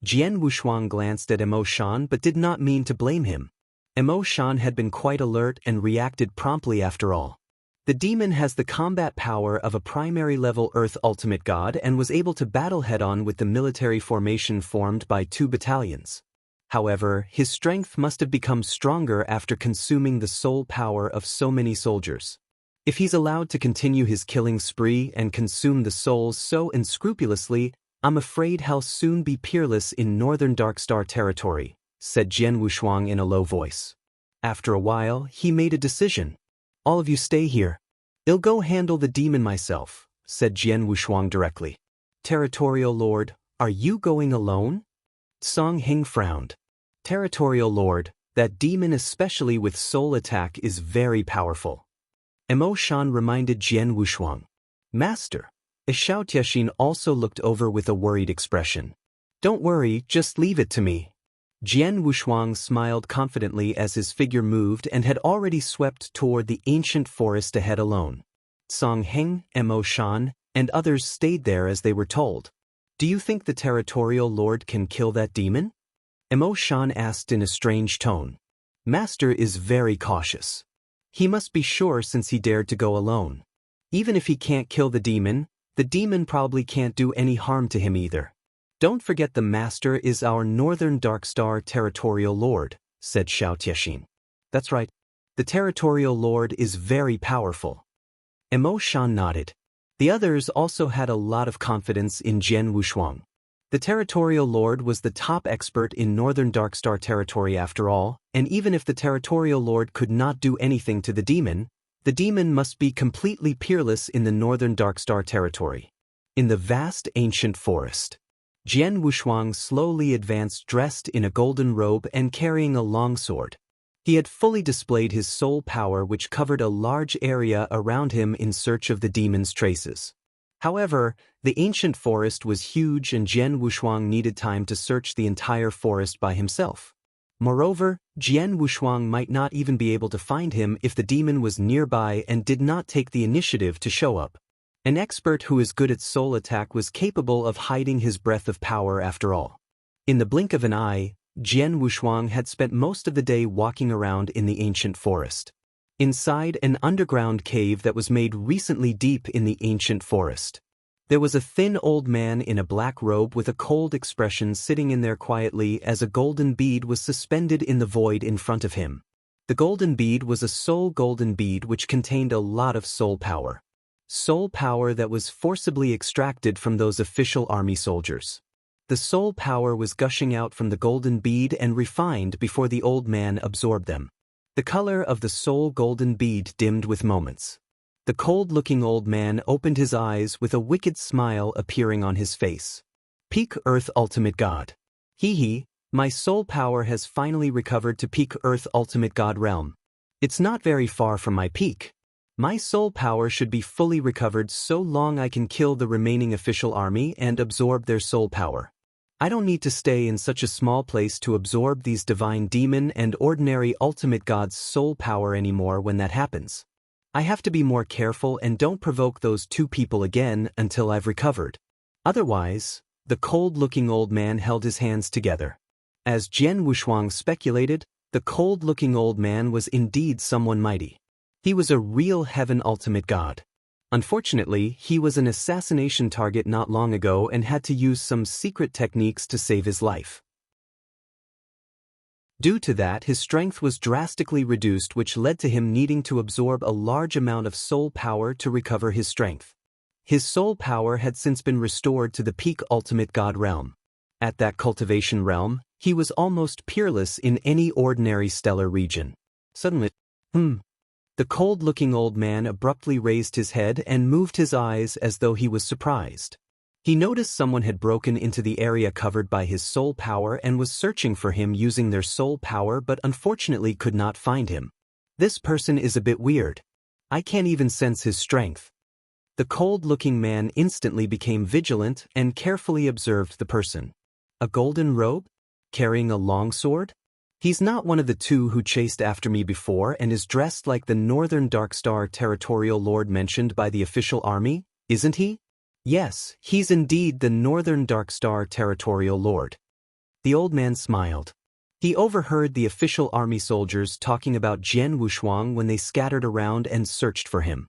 Jian Wushuang glanced at Emo Shan but did not mean to blame him. Emo Shan had been quite alert and reacted promptly after all. The demon has the combat power of a primary-level Earth Ultimate God and was able to battle head-on with the military formation formed by 2 battalions. However, his strength must have become stronger after consuming the soul power of so many soldiers. If he's allowed to continue his killing spree and consume the souls so unscrupulously, I'm afraid he'll soon be peerless in northern Darkstar territory, said Jian Wushuang in a low voice. After a while, he made a decision. All of you stay here. I'll go handle the demon myself, said Jian Wushuang directly. Territorial Lord, are you going alone? Song Hing frowned. Territorial Lord, that demon especially with soul attack is very powerful. Emo Shan reminded Jian Wushuang. Master. Xiao Tianxin also looked over with a worried expression. Don't worry, just leave it to me. Jian Wushuang smiled confidently as his figure moved and had already swept toward the ancient forest ahead alone. Song Heng, Emo Shan, and others stayed there as they were told. Do you think the Territorial Lord can kill that demon? Emo Shan asked in a strange tone. Master is very cautious. He must be sure since he dared to go alone. Even if he can't kill the demon probably can't do any harm to him either. Don't forget the Master is our Northern Darkstar Territorial Lord, said Xiao Tianxin. That's right. The Territorial Lord is very powerful. Emo Shan nodded. The others also had a lot of confidence in Jian Wushuang. The Territorial Lord was the top expert in Northern Darkstar territory after all, and even if the Territorial Lord could not do anything to the demon must be completely peerless in the Northern Darkstar territory. In the vast ancient forest, Jian Wushuang slowly advanced dressed in a golden robe and carrying a long sword. He had fully displayed his soul power which covered a large area around him in search of the demon's traces. However, the ancient forest was huge and Jian Wushuang needed time to search the entire forest by himself. Moreover, Jian Wushuang might not even be able to find him if the demon was nearby and did not take the initiative to show up. An expert who is good at soul attack was capable of hiding his breath of power after all. In the blink of an eye, Jian Wushuang had spent most of the day walking around in the ancient forest. Inside an underground cave that was made recently deep in the ancient forest, there was a thin old man in a black robe with a cold expression sitting in there quietly as a golden bead was suspended in the void in front of him. The golden bead was a soul golden bead which contained a lot of soul power. Soul power that was forcibly extracted from those official army soldiers. The soul power was gushing out from the golden bead and refined before the old man absorbed them. The color of the soul golden bead dimmed with moments. The cold-looking old man opened his eyes with a wicked smile appearing on his face. Peak Earth Ultimate God. Hee, my soul power has finally recovered to Peak Earth Ultimate God realm. It's not very far from my peak. My soul power should be fully recovered so long I can kill the remaining official army and absorb their soul power. I don't need to stay in such a small place to absorb these divine demon and ordinary ultimate god's soul power anymore when that happens. I have to be more careful and don't provoke those 2 people again until I've recovered. Otherwise, the cold-looking old man held his hands together. As Jian Wushuang speculated, the cold-looking old man was indeed someone mighty. He was a real heaven ultimate god. Unfortunately, he was an assassination target not long ago and had to use some secret techniques to save his life. Due to that, his strength was drastically reduced, which led to him needing to absorb a large amount of soul power to recover his strength. His soul power had since been restored to the peak ultimate god realm. At that cultivation realm, he was almost peerless in any ordinary stellar region. Suddenly, the cold-looking old man abruptly raised his head and moved his eyes as though he was surprised. He noticed someone had broken into the area covered by his soul power and was searching for him using their soul power but unfortunately could not find him. This person is a bit weird. I can't even sense his strength. The cold-looking man instantly became vigilant and carefully observed the person. A golden robe? Carrying a long sword? He's not one of the 2 who chased after me before and is dressed like the Northern Darkstar Territorial Lord mentioned by the official army, isn't he? Yes, he's indeed the Northern Darkstar Territorial Lord. The old man smiled. He overheard the official army soldiers talking about Jian Wushuang when they scattered around and searched for him.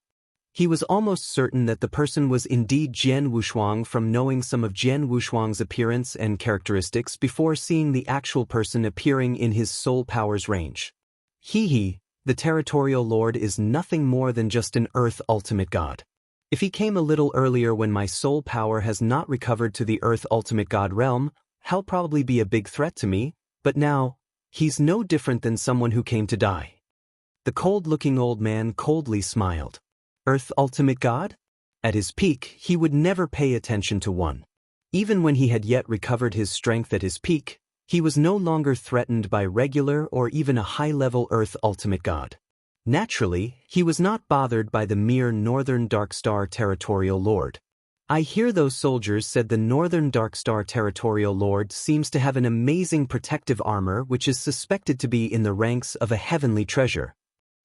He was almost certain that the person was indeed Jian Wushuang from knowing some of Jian Wushuang's appearance and characteristics before seeing the actual person appearing in his soul power's range. The Territorial Lord is nothing more than just an Earth Ultimate God. If he came a little earlier when my soul power has not recovered to the Earth Ultimate God realm, he'll probably be a big threat to me, but now, he's no different than someone who came to die. The cold-looking old man coldly smiled. Earth Ultimate God? At his peak, he would never pay attention to one. Even when he had yet recovered his strength at his peak, he was no longer threatened by regular or even a high-level Earth Ultimate God. Naturally, he was not bothered by the mere Northern Darkstar Territorial Lord. I hear those soldiers said the Northern Darkstar Territorial Lord seems to have an amazing protective armor which is suspected to be in the ranks of a heavenly treasure.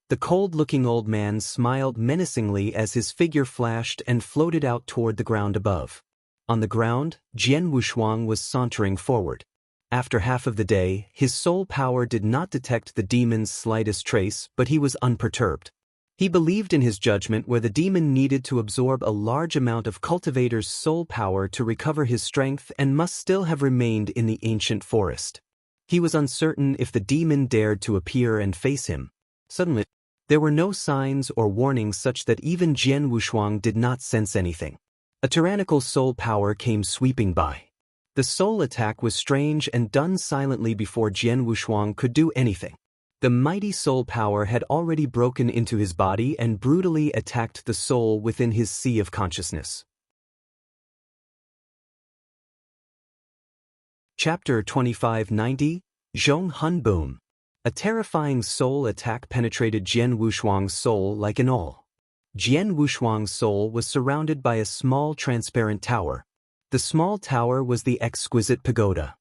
The cold-looking old man smiled menacingly as his figure flashed and floated out toward the ground above. On the ground, Jian Wushuang was sauntering forward. After half of the day, his soul power did not detect the demon's slightest trace, but he was unperturbed. He believed in his judgment where the demon needed to absorb a large amount of cultivator's soul power to recover his strength and must still have remained in the ancient forest. He was uncertain if the demon dared to appear and face him. Suddenly, there were no signs or warnings such that even Jian Wushuang did not sense anything. A tyrannical soul power came sweeping by. The soul attack was strange and done silently before Jian Wushuang could do anything. The mighty soul power had already broken into his body and brutally attacked the soul within his sea of consciousness. Chapter 2590, Zhong Hun Boom. A terrifying soul attack penetrated Jian Wushuang's soul like an awl. Jian Wushuang's soul was surrounded by a small transparent tower. The small tower was the exquisite pagoda.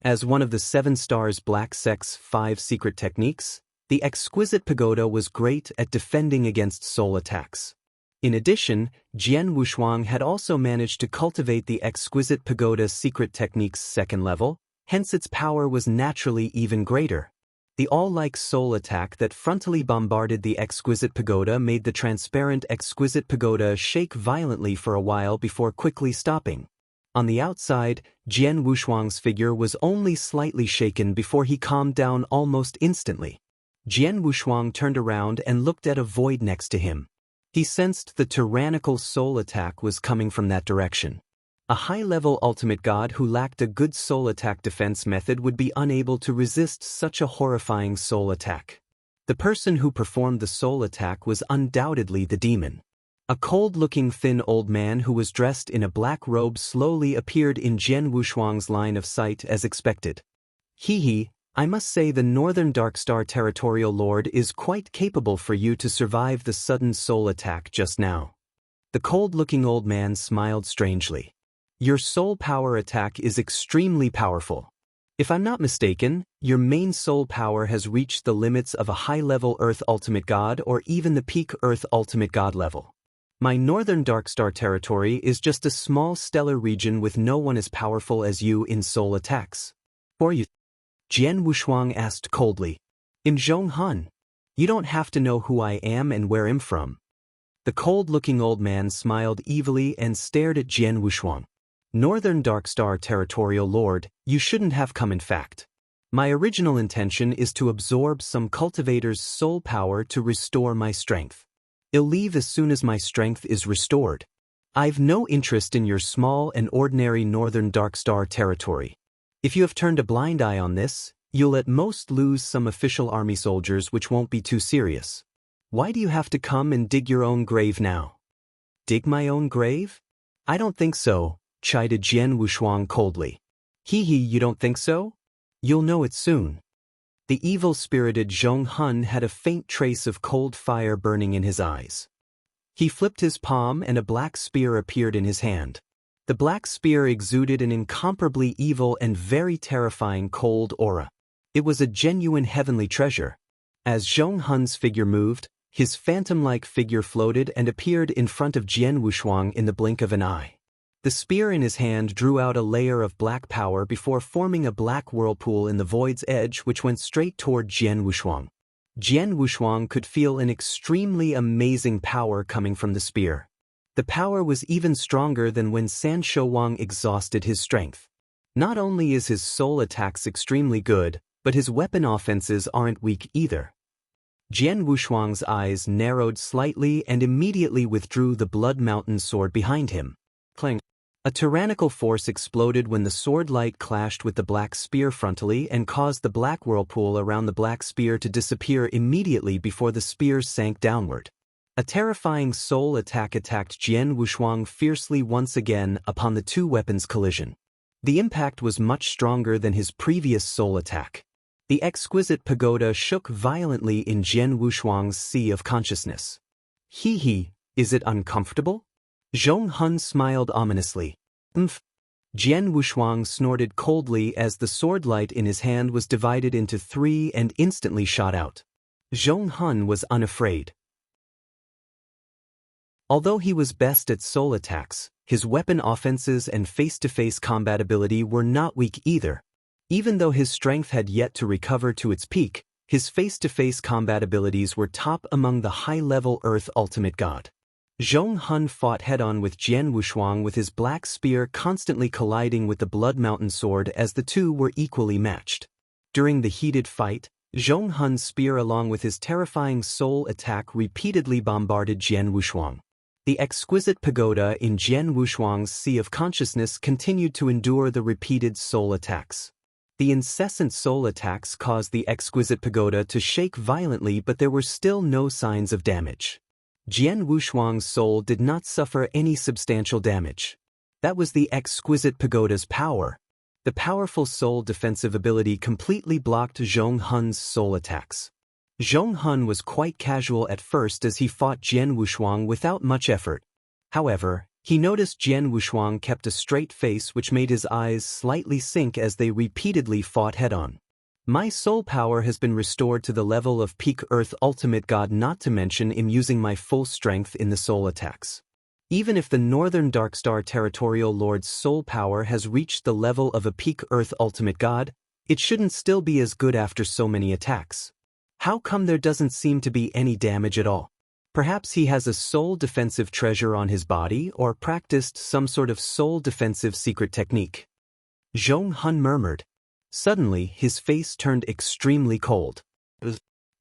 As one of the 7 stars Black Sect's 5 secret techniques, the exquisite pagoda was great at defending against soul attacks. In addition, Jian Wushuang had also managed to cultivate the exquisite pagoda secret technique's 2nd level, hence its power was naturally even greater. The all-like soul attack that frontally bombarded the exquisite pagoda made the transparent exquisite pagoda shake violently for a while before quickly stopping. On the outside, Jian Wushuang's figure was only slightly shaken before he calmed down almost instantly. Jian Wushuang turned around and looked at a void next to him. He sensed the tyrannical soul attack was coming from that direction. A high-level ultimate god who lacked a good soul attack defense method would be unable to resist such a horrifying soul attack. The person who performed the soul attack was undoubtedly the demon. A cold-looking thin old man who was dressed in a black robe slowly appeared in Jian Wushuang's line of sight as expected. I must say the Northern Darkstar Territorial Lord is quite capable for you to survive the sudden soul attack just now. The cold-looking old man smiled strangely. Your soul power attack is extremely powerful. If I'm not mistaken, your main soul power has reached the limits of a high-level Earth Ultimate God or even the peak Earth Ultimate God level. My Northern Darkstar territory is just a small stellar region with no one as powerful as you in soul attacks. For you? Jian Wushuang asked coldly. In Zhong Hun. You don't have to know who I am and where I'm from. The cold-looking old man smiled evilly and stared at Jian Wushuang. Northern Darkstar Territorial Lord, you shouldn't have come in fact. My original intention is to absorb some cultivator's soul power to restore my strength. I'll leave as soon as my strength is restored. I've no interest in your small and ordinary Northern Darkstar territory. If you have turned a blind eye on this, you'll at most lose some official army soldiers which won't be too serious. Why do you have to come and dig your own grave now? Dig my own grave? I don't think so, chided Jian Wushuang coldly. You don't think so? You'll know it soon. The evil-spirited Zhong Hun had a faint trace of cold fire burning in his eyes. He flipped his palm and a black spear appeared in his hand. The black spear exuded an incomparably evil and very terrifying cold aura. It was a genuine heavenly treasure. As Zhong Hun's figure moved, his phantom-like figure floated and appeared in front of Jian Wushuang in the blink of an eye. The spear in his hand drew out a layer of black power before forming a black whirlpool in the void's edge which went straight toward Jian Wushuang. Jian Wushuang could feel an extremely amazing power coming from the spear. The power was even stronger than when San Shouwang exhausted his strength. Not only is his soul attacks extremely good, but his weapon offenses aren't weak either. Jian Wushuang's eyes narrowed slightly and immediately withdrew the Blood Mountain sword behind him. Clang. A tyrannical force exploded when the sword light clashed with the black spear frontally and caused the black whirlpool around the black spear to disappear immediately before the spear sank downward. A terrifying soul attack attacked Jian Wushuang fiercely once again upon the two weapons' collision. The impact was much stronger than his previous soul attack. The exquisite pagoda shook violently in Jian Wushuang's sea of consciousness. Hee, is it uncomfortable? Zhong Hun smiled ominously. Jian Wushuang snorted coldly as the sword light in his hand was divided into three and instantly shot out. Zhong Hun was unafraid. Although he was best at soul attacks, his weapon offenses and face-to-face combat ability were not weak either. Even though his strength had yet to recover to its peak, his face-to-face combat abilities were top among the high-level Earth Ultimate God. Zhong Hun fought head-on with Jian Wushuang with his black spear constantly colliding with the Blood Mountain sword as the two were equally matched. During the heated fight, Zhong Hun's spear along with his terrifying soul attack repeatedly bombarded Jian Wushuang. The exquisite pagoda in Jian Wushuang's sea of consciousness continued to endure the repeated soul attacks. The incessant soul attacks caused the exquisite pagoda to shake violently, but there were still no signs of damage. Jian Wushuang's soul did not suffer any substantial damage. That was the exquisite pagoda's power. The powerful soul defensive ability completely blocked Zhong Hun's soul attacks. Zhong Hun was quite casual at first as he fought Jian Wushuang without much effort. However, he noticed Jian Wushuang kept a straight face, which made his eyes slightly sink as they repeatedly fought head-on. My soul power has been restored to the level of peak Earth Ultimate God, not to mention I'm using my full strength in the soul attacks. Even if the Northern Darkstar Territorial Lord's soul power has reached the level of a peak Earth Ultimate God, it shouldn't still be as good after so many attacks. How come there doesn't seem to be any damage at all? Perhaps he has a soul defensive treasure on his body or practiced some sort of soul defensive secret technique. Zhong Hun murmured. Suddenly, his face turned extremely cold.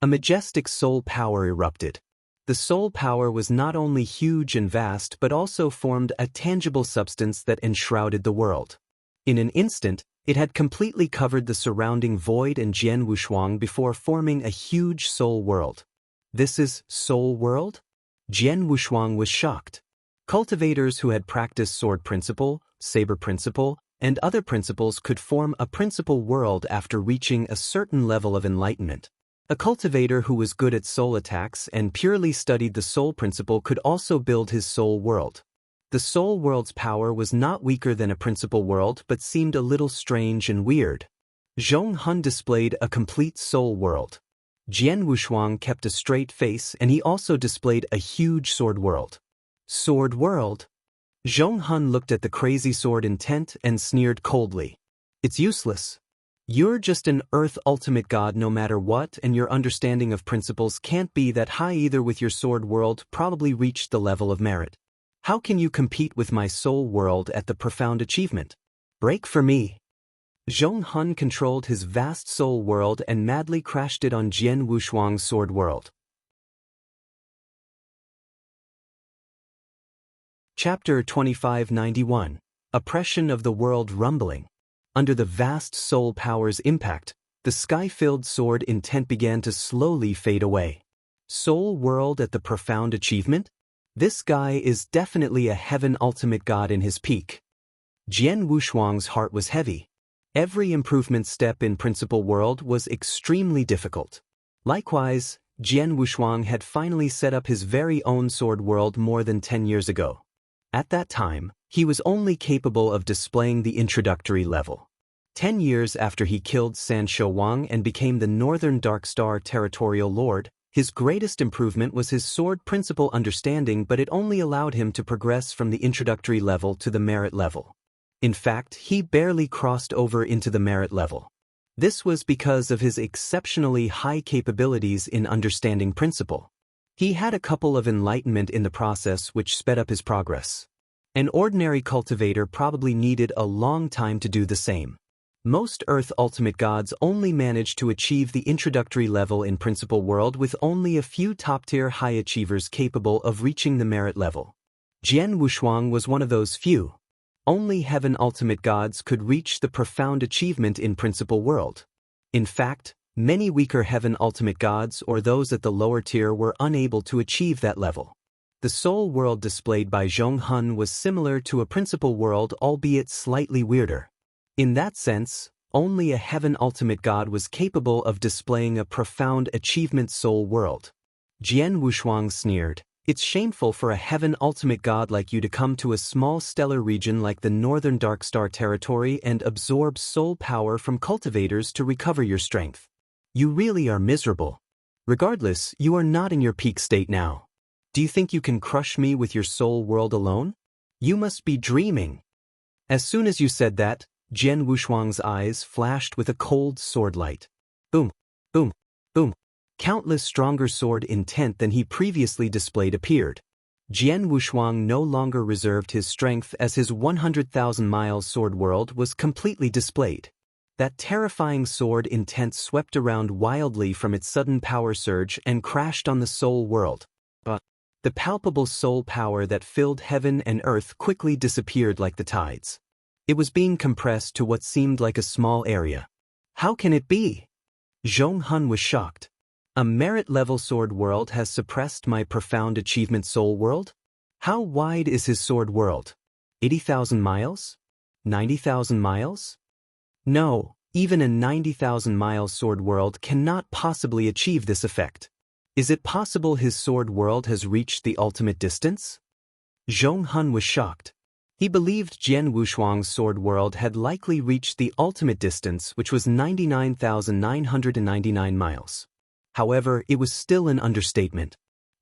A majestic soul power erupted. The soul power was not only huge and vast but also formed a tangible substance that enshrouded the world. In an instant, it had completely covered the surrounding void and Jian Wushuang before forming a huge soul world. This is Soul World? Jian Wushuang was shocked. Cultivators who had practiced sword principle, saber principle, and other principles could form a principal world after reaching a certain level of enlightenment. A cultivator who was good at soul attacks and purely studied the soul principle could also build his soul world. The soul world's power was not weaker than a principal world but seemed a little strange and weird. Zhong Hun displayed a complete soul world. Jian Wushuang kept a straight face and he also displayed a huge sword world. Sword world? Zhong Hun looked at the crazy sword intent and sneered coldly. It's useless. You're just an Earth Ultimate God no matter what, and your understanding of principles can't be that high either. With your sword world probably reached the level of merit. How can you compete with my soul world at the profound achievement? Break for me. Zhong Hun controlled his vast soul world and madly crashed it on Jian Wushuang's sword world. Chapter 2591. Oppression of the World Rumbling. Under the vast soul power's impact, the sky-filled sword intent began to slowly fade away. Soul world at the profound achievement? This guy is definitely a heaven ultimate god in his peak. Jian Wushuang's heart was heavy. Every improvement step in principal world was extremely difficult. Likewise, Jian Wushuang had finally set up his very own sword world more than 10 years ago. At that time, he was only capable of displaying the introductory level. 10 years after he killed San Shouwang and became the Northern Darkstar Territorial Lord, His greatest improvement was his sword principle understanding, but it only allowed him to progress from the introductory level to the merit level. In fact, he barely crossed over into the merit level. This was because of his exceptionally high capabilities in understanding principle. He had a couple of enlightenment in the process which sped up his progress. An ordinary cultivator probably needed a long time to do the same. Most Earth Ultimate Gods only managed to achieve the introductory level in Principle World, with only a few top-tier high achievers capable of reaching the merit level. Jian Wushuang was one of those few. Only Heaven Ultimate Gods could reach the profound achievement in Principle World. In fact, many weaker Heaven Ultimate Gods or those at the lower tier were unable to achieve that level. The Soul World displayed by Zhong Hun was similar to a Principle World, albeit slightly weirder. In that sense, only a Heaven Ultimate God was capable of displaying a profound achievement Soul World. Jian Wushuang sneered, "It's shameful for a Heaven Ultimate God like you to come to a small stellar region like the Northern Dark Star territory and absorb soul power from cultivators to recover your strength. You really are miserable. Regardless, you are not in your peak state now. Do you think you can crush me with your Soul World alone? You must be dreaming." As soon as you said that, Jian Wushuang's eyes flashed with a cold sword light. Boom, boom, boom. Countless stronger sword intent than he previously displayed appeared. Jian Wushuang no longer reserved his strength as his 100,000 miles sword world was completely displayed. That terrifying sword intent swept around wildly from its sudden power surge and crashed on the soul world. But the palpable soul power that filled heaven and earth quickly disappeared like the tides. It was being compressed to what seemed like a small area. How can it be? Zhong Hun was shocked. A merit-level sword world has suppressed my profound achievement soul world? How wide is his sword world? 80,000 miles? 90,000 miles? No, even a 90,000 mile sword world cannot possibly achieve this effect. Is it possible his sword world has reached the ultimate distance? Zhong Hun was shocked. He believed Jian Wushuang's sword world had likely reached the ultimate distance, which was 99,999 miles. However, it was still an understatement.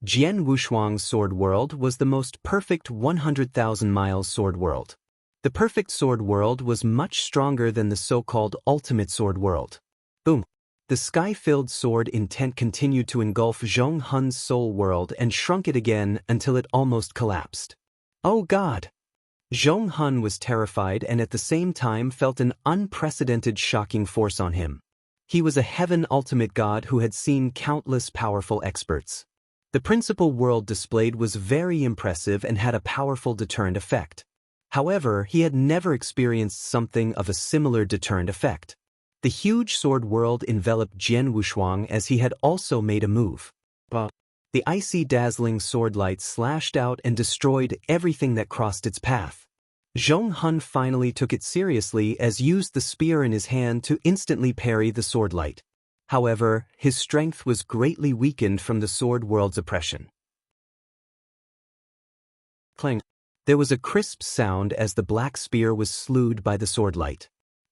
Jian Wushuang's sword world was the most perfect 100,000 miles sword world. The perfect sword world was much stronger than the so-called ultimate sword world. Boom. The sky-filled sword intent continued to engulf Zhong Hun's soul world and shrunk it again until it almost collapsed. Oh God! Zhong Hun was terrified and at the same time felt an unprecedented shocking force on him. He was a Heaven Ultimate God who had seen countless powerful experts. The principal world displayed was very impressive and had a powerful deterrent effect. However, he had never experienced something of a similar deterrent effect. The huge sword world enveloped Jian Wushuang as he had also made a move. But the icy dazzling sword light slashed out and destroyed everything that crossed its path. Zhong Hun finally took it seriously as used the spear in his hand to instantly parry the sword light. However, his strength was greatly weakened from the sword world's oppression. Clang. There was a crisp sound as the black spear was slewed by the sword light.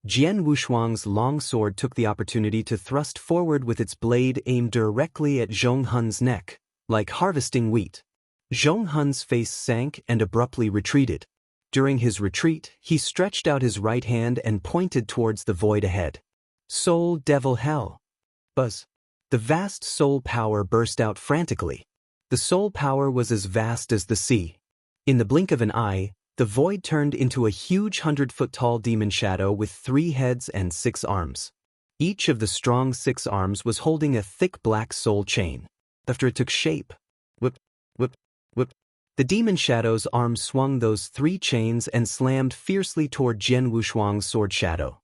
Jian Wushuang's long sword took the opportunity to thrust forward with its blade aimed directly at Zhong Hun's neck, like harvesting wheat. Zhong Hun's face sank and abruptly retreated. During his retreat, he stretched out his right hand and pointed towards the void ahead. Soul Devil Hell! Buzz! The vast soul power burst out frantically. The soul power was as vast as the sea. In the blink of an eye, the void turned into a huge 100-foot-tall demon shadow with 3 heads and 6 arms. Each of the strong 6 arms was holding a thick black soul chain. After it took shape, whip, whip, whip, the demon shadow's arms swung those 3 chains and slammed fiercely toward Jian Wushuang's sword shadow.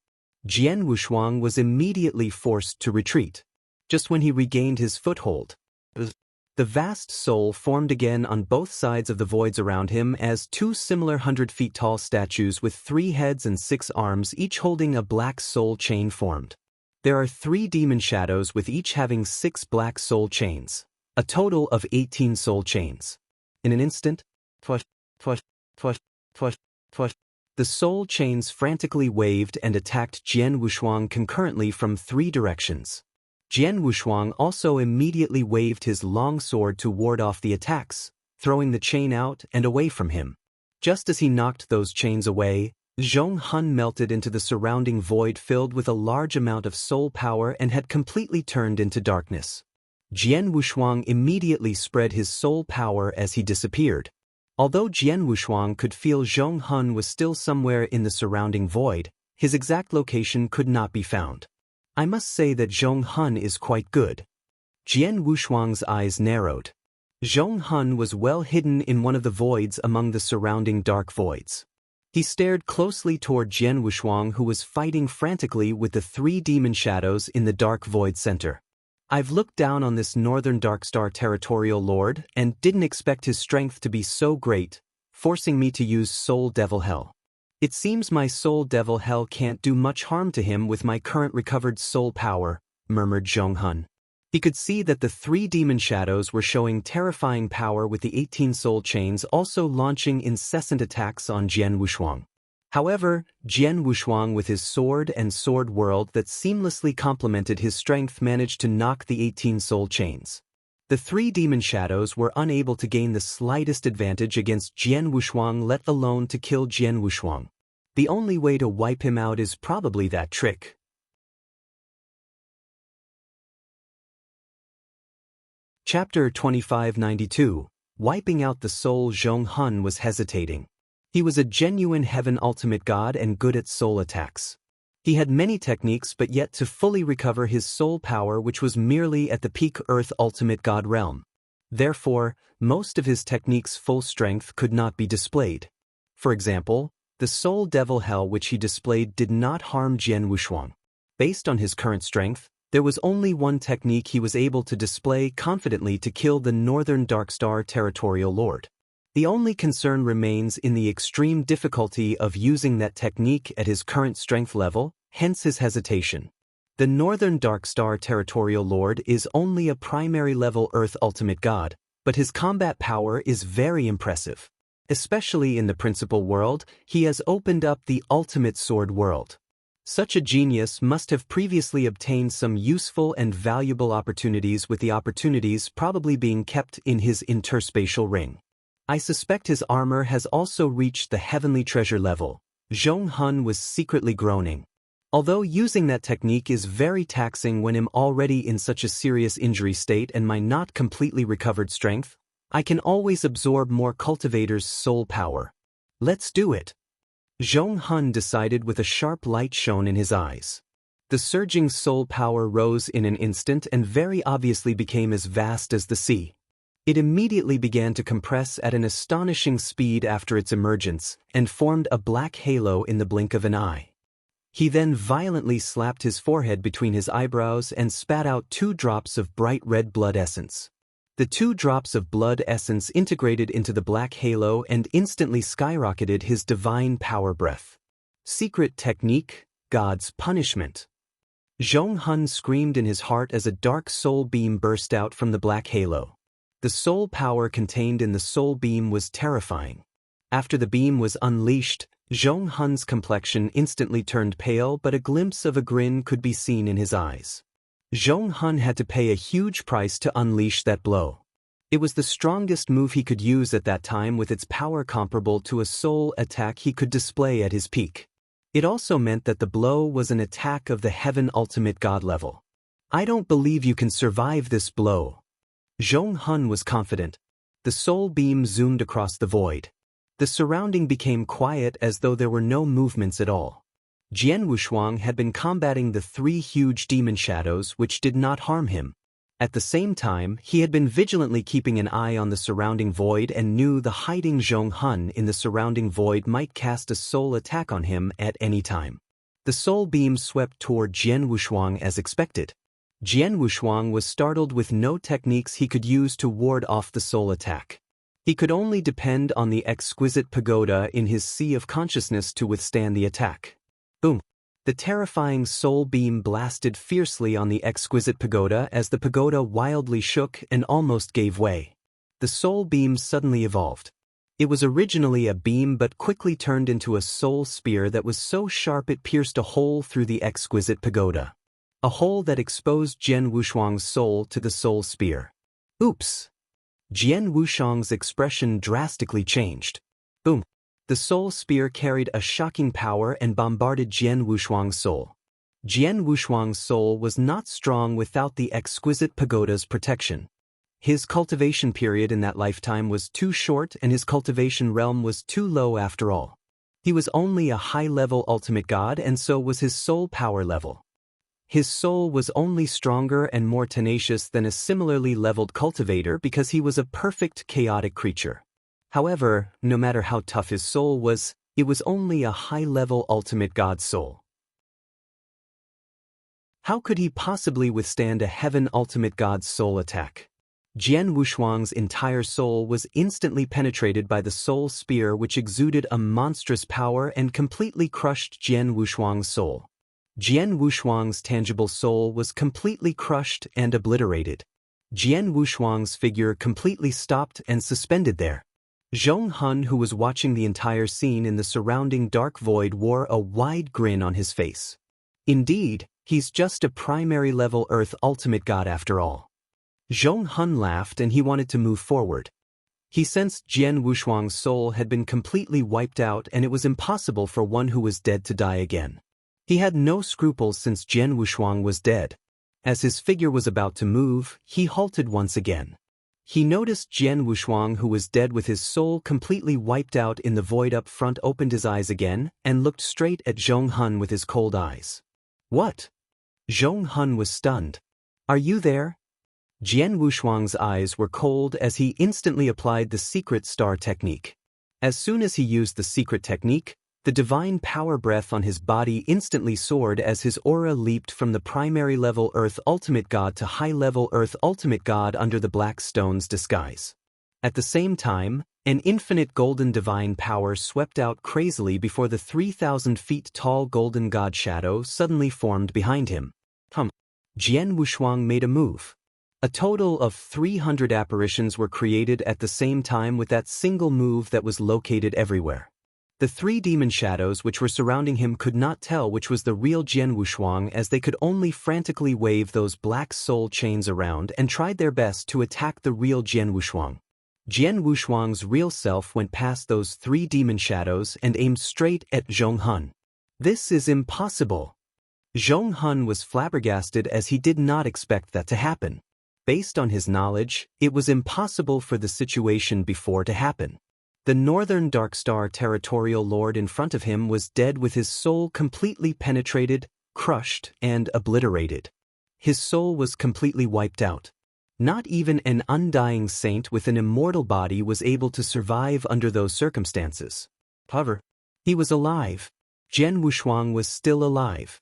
Jian Wushuang was immediately forced to retreat. Just when he regained his foothold, the vast soul formed again on both sides of the voids around him as 2 similar 100-feet-tall statues with 3 heads and 6 arms, each holding a black soul chain formed. There are 3 demon shadows with each having 6 black soul chains, a total of 18 soul chains. In an instant, the soul chains frantically waved and attacked Jian Wushuang concurrently from 3 directions. Jian Wushuang also immediately waved his long sword to ward off the attacks, throwing the chain out and away from him. Just as he knocked those chains away, Zhong Hun melted into the surrounding void filled with a large amount of soul power and had completely turned into darkness. Jian Wushuang immediately spread his soul power as he disappeared. Although Jian Wushuang could feel Zhong Hun was still somewhere in the surrounding void, his exact location could not be found. I must say that Zhong Hun is quite good. Jian Wushuang's eyes narrowed. Zhong Hun was well hidden in one of the voids among the surrounding dark voids. He stared closely toward Jian Wushuang, who was fighting frantically with the 3 demon shadows in the dark void center. I've looked down on this northern Darkstar territorial lord and didn't expect his strength to be so great, forcing me to use Soul Devil Hell. It seems my Soul Devil Hell can't do much harm to him with my current recovered soul power, murmured Zhong Hun. He could see that the 3 demon shadows were showing terrifying power, with the 18 soul chains also launching incessant attacks on Jian Wushuang. However, Jian Wushuang, with his sword and sword world that seamlessly complemented his strength, managed to knock the 18 soul chains. The 3 demon shadows were unable to gain the slightest advantage against Jian Wushuang, let alone to kill Jian Wushuang. The only way to wipe him out is probably that trick. Chapter 2592. Wiping out the soul. Zhong Hun was hesitating. He was a genuine heaven ultimate god and good at soul attacks. He had many techniques but yet to fully recover his soul power, which was merely at the peak earth ultimate god realm. Therefore, most of his techniques' full strength could not be displayed. For example, the Soul Devil Hell which he displayed did not harm Jian Wushuang. Based on his current strength, there was only one technique he was able to display confidently to kill the Northern Darkstar territorial lord. The only concern remains in the extreme difficulty of using that technique at his current strength level, hence his hesitation. The Northern Darkstar territorial lord is only a primary level Earth ultimate god, but his combat power is very impressive. Especially in the principal world, he has opened up the ultimate sword world. Such a genius must have previously obtained some useful and valuable opportunities, with the opportunities probably being kept in his interspatial ring. I suspect his armor has also reached the heavenly treasure level. Zhong Hun was secretly groaning. Although using that technique is very taxing when I'm already in such a serious injury state and my not completely recovered strength, I can always absorb more cultivator's soul power. Let's do it. Zhong Hun decided with a sharp light shone in his eyes. The surging soul power rose in an instant and very obviously became as vast as the sea. It immediately began to compress at an astonishing speed after its emergence and formed a black halo in the blink of an eye. He then violently slapped his forehead between his eyebrows and spat out 2 drops of bright red blood essence. The 2 drops of blood essence integrated into the black halo and instantly skyrocketed his divine power breath. Secret technique, God's punishment. Zhong Hun screamed in his heart as a dark soul beam burst out from the black halo. The soul power contained in the soul beam was terrifying. After the beam was unleashed, Zhong Hun's complexion instantly turned pale, but a glimpse of a grin could be seen in his eyes. Zhong Hun had to pay a huge price to unleash that blow. It was the strongest move he could use at that time, with its power comparable to a soul attack he could display at his peak. It also meant that the blow was an attack of the Heaven Ultimate God level. I don't believe you can survive this blow. Zhong Hun was confident. The soul beam zoomed across the void. The surrounding became quiet as though there were no movements at all. Jian Wushuang had been combating the 3 huge demon shadows which did not harm him. At the same time, he had been vigilantly keeping an eye on the surrounding void and knew the hiding Zhong Hun in the surrounding void might cast a soul attack on him at any time. The soul beam swept toward Jian Wushuang as expected. Jian Wushuang was startled with no techniques he could use to ward off the soul attack. He could only depend on the exquisite pagoda in his sea of consciousness to withstand the attack. Boom! The terrifying soul beam blasted fiercely on the exquisite pagoda as the pagoda wildly shook and almost gave way. The soul beam suddenly evolved. It was originally a beam but quickly turned into a soul spear that was so sharp it pierced a hole through the exquisite pagoda. a hole that exposed Jian Wushuang's soul to the soul spear. Oops! Jian Wushuang's expression drastically changed. Boom! The soul spear carried a shocking power and bombarded Jian Wushuang's soul. Jian Wushuang's soul was not strong without the exquisite pagoda's protection. His cultivation period in that lifetime was too short and his cultivation realm was too low after all. He was only a high-level ultimate god and so was his soul power level. His soul was only stronger and more tenacious than a similarly leveled cultivator because he was a perfect chaotic creature. However, no matter how tough his soul was, it was only a high-level ultimate god soul. How could he possibly withstand a heaven ultimate god's soul attack? Jian Wushuang's entire soul was instantly penetrated by the soul spear which exuded a monstrous power and completely crushed Jian Wushuang's soul. Jian Wushuang's tangible soul was completely crushed and obliterated. Jian Wushuang's figure completely stopped and suspended there. Zhong Hun, who was watching the entire scene in the surrounding dark void, wore a wide grin on his face. Indeed, he's just a primary-level Earth ultimate god after all. Zhong Hun laughed and he wanted to move forward. He sensed Jian Wushuang's soul had been completely wiped out and it was impossible for one who was dead to die again. He had no scruples since Jian Wushuang was dead. As his figure was about to move, he halted once again. He noticed Jian Wushuang, who was dead with his soul completely wiped out in the void up front, opened his eyes again and looked straight at Zhong Hun with his cold eyes. What? Zhong Hun was stunned. Are you there? Jian Wushuang's eyes were cold as he instantly applied the secret star technique. As soon as he used the secret technique, the divine power breath on his body instantly soared as his aura leaped from the primary level Earth Ultimate God to high-level Earth Ultimate God under the Black Stone's disguise. At the same time, an infinite golden divine power swept out crazily before the 3,000 feet tall golden god shadow suddenly formed behind him. Jian Wushuang made a move. A total of 300 apparitions were created at the same time with that single move that was located everywhere. The three demon shadows which were surrounding him could not tell which was the real Jian Wushuang, as they could only frantically wave those black soul chains around and tried their best to attack the real Jian Wushuang. Jian Wushuang's real self went past those three demon shadows and aimed straight at Zhong Hun. This is impossible. Zhong Hun was flabbergasted as he did not expect that to happen. Based on his knowledge, it was impossible for the situation before to happen. The Northern Dark Star Territorial Lord in front of him was dead with his soul completely penetrated, crushed, and obliterated. His soul was completely wiped out. Not even an undying saint with an immortal body was able to survive under those circumstances. However, he was alive. Jian Wushuang was still alive.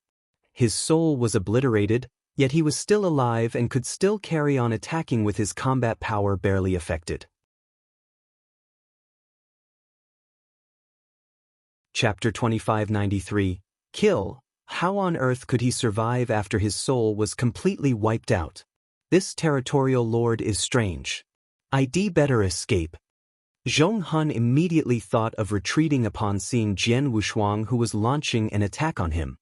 His soul was obliterated, yet he was still alive and could still carry on attacking with his combat power barely affected. Chapter 2593, Kill. How on earth could he survive after his soul was completely wiped out? This territorial lord is strange. I'd better escape. Zhong Hun immediately thought of retreating upon seeing Jian Wushuang, who was launching an attack on him.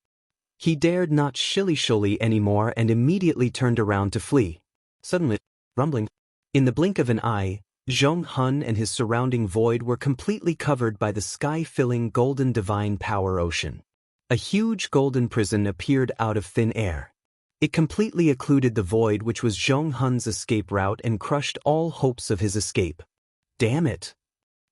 He dared not shilly-sholly anymore and immediately turned around to flee. Suddenly, rumbling, in the blink of an eye, Zhong Hun and his surrounding void were completely covered by the sky-filling golden divine power ocean. A huge golden prison appeared out of thin air. It completely occluded the void, which was Zhong Hun's escape route, and crushed all hopes of his escape. Damn it!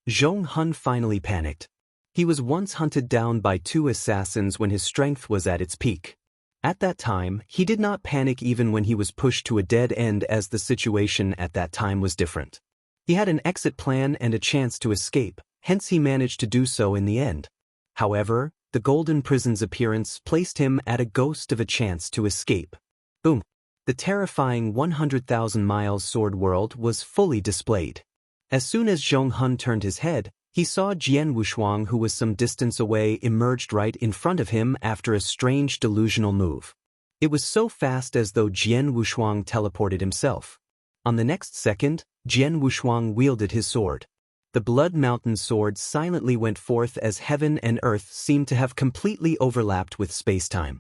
Zhong Hun finally panicked. He was once hunted down by 2 assassins when his strength was at its peak. At that time, he did not panic even when he was pushed to a dead end, as the situation at that time was different. He had an exit plan and a chance to escape, hence he managed to do so in the end. However, the golden prison's appearance placed him at a ghost of a chance to escape. Boom! The terrifying 100,000 miles sword world was fully displayed. As soon as Zhong Hun turned his head, he saw Jian Wushuang, who was some distance away, emerged right in front of him after a strange delusional move. It was so fast as though Jian Wushuang teleported himself. On the next second, Jian Wushuang wielded his sword. The Blood Mountain sword silently went forth as heaven and earth seemed to have completely overlapped with space-time.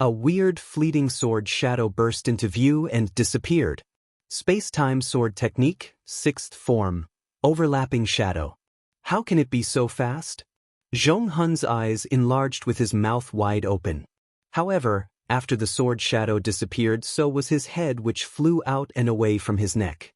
A weird fleeting sword shadow burst into view and disappeared. Space-time sword technique, 6th form. Overlapping shadow. How can it be so fast? Zhong Hun's eyes enlarged with his mouth wide open. However, after the sword shadow disappeared, so was his head, which flew out and away from his neck.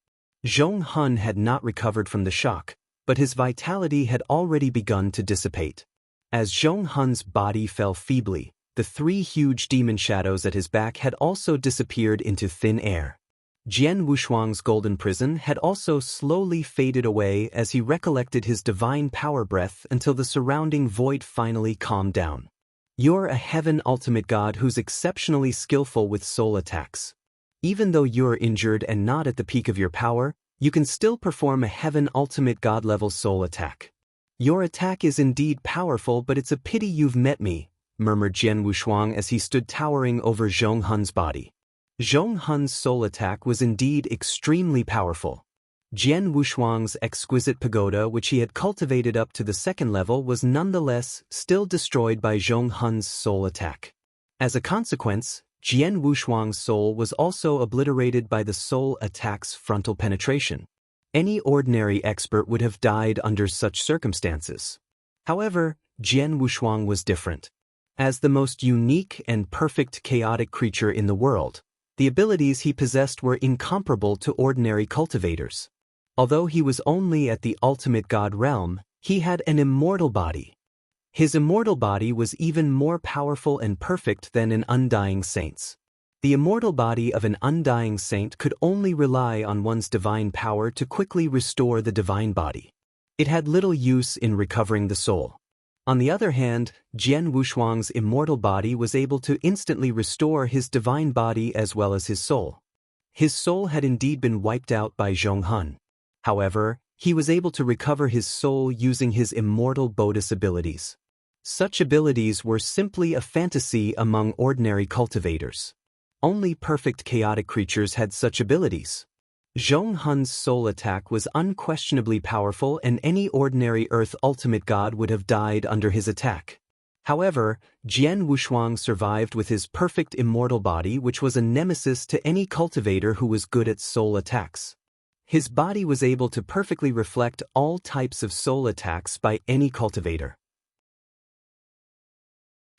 Zhong Hun had not recovered from the shock, but his vitality had already begun to dissipate. As Zhong Hun's body fell feebly, the 3 huge demon shadows at his back had also disappeared into thin air. Jian Wushuang's golden prison had also slowly faded away as he recollected his divine power breath until the surrounding void finally calmed down. You're a heaven ultimate god who's exceptionally skillful with soul attacks. Even though you're injured and not at the peak of your power, you can still perform a heaven ultimate god level soul attack. Your attack is indeed powerful, but it's a pity you've met me, murmured Jian Wushuang as he stood towering over Zhong Hun's body. Zhong Hun's soul attack was indeed extremely powerful. Jian Wushuang's exquisite pagoda, which he had cultivated up to the 2nd level, was nonetheless still destroyed by Zhong Hun's soul attack. As a consequence, Jian Wushuang's soul was also obliterated by the soul attack's frontal penetration. Any ordinary expert would have died under such circumstances. However, Jian Wushuang was different. As the most unique and perfect chaotic creature in the world, the abilities he possessed were incomparable to ordinary cultivators. Although he was only at the ultimate god realm, he had an immortal body. His immortal body was even more powerful and perfect than an undying saint's. The immortal body of an undying saint could only rely on one's divine power to quickly restore the divine body. It had little use in recovering the soul. On the other hand, Jian Wushuang's immortal body was able to instantly restore his divine body as well as his soul. His soul had indeed been wiped out by Zhong Hun. However, he was able to recover his soul using his immortal Bodhis abilities. Such abilities were simply a fantasy among ordinary cultivators. Only perfect chaotic creatures had such abilities. Zhong Hun's soul attack was unquestionably powerful, and any ordinary Earth ultimate god would have died under his attack. However, Jian Wushuang survived with his perfect immortal body, which was a nemesis to any cultivator who was good at soul attacks. His body was able to perfectly reflect all types of soul attacks by any cultivator.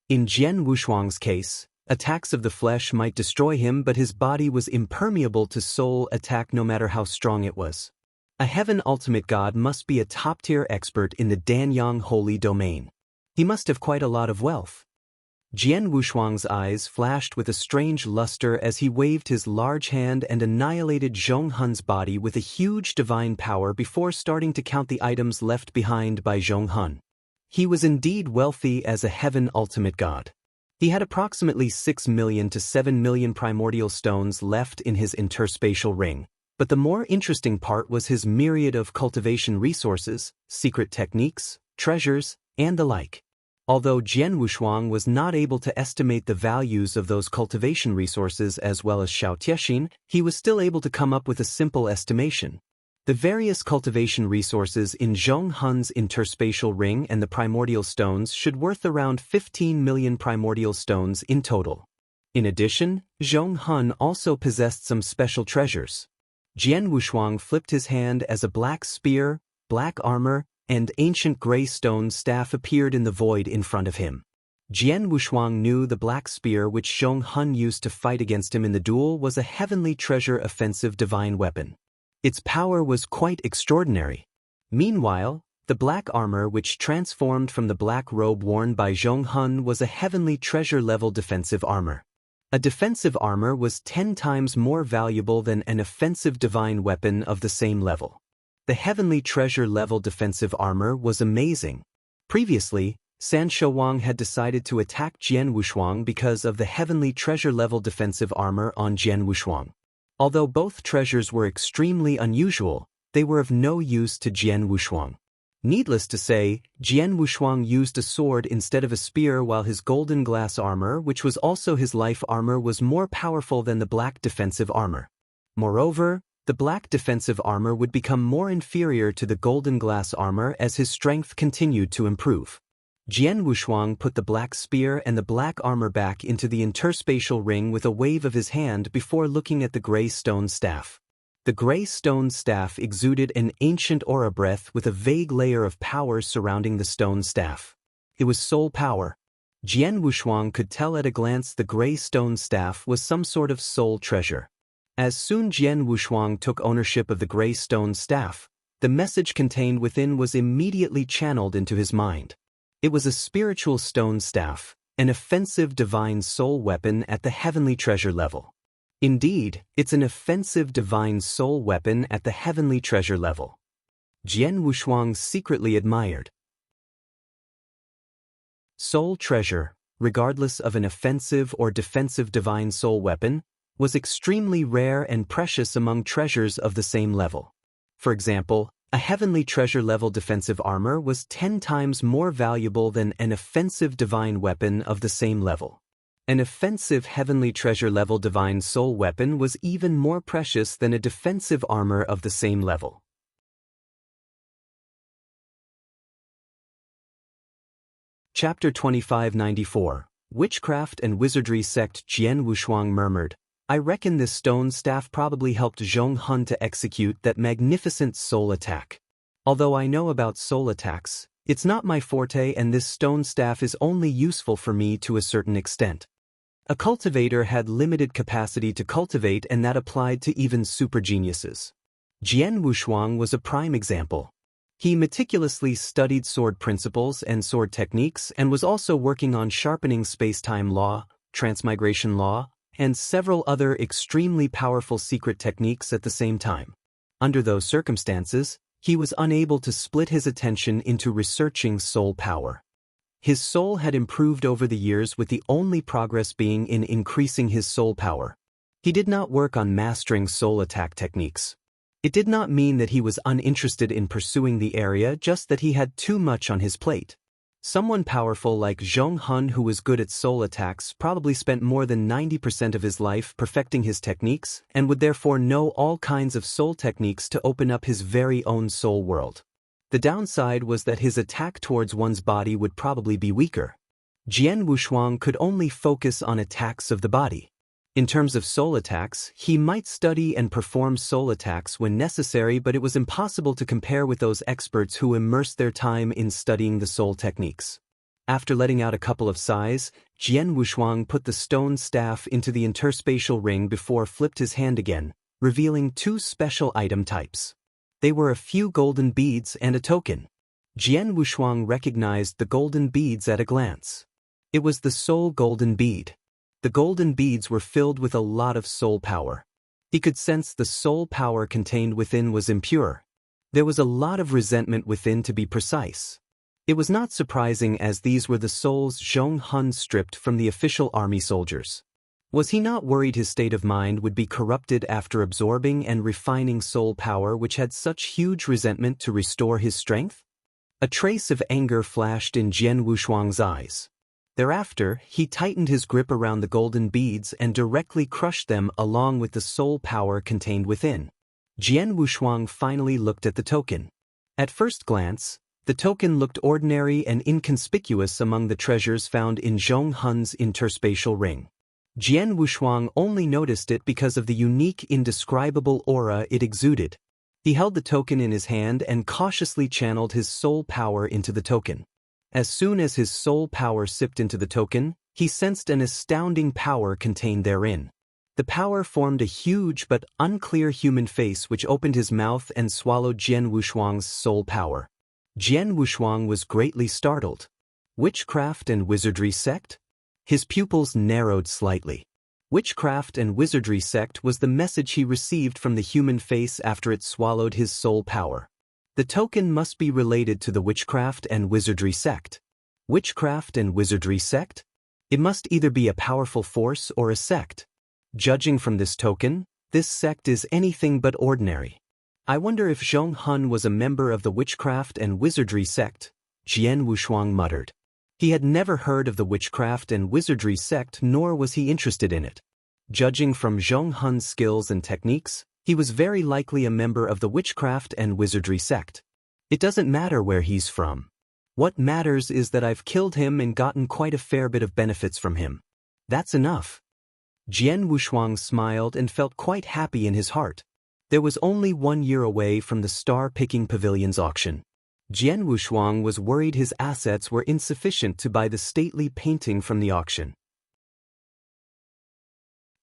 In Jian Wushuang's case, attacks of the flesh might destroy him, but his body was impermeable to soul attack no matter how strong it was. A heaven ultimate god must be a top-tier expert in the Danyang holy domain. He must have quite a lot of wealth. Jian Wushuang's eyes flashed with a strange luster as he waved his large hand and annihilated Zhong Hun's body with a huge divine power before starting to count the items left behind by Zhong Hun. He was indeed wealthy as a heaven ultimate god. He had approximately 6 million to 7 million primordial stones left in his interspatial ring, but the more interesting part was his myriad of cultivation resources, secret techniques, treasures, and the like. Although Jian Wushuang was not able to estimate the values of those cultivation resources as well as Xiao Tiexin, he was still able to come up with a simple estimation. The various cultivation resources in Zhong Hun's interspatial ring and the primordial stones should worth around 15 million primordial stones in total. In addition, Zhong Hun also possessed some special treasures. Jian Wushuang flipped his hand as a black spear, black armor, and ancient gray stone staff appeared in the void in front of him. Jian Wushuang knew the black spear which Zhong Hun used to fight against him in the duel was a heavenly treasure offensive divine weapon. Its power was quite extraordinary. Meanwhile, the black armor which transformed from the black robe worn by Zhong Hun was a heavenly treasure-level defensive armor. A defensive armor was 10 times more valuable than an offensive divine weapon of the same level. The heavenly treasure-level defensive armor was amazing. Previously, San Shouwang had decided to attack Jian Wushuang because of the heavenly treasure-level defensive armor on Jian Wushuang. Although both treasures were extremely unusual, they were of no use to Jian Wushuang. Needless to say, Jian Wushuang used a sword instead of a spear, while his golden glass armor, which was also his life armor, was more powerful than the black defensive armor. Moreover, the black defensive armor would become more inferior to the golden glass armor as his strength continued to improve. Jian Wushuang put the black spear and the black armor back into the interspatial ring with a wave of his hand before looking at the gray stone staff. The gray stone staff exuded an ancient aura breath with a vague layer of power surrounding the stone staff. It was soul power. Jian Wushuang could tell at a glance the gray stone staff was some sort of soul treasure. As soon Jian Wushuang took ownership of the gray stone staff, the message contained within was immediately channeled into his mind. It was a spiritual stone staff, an offensive divine soul weapon at the heavenly treasure level. Indeed, it's an offensive divine soul weapon at the heavenly treasure level. Jian Wushuang secretly admired. Soul treasure, regardless of an offensive or defensive divine soul weapon, was extremely rare and precious among treasures of the same level. For example, a heavenly treasure level defensive armor was 10 times more valuable than an offensive divine weapon of the same level. An offensive heavenly treasure level divine soul weapon was even more precious than a defensive armor of the same level. Chapter 2594. Witchcraft and Wizardry Sect. Jian Wushuang murmured, "I reckon this stone staff probably helped Zhong Hun to execute that magnificent soul attack. Although I know about soul attacks, it's not my forte, and this stone staff is only useful for me to a certain extent." A cultivator had limited capacity to cultivate, and that applied to even super geniuses. Jian Wushuang was a prime example. He meticulously studied sword principles and sword techniques and was also working on sharpening space-time law, transmigration law, and several other extremely powerful secret techniques at the same time. Under those circumstances, he was unable to split his attention into researching soul power. His soul had improved over the years, with the only progress being in increasing his soul power. He did not work on mastering soul attack techniques. It did not mean that he was uninterested in pursuing the area, just that he had too much on his plate. Someone powerful like Zhong Hun, who was good at soul attacks, probably spent more than 90% of his life perfecting his techniques and would therefore know all kinds of soul techniques to open up his very own soul world. The downside was that his attack towards one's body would probably be weaker. Jian Wushuang could only focus on attacks of the body. In terms of soul attacks, he might study and perform soul attacks when necessary, but it was impossible to compare with those experts who immersed their time in studying the soul techniques. After letting out a couple of sighs, Jian Wushuang put the stone staff into the interspatial ring before flipped his hand again, revealing two special item types. They were a few golden beads and a token. Jian Wushuang recognized the golden beads at a glance. It was the soul golden bead. The golden beads were filled with a lot of soul power. He could sense the soul power contained within was impure. There was a lot of resentment within, to be precise. It was not surprising, as these were the souls Zhong Hun stripped from the official army soldiers. Was he not worried his state of mind would be corrupted after absorbing and refining soul power which had such huge resentment to restore his strength? A trace of anger flashed in Jian Wushuang's eyes. Thereafter, he tightened his grip around the golden beads and directly crushed them along with the soul power contained within. Jian Wushuang finally looked at the token. At first glance, the token looked ordinary and inconspicuous among the treasures found in Zhong Hun's interspatial ring. Jian Wushuang only noticed it because of the unique, indescribable aura it exuded. He held the token in his hand and cautiously channeled his soul power into the token. As soon as his soul power sipped into the token, he sensed an astounding power contained therein. The power formed a huge but unclear human face which opened his mouth and swallowed Jian Wushuang's soul power. Jian Wushuang was greatly startled. Witchcraft and Wizardry Sect? His pupils narrowed slightly. Witchcraft and Wizardry Sect was the message he received from the human face after it swallowed his soul power. The token must be related to the Witchcraft and Wizardry Sect. Witchcraft and Wizardry Sect? It must either be a powerful force or a sect. Judging from this token, this sect is anything but ordinary. I wonder if Zhong Hun was a member of the Witchcraft and Wizardry Sect, Jian Wushuang muttered. He had never heard of the Witchcraft and Wizardry Sect, nor was he interested in it. Judging from Zhong Hun's skills and techniques, he was very likely a member of the Witchcraft and Wizardry Sect. It doesn't matter where he's from. What matters is that I've killed him and gotten quite a fair bit of benefits from him. That's enough. Jian Wushuang smiled and felt quite happy in his heart. There was only 1 year away from the Star-Picking Pavilion's auction. Jian Wushuang was worried his assets were insufficient to buy the stately painting from the auction.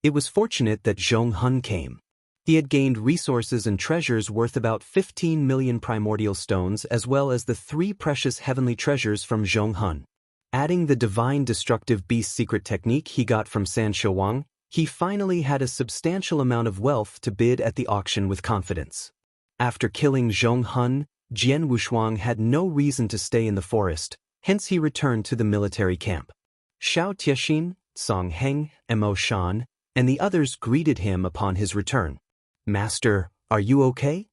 It was fortunate that Zhong Hun came. He had gained resources and treasures worth about 15 million primordial stones as well as the 3 precious heavenly treasures from Zhong Hun. Adding the divine destructive beast secret technique he got from San Shouwang, he finally had a substantial amount of wealth to bid at the auction with confidence. After killing Zhong Hun, Jian Wushuang had no reason to stay in the forest, hence he returned to the military camp. Xiao Tiexin, Song Heng, Mo Shan, and the others greeted him upon his return. "Master, are you okay?"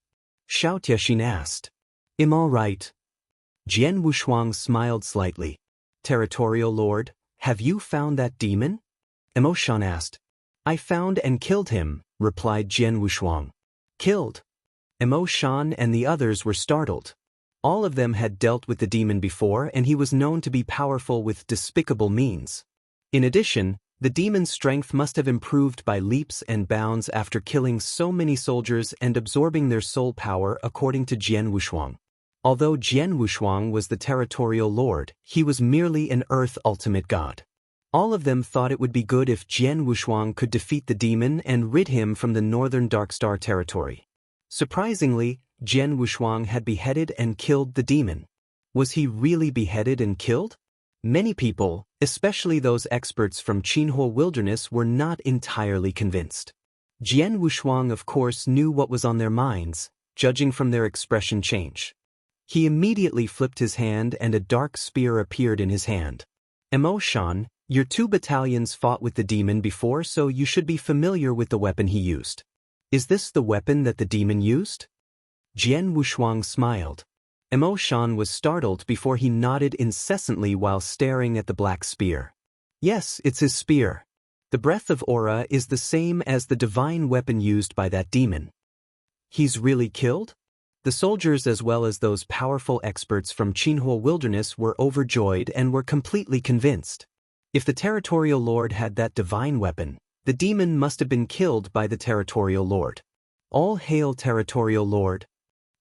Xiao Tiexin asked. "I'm all right." Jian Wushuang smiled slightly. "Territorial Lord, have you found that demon?" Mo Shan asked. "I found and killed him," replied Jian Wushuang. "Killed?" Mo Shan and the others were startled. All of them had dealt with the demon before and he was known to be powerful with despicable means. In addition, the demon's strength must have improved by leaps and bounds after killing so many soldiers and absorbing their soul power according to Jian Wushuang. Although Jian Wushuang was the territorial lord, he was merely an earth ultimate god. All of them thought it would be good if Jian Wushuang could defeat the demon and rid him from the northern Dark Star territory. Surprisingly, Jian Wushuang had beheaded and killed the demon. Was he really beheaded and killed? Many people, especially those experts from Qinhuo Wilderness, were not entirely convinced. Jian Wushuang of course knew what was on their minds, judging from their expression change. He immediately flipped his hand and a dark spear appeared in his hand. Mo Shan, your 2 battalions fought with the demon before, so you should be familiar with the weapon he used. Is this the weapon that the demon used? Jian Wushuang smiled. Mo Shan was startled before he nodded incessantly while staring at the black spear. Yes, it's his spear. The breath of aura is the same as the divine weapon used by that demon. He's really killed? The soldiers as well as those powerful experts from Qinhuo Wilderness were overjoyed and were completely convinced. If the territorial lord had that divine weapon, the demon must have been killed by the territorial lord. All hail territorial lord.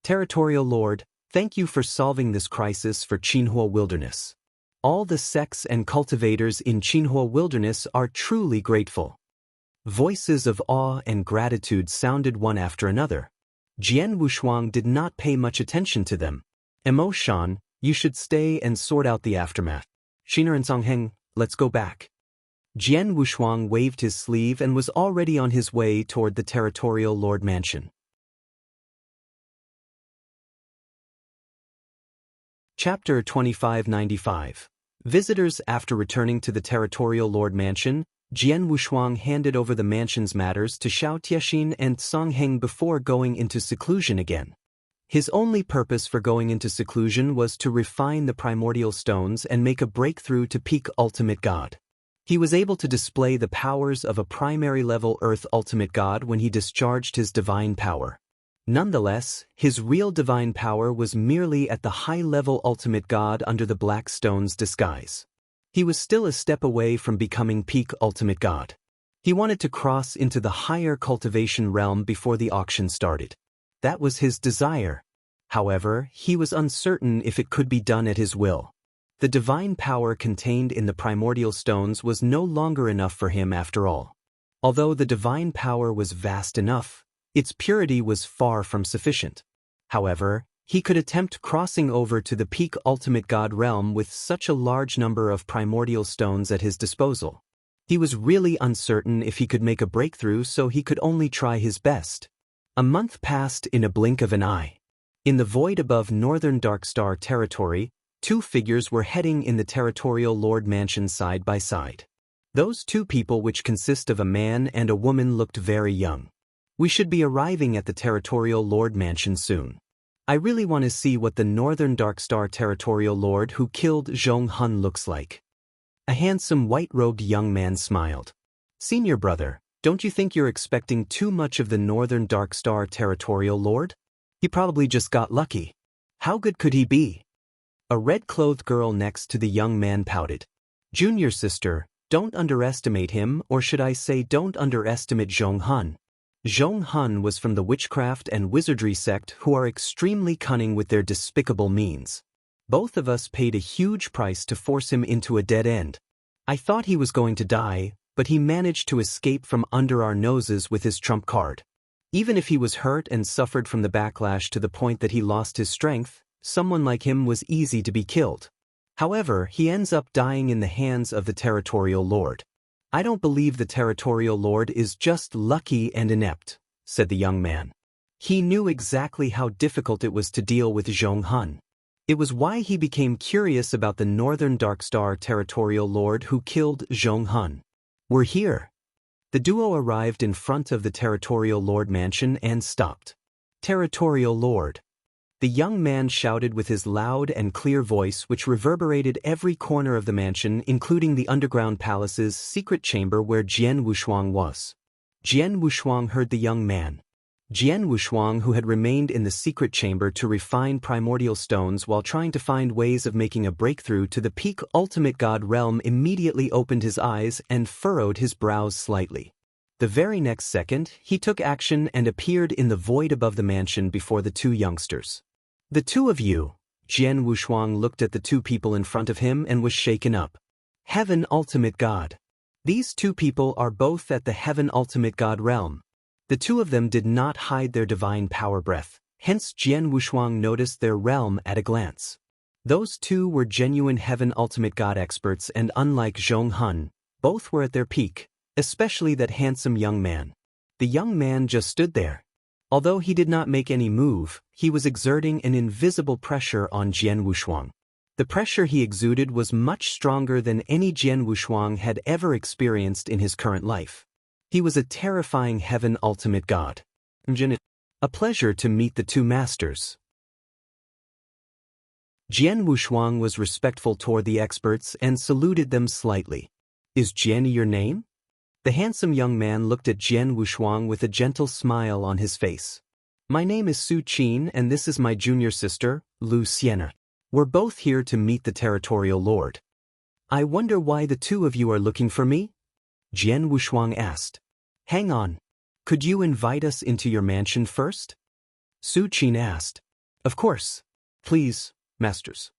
Territorial lord, thank you for solving this crisis for Qinhuo Wilderness. All the sects and cultivators in Qinhuo Wilderness are truly grateful. Voices of awe and gratitude sounded one after another. Jian Wushuang did not pay much attention to them. Mo Shan, you should stay and sort out the aftermath. Shiner and Songheng, let's go back. Jian Wushuang waved his sleeve and was already on his way toward the territorial lord mansion. Chapter 2595. Visitors. After returning to the territorial lord mansion, Jian Wushuang handed over the mansion's matters to Xiao Tiexin and Songheng before going into seclusion again. His only purpose for going into seclusion was to refine the primordial stones and make a breakthrough to peak ultimate god. He was able to display the powers of a primary-level Earth ultimate god when he discharged his divine power. Nonetheless, his real divine power was merely at the high-level ultimate god under the Black Stone's disguise. He was still a step away from becoming peak ultimate god. He wanted to cross into the higher cultivation realm before the auction started. That was his desire. However, he was uncertain if it could be done at his will. The divine power contained in the primordial stones was no longer enough for him after all. Although the divine power was vast enough, its purity was far from sufficient. However, he could attempt crossing over to the peak ultimate god realm with such a large number of primordial stones at his disposal. He was really uncertain if he could make a breakthrough, so he could only try his best. A month passed in a blink of an eye. In the void above northern Dark Star territory, 2 figures were heading in the territorial lord mansion side by side. Those 2 people, which consist of a man and a woman, looked very young. We should be arriving at the territorial lord mansion soon. I really want to see what the northern Dark Star territorial lord who killed Zhong Hun looks like. A handsome white-robed young man smiled. Senior brother, don't you think you're expecting too much of the northern Dark Star territorial lord? He probably just got lucky. How good could he be? A red-clothed girl next to the young man pouted. Junior sister, don't underestimate him, or should I say don't underestimate Zhong Hun. Zhong Hun was from the witchcraft and wizardry sect who are extremely cunning with their despicable means. Both of us paid a huge price to force him into a dead end. I thought he was going to die, but he managed to escape from under our noses with his trump card. Even if he was hurt and suffered from the backlash to the point that he lost his strength, someone like him was easy to be killed. However, he ends up dying in the hands of the Territorial Lord. I don't believe the Territorial Lord is just lucky and inept, said the young man. He knew exactly how difficult it was to deal with Zhong Hun. It was why he became curious about the Northern Darkstar Territorial Lord who killed Zhong Hun. We're here. The duo arrived in front of the Territorial Lord mansion and stopped. Territorial Lord. The young man shouted with his loud and clear voice which reverberated every corner of the mansion, including the underground palace's secret chamber where Jian Wushuang was. Jian Wushuang heard the young man. Jian Wushuang, who had remained in the secret chamber to refine primordial stones while trying to find ways of making a breakthrough to the peak ultimate god realm, immediately opened his eyes and furrowed his brows slightly. The very next second, he took action and appeared in the void above the mansion before the two youngsters. The two of you. Jian Wushuang looked at the two people in front of him and was shaken up. Heaven Ultimate God. These two people are both at the Heaven Ultimate God realm. The two of them did not hide their divine power breath, hence Jian Wushuang noticed their realm at a glance. Those two were genuine Heaven Ultimate God experts, and unlike Zhong Hun, both were at their peak, especially that handsome young man. The young man just stood there. Although he did not make any move, he was exerting an invisible pressure on Jian Wushuang. The pressure he exuded was much stronger than any Jian Wushuang had ever experienced in his current life. He was a terrifying Heaven Ultimate God. A pleasure to meet the two masters. Jian Wushuang was respectful toward the experts and saluted them slightly. Is Jian your name? The handsome young man looked at Jian Wushuang with a gentle smile on his face. My name is Su Qin and this is my junior sister, Lu Sienna. We're both here to meet the Territorial Lord. I wonder why the two of you are looking for me? Jian Wushuang asked. Hang on. Could you invite us into your mansion first? Su Qin asked. Of course. Please, masters.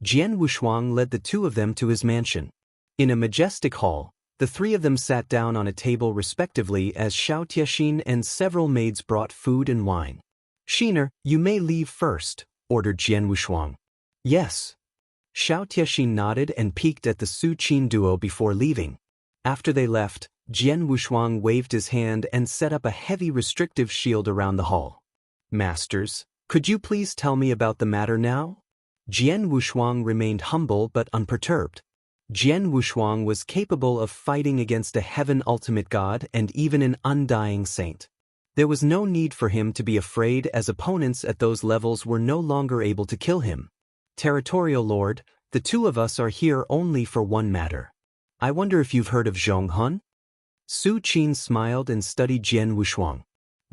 Jian Wushuang led the two of them to his mansion. In a majestic hall, the three of them sat down on a table respectively as Xiao Tiexin and several maids brought food and wine. Shiner, you may leave first, ordered Jian Wushuang. Yes. Xiao Tiexin nodded and peeked at the Su Qin duo before leaving. After they left, Jian Wushuang waved his hand and set up a heavy restrictive shield around the hall. Masters, could you please tell me about the matter now? Jian Wushuang remained humble but unperturbed. Jian Wushuang was capable of fighting against a Heaven Ultimate God and even an undying saint. There was no need for him to be afraid, as opponents at those levels were no longer able to kill him. Territorial Lord, the two of us are here only for one matter. I wonder if you've heard of Zhong Hun? Su Qin smiled and studied Jian Wushuang.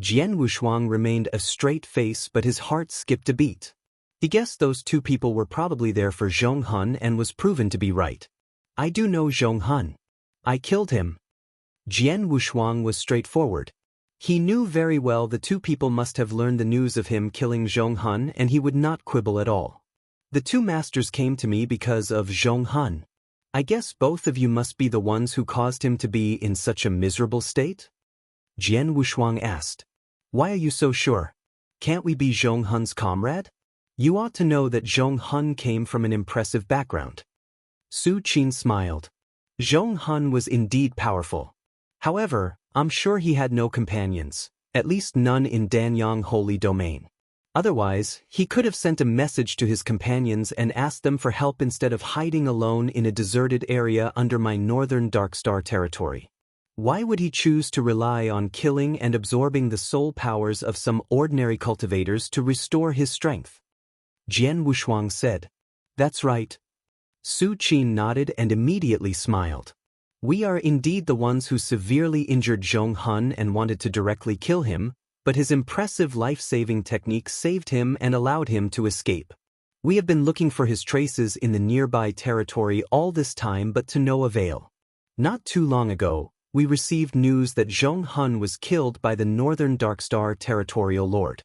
Jian Wushuang remained a straight face, but his heart skipped a beat. He guessed those two people were probably there for Zhong Hun and was proven to be right. I do know Zhong Hun. I killed him. Jian Wushuang was straightforward. He knew very well the two people must have learned the news of him killing Zhong Hun, and he would not quibble at all. The two masters came to me because of Zhong Hun. I guess both of you must be the ones who caused him to be in such a miserable state? Jian Wushuang asked. Why are you so sure? Can't we be Zhong Hun's comrade? You ought to know that Zhong Hun came from an impressive background. Su Qin smiled. Zhong Hun was indeed powerful. However, I'm sure he had no companions, at least none in Danyang Holy Domain. Otherwise, he could have sent a message to his companions and asked them for help instead of hiding alone in a deserted area under my Northern Darkstar territory. Why would he choose to rely on killing and absorbing the soul powers of some ordinary cultivators to restore his strength? Jian Wushuang said. That's right. Su Qin nodded and immediately smiled. We are indeed the ones who severely injured Zhong Hun and wanted to directly kill him, but his impressive life-saving technique saved him and allowed him to escape. We have been looking for his traces in the nearby territory all this time but to no avail. Not too long ago, we received news that Zhong Hun was killed by the Northern Darkstar Territorial Lord.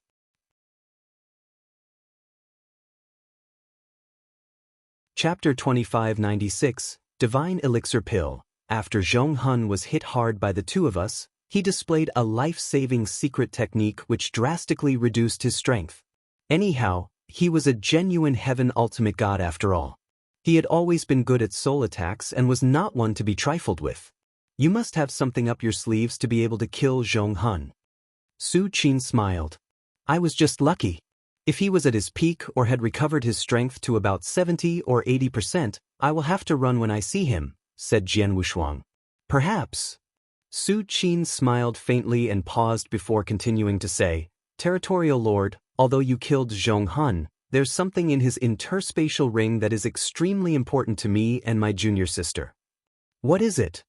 Chapter 2596, Divine Elixir Pill. After Zhong Hun was hit hard by the two of us, he displayed a life-saving secret technique which drastically reduced his strength. Anyhow, he was a genuine heaven ultimate god after all. He had always been good at soul attacks and was not one to be trifled with. You must have something up your sleeves to be able to kill Zhong Hun. Su Qin smiled. I was just lucky. If he was at his peak or had recovered his strength to about 70 or 80%, I will have to run when I see him, said Jian Wushuang. Perhaps. Su Qin smiled faintly and paused before continuing to say, Territorial Lord, although you killed Zhong Hun, there's something in his interspatial ring that is extremely important to me and my junior sister. What is it?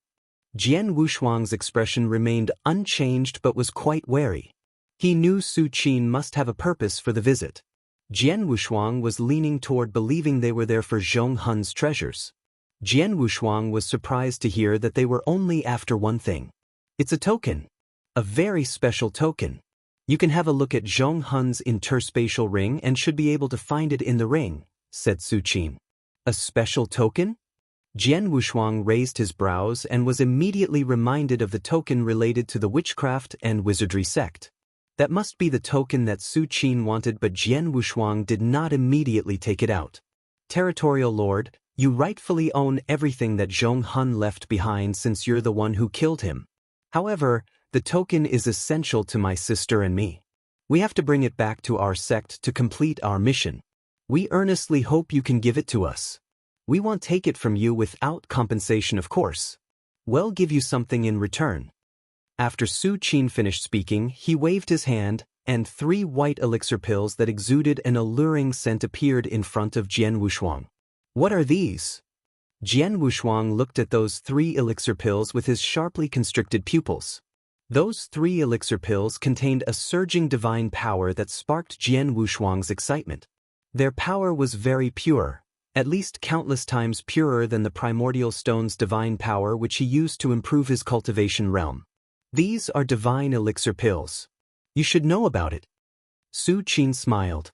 Jian Wushuang's expression remained unchanged but was quite wary. He knew Su Qin must have a purpose for the visit. Jian Wushuang was leaning toward believing they were there for Zhong Hun's treasures. Jian Wushuang was surprised to hear that they were only after one thing. It's a token. A very special token. You can have a look at Zhong Hun's interspatial ring and should be able to find it in the ring, said Su Qin. A special token? Jian Wushuang raised his brows and was immediately reminded of the token related to the witchcraft and wizardry sect. That must be the token that Su Qin wanted, but Jian Wushuang did not immediately take it out. Territorial Lord, you rightfully own everything that Zhong Hun left behind since you're the one who killed him. However, the token is essential to my sister and me. We have to bring it back to our sect to complete our mission. We earnestly hope you can give it to us. We won't take it from you without compensation, of course. We'll give you something in return. After Su Qin finished speaking, he waved his hand, and 3 white elixir pills that exuded an alluring scent appeared in front of Jian Wushuang. What are these? Jian Wushuang looked at those 3 elixir pills with his sharply constricted pupils. Those 3 elixir pills contained a surging divine power that sparked Jian Wushuang's excitement. Their power was very pure, at least countless times purer than the primordial stone's divine power which he used to improve his cultivation realm. These are divine elixir pills. You should know about it. Su Qin smiled.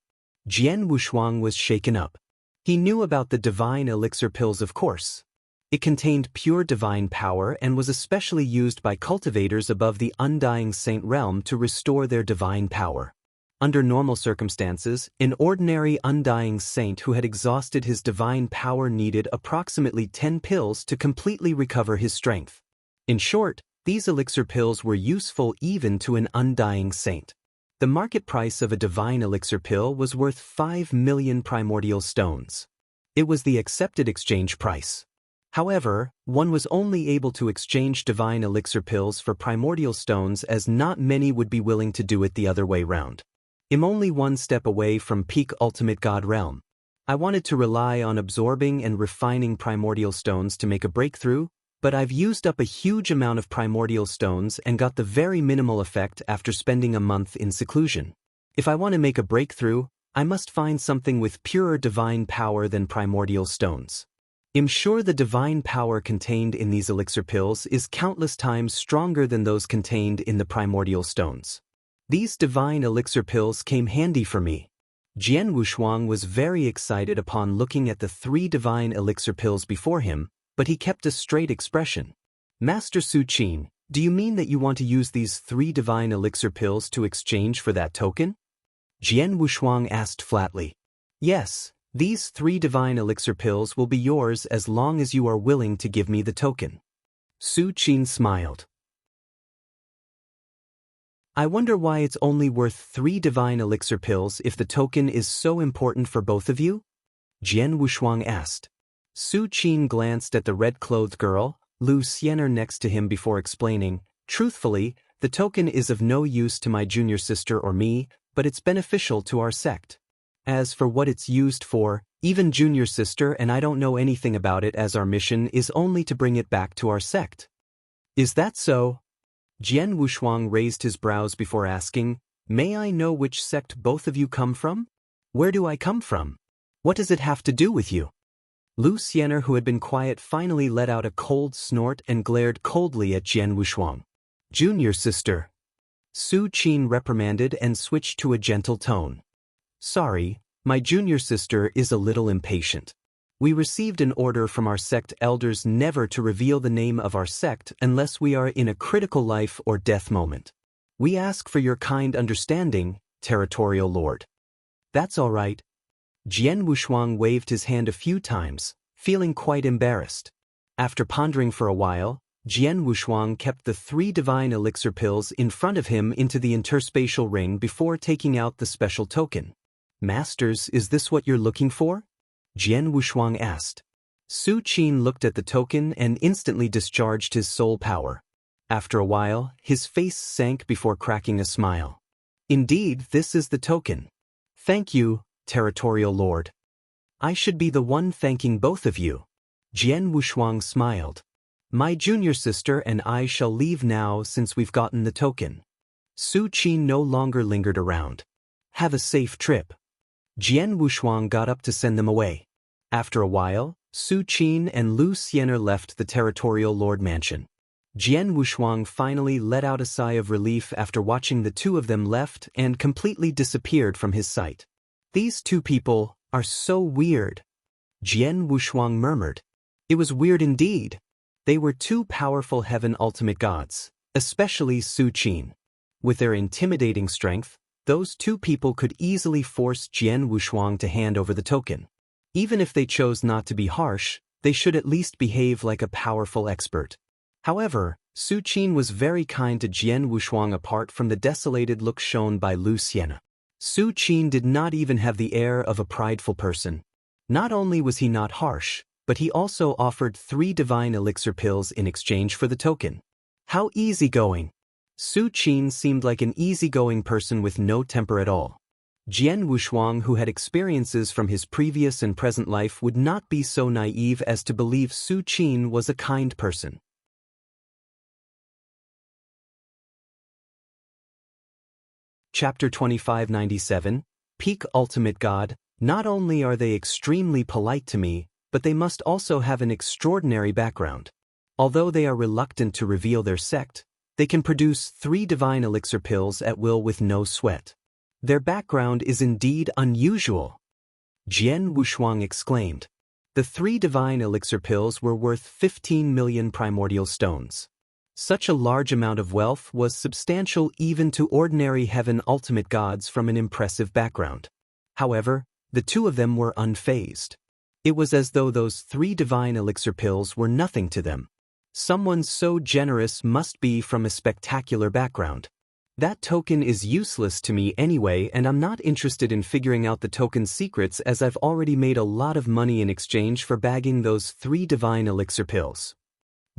Jian Wushuang was shaken up. He knew about the divine elixir pills, of course. It contained pure divine power and was especially used by cultivators above the undying saint realm to restore their divine power. Under normal circumstances, an ordinary undying saint who had exhausted his divine power needed approximately 10 pills to completely recover his strength. In short, these elixir pills were useful even to an undying saint. The market price of a divine elixir pill was worth 5 million primordial stones. It was the accepted exchange price. However, one was only able to exchange divine elixir pills for primordial stones as not many would be willing to do it the other way round. I'm only one step away from peak ultimate god realm. I wanted to rely on absorbing and refining primordial stones to make a breakthrough, but I've used up a huge amount of primordial stones and got the very minimal effect after spending a month in seclusion. If I want to make a breakthrough, I must find something with purer divine power than primordial stones. I'm sure the divine power contained in these elixir pills is countless times stronger than those contained in the primordial stones. These divine elixir pills came handy for me. Jian Wushuang was very excited upon looking at the 3 divine elixir pills before him, but he kept a straight expression. Master Su Qin, do you mean that you want to use these 3 divine elixir pills to exchange for that token? Jian Wushuang asked flatly. Yes, these 3 divine elixir pills will be yours as long as you are willing to give me the token. Su Qin smiled. I wonder why it's only worth 3 divine elixir pills if the token is so important for both of you? Jian Wushuang asked. Su Qin glanced at the red-clothed girl, Lu Xiener, next to him before explaining, truthfully, the token is of no use to my junior sister or me, but it's beneficial to our sect. As for what it's used for, even junior sister and I don't know anything about it, as our mission is only to bring it back to our sect. Is that so? Jian Wushuang raised his brows before asking, may I know which sect both of you come from? Where do I come from? What does it have to do with you? Lu Xiener, who had been quiet, finally let out a cold snort and glared coldly at Jian Wushuang. Junior sister. Su Qin reprimanded and switched to a gentle tone. Sorry, my junior sister is a little impatient. We received an order from our sect elders never to reveal the name of our sect unless we are in a critical life or death moment. We ask for your kind understanding, Territorial Lord. That's all right. Jian Wushuang waved his hand a few times, feeling quite embarrassed. After pondering for a while, Jian Wushuang kept the 3 divine elixir pills in front of him into the interspatial ring before taking out the special token. Masters, is this what you're looking for? Jian Wushuang asked. Su Qin looked at the token and instantly discharged his soul power. After a while, his face sank before cracking a smile. Indeed, this is the token. Thank you, Territorial Lord. I should be the one thanking both of you. Jian Wushuang smiled. My junior sister and I shall leave now since we've gotten the token. Su Qin no longer lingered around. Have a safe trip. Jian Wushuang got up to send them away. After a while, Su Qin and Lu Xiener left the Territorial Lord mansion. Jian Wushuang finally let out a sigh of relief after watching the two of them left and completely disappeared from his sight. These two people are so weird. Jian Wushuang murmured. It was weird indeed. They were two powerful heaven ultimate gods, especially Su Qin. With their intimidating strength, those two people could easily force Jian Wushuang to hand over the token. Even if they chose not to be harsh, they should at least behave like a powerful expert. However, Su Qin was very kind to Jian Wushuang apart from the desolated look shown by Lu Xiener. Su Qin did not even have the air of a prideful person. Not only was he not harsh, but he also offered 3 divine elixir pills in exchange for the token. How easygoing! Su Qin seemed like an easygoing person with no temper at all. Jian Wushuang, who had experiences from his previous and present life, would not be so naive as to believe Su Qin was a kind person. Chapter 2597, Peak Ultimate God. Not only are they extremely polite to me, but they must also have an extraordinary background. Although they are reluctant to reveal their sect, they can produce 3 divine elixir pills at will with no sweat. Their background is indeed unusual. Jian Wushuang exclaimed. The 3 divine elixir pills were worth 15 million primordial stones. Such a large amount of wealth was substantial even to ordinary heaven ultimate gods from an impressive background. However, the two of them were unfazed. It was as though those 3 divine elixir pills were nothing to them. Someone so generous must be from a spectacular background. That token is useless to me anyway, and I'm not interested in figuring out the token's secrets as I've already made a lot of money in exchange for bagging those 3 divine elixir pills.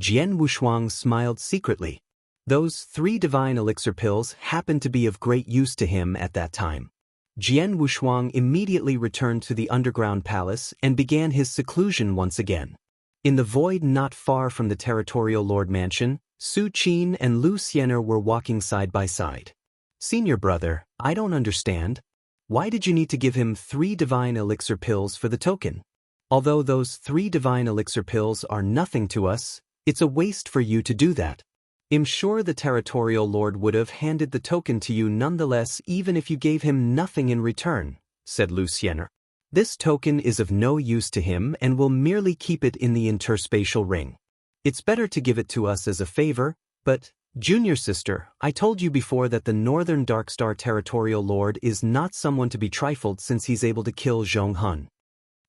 Jian Wushuang smiled secretly. Those 3 divine elixir pills happened to be of great use to him at that time. Jian Wushuang immediately returned to the underground palace and began his seclusion once again. In the void not far from the Territorial Lord mansion, Su Qin and Lu Xiener were walking side by side. Senior brother, I don't understand. Why did you need to give him 3 divine elixir pills for the token? Although those 3 divine elixir pills are nothing to us, it's a waste for you to do that. I'm sure the Territorial Lord would have handed the token to you nonetheless even if you gave him nothing in return, said Lu Xiener. This token is of no use to him and will merely keep it in the interspatial ring. It's better to give it to us as a favor, but, junior sister, I told you before that the Northern Darkstar Territorial Lord is not someone to be trifled since he's able to kill Zhong Hun.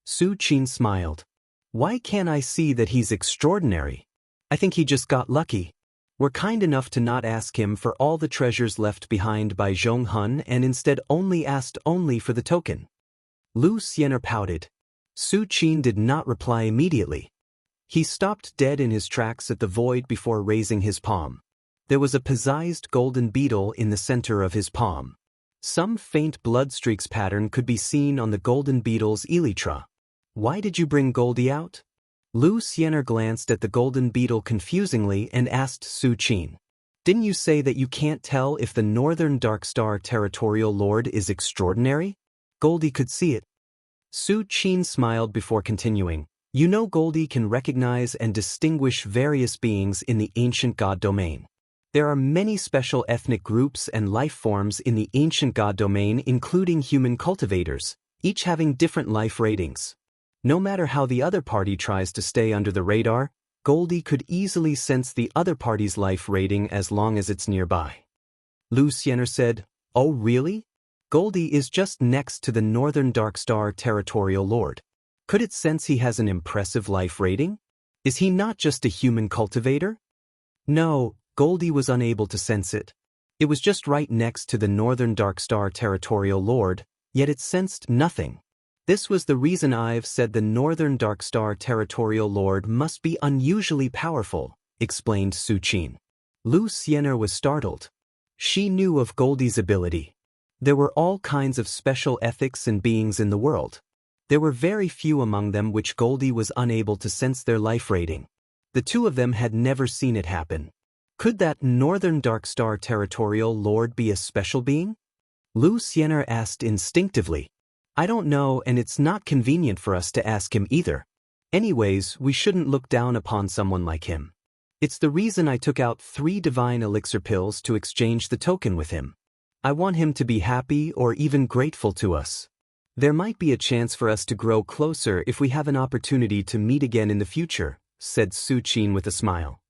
Su Qin smiled. Why can't I see that he's extraordinary? I think he just got lucky. We're kind enough to not ask him for all the treasures left behind by Zhong Hun and instead asked only for the token. Lu Xiener pouted. Su Qin did not reply immediately. He stopped dead in his tracks at the void before raising his palm. There was a possessed golden beetle in the center of his palm. Some faint blood streaks pattern could be seen on the golden beetle's elytra. Why did you bring Goldie out? Lu Xiener glanced at the golden beetle confusingly and asked Su Qin. Didn't you say that you can't tell if the Northern Darkstar Territorial Lord is extraordinary? Goldie could see it. Su Qin smiled before continuing. You know Goldie can recognize and distinguish various beings in the ancient god domain. There are many special ethnic groups and life forms in the ancient god domain, including human cultivators, each having different life ratings. No matter how the other party tries to stay under the radar, Goldie could easily sense the other party's life rating as long as it's nearby. Lu Xiener said, "Oh really? Goldie is just next to the Northern Darkstar Territorial Lord. Could it sense he has an impressive life rating? Is he not just a human cultivator?" No, Goldie was unable to sense it. It was just right next to the Northern Darkstar Territorial Lord, yet it sensed nothing. This was the reason I've said the Northern Darkstar Territorial Lord must be unusually powerful, explained Su Qin. Lu Xiener was startled. She knew of Goldie's ability. There were all kinds of special ethics and beings in the world. There were very few among them which Goldie was unable to sense their life rating. The two of them had never seen it happen. Could that Northern Darkstar Territorial Lord be a special being? Lu Xiener asked instinctively. I don't know, and it's not convenient for us to ask him either. Anyways, we shouldn't look down upon someone like him. It's the reason I took out 3 divine elixir pills to exchange the token with him. I want him to be happy or even grateful to us. There might be a chance for us to grow closer if we have an opportunity to meet again in the future, said Su Qin with a smile.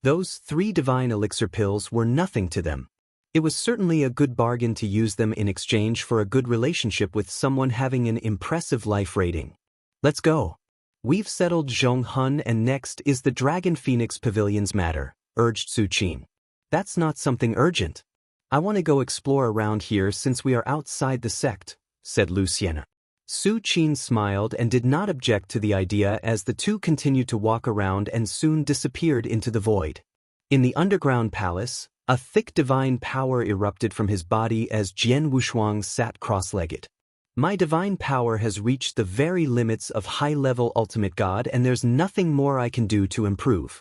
Those 3 divine elixir pills were nothing to them. It was certainly a good bargain to use them in exchange for a good relationship with someone having an impressive life rating. Let's go. We've settled Zhonghun and next is the Dragon Phoenix Pavilion's matter, urged Su Qin. That's not something urgent. I want to go explore around here since we are outside the sect, said Lu Xiener. Su Qin smiled and did not object to the idea as the two continued to walk around and soon disappeared into the void. In the underground palace, a thick divine power erupted from his body as Jian Wushuang sat cross-legged. My divine power has reached the very limits of high-level ultimate god and there's nothing more I can do to improve.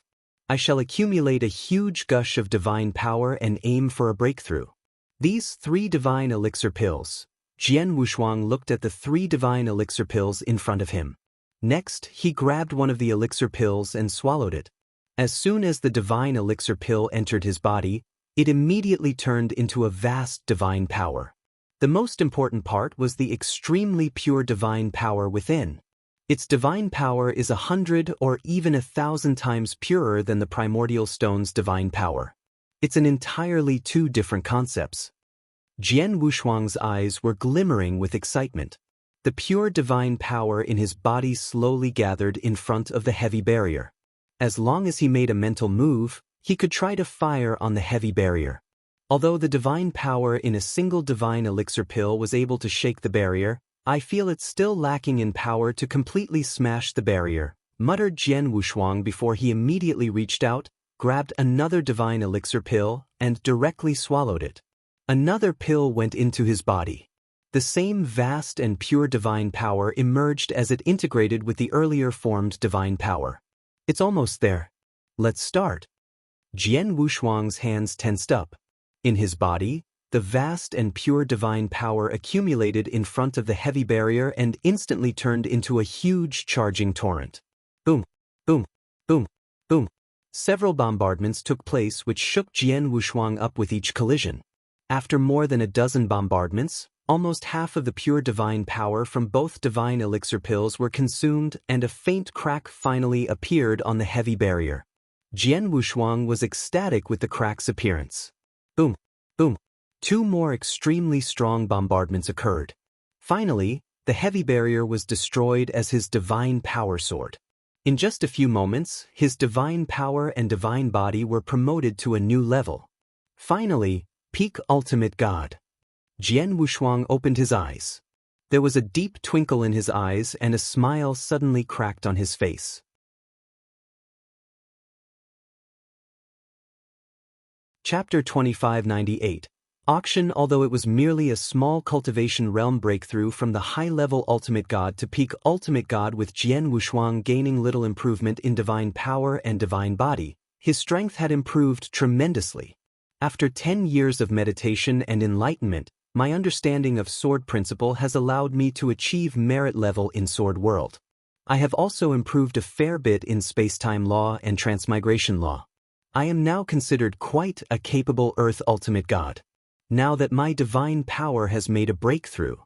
I shall accumulate a huge gush of divine power and aim for a breakthrough. These 3 divine elixir pills. Jian Wushuang looked at the 3 divine elixir pills in front of him. Next, he grabbed one of the elixir pills and swallowed it. As soon as the divine elixir pill entered his body, it immediately turned into a vast divine power. The most important part was the extremely pure divine power within. Its divine power is 100 or even 1,000 times purer than the primordial stone's divine power. It's an entirely 2 different concepts. Jian Wushuang's eyes were glimmering with excitement. The pure divine power in his body slowly gathered in front of the heavy barrier. As long as he made a mental move, he could try to fire on the heavy barrier. Although the divine power in a single divine elixir pill was able to shake the barrier, I feel it's still lacking in power to completely smash the barrier, muttered Jian Wushuang before he immediately reached out, grabbed another divine elixir pill, and directly swallowed it. Another pill went into his body. The same vast and pure divine power emerged as it integrated with the earlier formed divine power. It's almost there. Let's start. Jian Wushuang's hands tensed up. In his body, the vast and pure divine power accumulated in front of the heavy barrier and instantly turned into a huge charging torrent. Boom, boom, boom, boom. Several bombardments took place which shook Jian Wushuang up with each collision. After more than a dozen bombardments, almost half of the pure divine power from both divine elixir pills were consumed and a faint crack finally appeared on the heavy barrier. Jian Wushuang was ecstatic with the crack's appearance. Boom, boom. 2 more extremely strong bombardments occurred. Finally, the heavy barrier was destroyed as his divine power soared. In just a few moments, his divine power and divine body were promoted to a new level. Finally, peak ultimate god. Jian Wushuang opened his eyes. There was a deep twinkle in his eyes and a smile suddenly cracked on his face. Chapter 2598. Auction. Although it was merely a small cultivation realm breakthrough from the high-level ultimate god to peak ultimate god with Jian Wushuang gaining little improvement in divine power and divine body, his strength had improved tremendously. After 10 years of meditation and enlightenment, My understanding of sword principle has allowed me to achieve merit level in Sword World. I have also improved a fair bit in space-time law and transmigration law. I am now considered quite a capable Earth Ultimate God. Now that my divine power has made a breakthrough,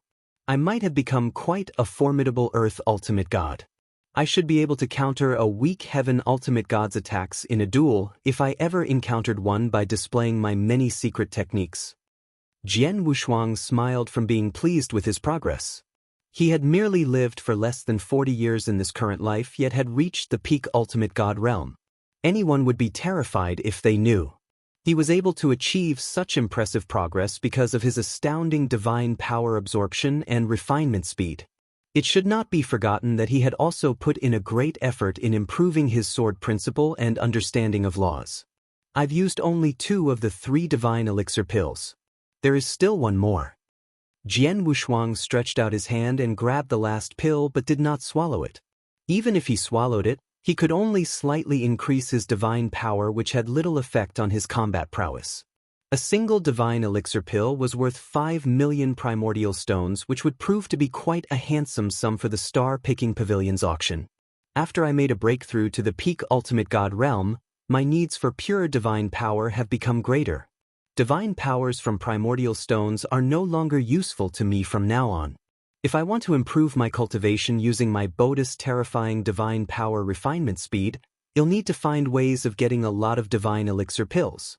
I might have become quite a formidable Earth Ultimate God. I should be able to counter a weak Heaven Ultimate God's attacks in a duel if I ever encountered one by displaying my many secret techniques. Jian Wushuang smiled from being pleased with his progress. He had merely lived for less than 40 years in this current life, yet had reached the peak Ultimate God realm. Anyone would be terrified if they knew. He was able to achieve such impressive progress because of his astounding divine power absorption and refinement speed. It should not be forgotten that he had also put in a great effort in improving his sword principle and understanding of laws. I've used only 2 of the 3 divine elixir pills. There is still one more. Jian Wushuang stretched out his hand and grabbed the last pill but did not swallow it. Even if he swallowed it, he could only slightly increase his divine power, which had little effect on his combat prowess. A single divine elixir pill was worth 5 million primordial stones, which would prove to be quite a handsome sum for the Star-Picking Pavilion's auction. After I made a breakthrough to the peak Ultimate God realm, my needs for pure divine power have become greater. Divine powers from primordial stones are no longer useful to me from now on. If I want to improve my cultivation using my Bodhi's terrifying divine power refinement speed, I'll need to find ways of getting a lot of divine elixir pills.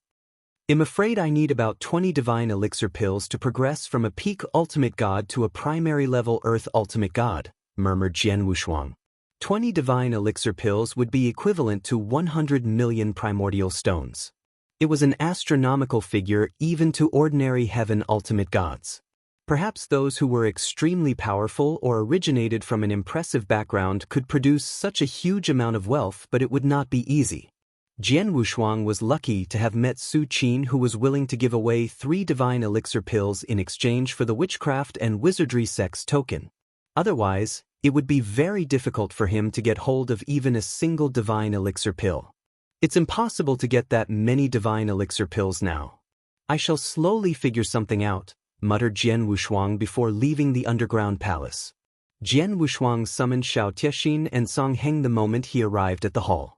I'm afraid I need about 20 divine elixir pills to progress from a peak Ultimate God to a primary level Earth Ultimate God, murmured Jian Wushuang. 20 divine elixir pills would be equivalent to 100 million primordial stones. It was an astronomical figure even to ordinary Heaven Ultimate Gods. Perhaps those who were extremely powerful or originated from an impressive background could produce such a huge amount of wealth, but it would not be easy. Jian Wushuang was lucky to have met Su Qin, who was willing to give away 3 divine elixir pills in exchange for the witchcraft and wizardry sex token. Otherwise, it would be very difficult for him to get hold of even a single divine elixir pill. It's impossible to get that many divine elixir pills now. I shall slowly figure something out, muttered Jian Wushuang before leaving the underground palace. Jian Wushuang summoned Xiao Tiexin and Song Heng the moment he arrived at the hall.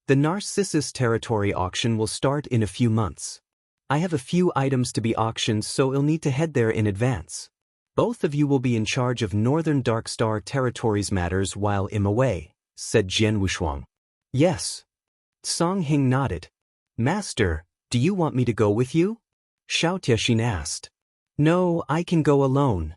The Narcissus territory auction will start in a few months. I have a few items to be auctioned, so I'll need to head there in advance. Both of you will be in charge of Northern Dark Star Territories matters while I'm away, said Jian Wushuang. Yes. Song Heng nodded. Master, do you want me to go with you? Xiao Tiexin asked. No, I can go alone.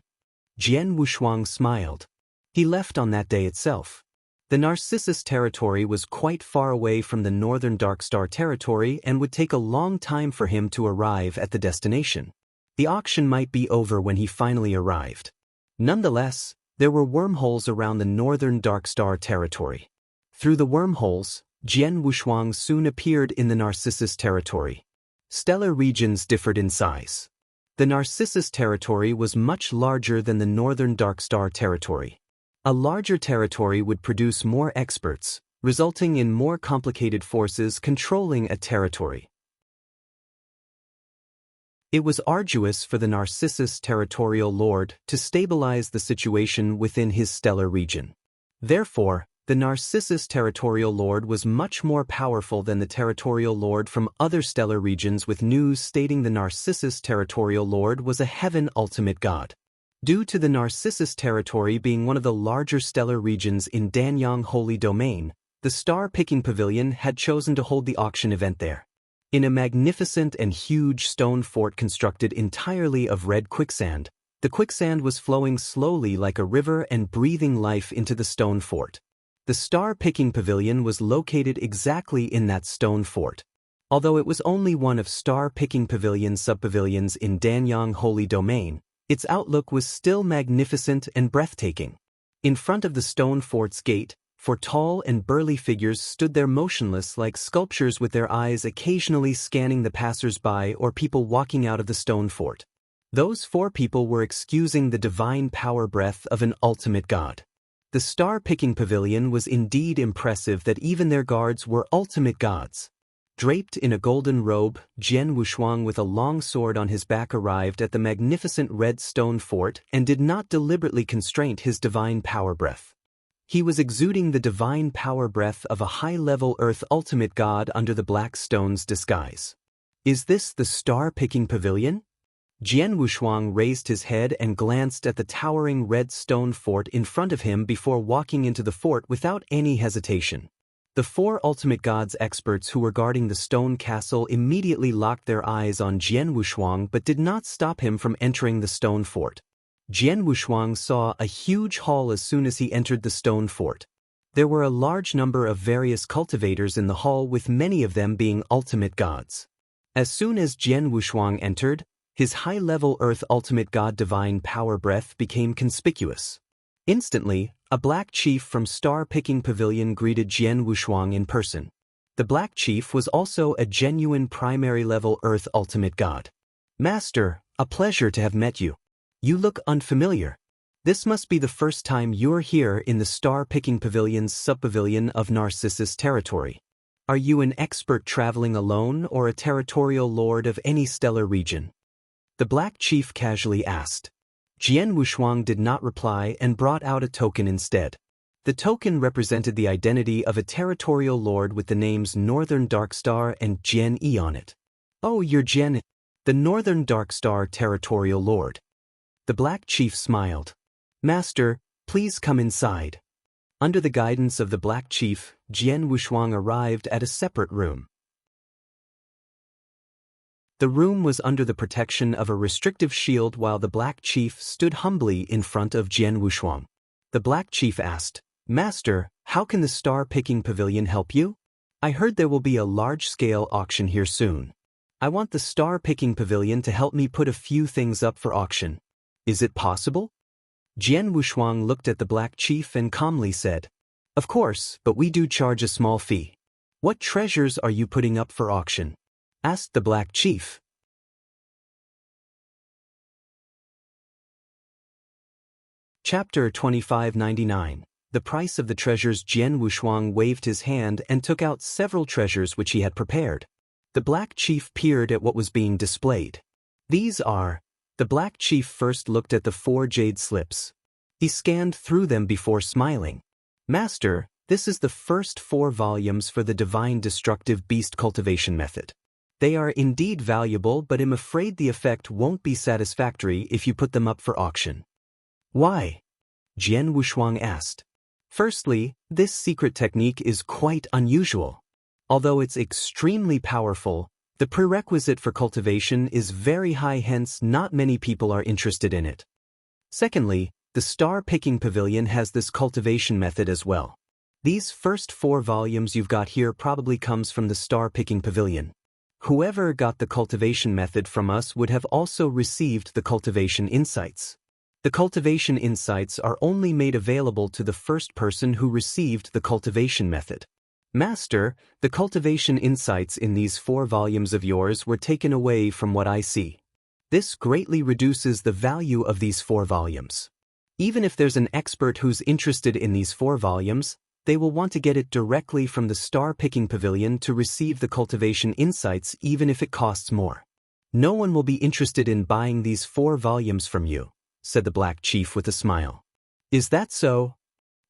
Jian Wushuang smiled. He left on that day itself. The Narcissus territory was quite far away from the Northern Dark Star territory and would take a long time for him to arrive at the destination. The auction might be over when he finally arrived. Nonetheless, there were wormholes around the Northern Dark Star territory. Through the wormholes, Jian Wushuang soon appeared in the Narcissus territory. Stellar regions differed in size. The Narcissus territory was much larger than the Northern Dark Star territory. A larger territory would produce more experts, resulting in more complicated forces controlling a territory. It was arduous for the Narcissus territorial lord to stabilize the situation within his stellar region. Therefore, the Narcissus territorial lord was much more powerful than the territorial lord from other stellar regions, with news stating the Narcissus territorial lord was a Heaven Ultimate God. Due to the Narcissus territory being one of the larger stellar regions in Danyang Holy Domain, the Star-Picking Pavilion had chosen to hold the auction event there. In a magnificent and huge stone fort constructed entirely of red quicksand, the quicksand was flowing slowly like a river and breathing life into the stone fort. The Star-Picking Pavilion was located exactly in that stone fort. Although it was only one of Star-Picking Pavilion's subpavilions in Danyang Holy Domain, its outlook was still magnificent and breathtaking. In front of the stone fort's gate, 4 tall and burly figures stood there motionless like sculptures, with their eyes occasionally scanning the passers-by or people walking out of the stone fort. Those 4 people were excusing the divine power breath of an ultimate god. The Star-Picking Pavilion was indeed impressive that even their guards were ultimate gods. Draped in a golden robe, Jian Wushuang with a long sword on his back arrived at the magnificent red stone fort and did not deliberately constrain his divine power breath. He was exuding the divine power breath of a high-level earth ultimate god under the black stone's disguise. Is this the star-picking pavilion? Jian Wushuang raised his head and glanced at the towering red stone fort in front of him before walking into the fort without any hesitation. The four ultimate gods experts who were guarding the stone castle immediately locked their eyes on Jian Wushuang but did not stop him from entering the stone fort. Jian Wushuang saw a huge hall as soon as he entered the stone fort. There were a large number of various cultivators in the hall, with many of them being ultimate gods. As soon as Jian Wushuang entered, his high-level earth ultimate god divine power breath became conspicuous. Instantly, a black chief from Star-Picking Pavilion greeted Jian Wushuang in person. The black chief was also a genuine primary-level earth ultimate god. Master, a pleasure to have met you. You look unfamiliar. This must be the first time you're here in the Star-Picking Pavilion's sub-pavilion of Narcissus territory. Are you an expert traveling alone or a territorial lord of any stellar region? The black chief casually asked. Jian Wushuang did not reply and brought out a token instead. The token represented the identity of a territorial lord with the names Northern Darkstar and Jian Yi on it. Oh, you're Jian, the Northern Darkstar territorial lord. The black chief smiled. Master, please come inside. Under the guidance of the black chief, Jian Wushuang arrived at a separate room. The room was under the protection of a restrictive shield while the black chief stood humbly in front of Jian Wushuang. The black chief asked, Master, how can the Star-Picking Pavilion help you? I heard there will be a large-scale auction here soon. I want the Star-Picking Pavilion to help me put a few things up for auction. Is it possible? Jian Wushuang looked at the black chief and calmly said, Of course, but we do charge a small fee. What treasures are you putting up for auction? Asked the black chief. Chapter 2599. The price of the treasures. Jian Wushuang waved his hand and took out several treasures which he had prepared. The black chief peered at what was being displayed. These are... The black chief first looked at the 4 jade slips. He scanned through them before smiling. Master, this is the first 4 volumes for the Divine Destructive Beast Cultivation Method. They are indeed valuable, but I'm afraid the effect won't be satisfactory if you put them up for auction. Why? Jian Wushuang asked. Firstly, this secret technique is quite unusual. Although it's extremely powerful, the prerequisite for cultivation is very high, hence not many people are interested in it. Secondly, the Star-Picking Pavilion has this cultivation method as well. These first 4 volumes you've got here probably comes from the Star-Picking Pavilion. Whoever got the cultivation method from us would have also received the cultivation insights. The cultivation insights are only made available to the first person who received the cultivation method. Master, the cultivation insights in these 4 volumes of yours were taken away from what I see. This greatly reduces the value of these 4 volumes. Even if there's an expert who's interested in these 4 volumes, they will want to get it directly from the Star-Picking Pavilion to receive the cultivation insights, even if it costs more. No one will be interested in buying these 4 volumes from you, said the black chief with a smile. Is that so?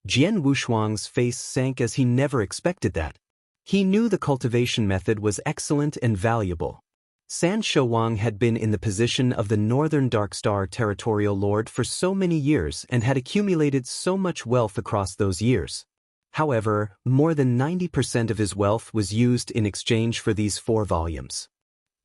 Jian Wushuang's face sank as he never expected that. He knew the cultivation method was excellent and valuable. San Shouwang had been in the position of the Northern Darkstar territorial lord for so many years and had accumulated so much wealth across those years. However, more than 90% of his wealth was used in exchange for these 4 volumes.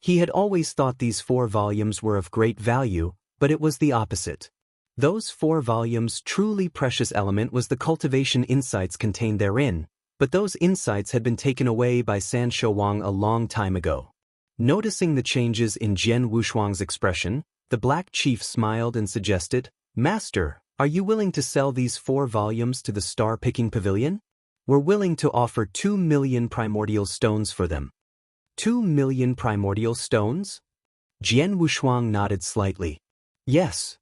He had always thought these 4 volumes were of great value, but it was the opposite. Those 4 volumes' truly precious element was the cultivation insights contained therein, but those insights had been taken away by San Shouwang a long time ago. Noticing the changes in Jian Wushuang's expression, the black chief smiled and suggested, Master, are you willing to sell these 4 volumes to the Star-Picking Pavilion? We're willing to offer 2 million primordial stones for them. 2 million primordial stones? Jian Wushuang nodded slightly. Yes.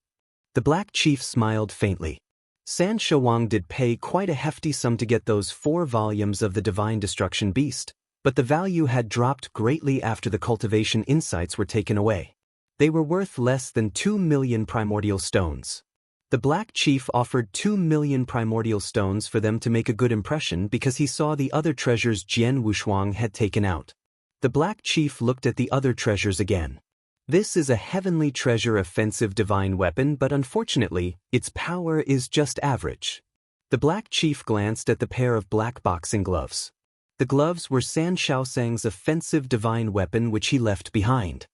The black chief smiled faintly. San Shouwang did pay quite a hefty sum to get those 4 volumes of the Divine Destruction Beast, but the value had dropped greatly after the cultivation insights were taken away. They were worth less than 2 million primordial stones. The Black Chief offered 2 million primordial stones for them to make a good impression because he saw the other treasures Jian Wushuang had taken out. The Black Chief looked at the other treasures again. This is a heavenly treasure offensive divine weapon, but unfortunately, its power is just average. The Black Chief glanced at the pair of black boxing gloves. The gloves were San Shaosang's offensive divine weapon which he left behind.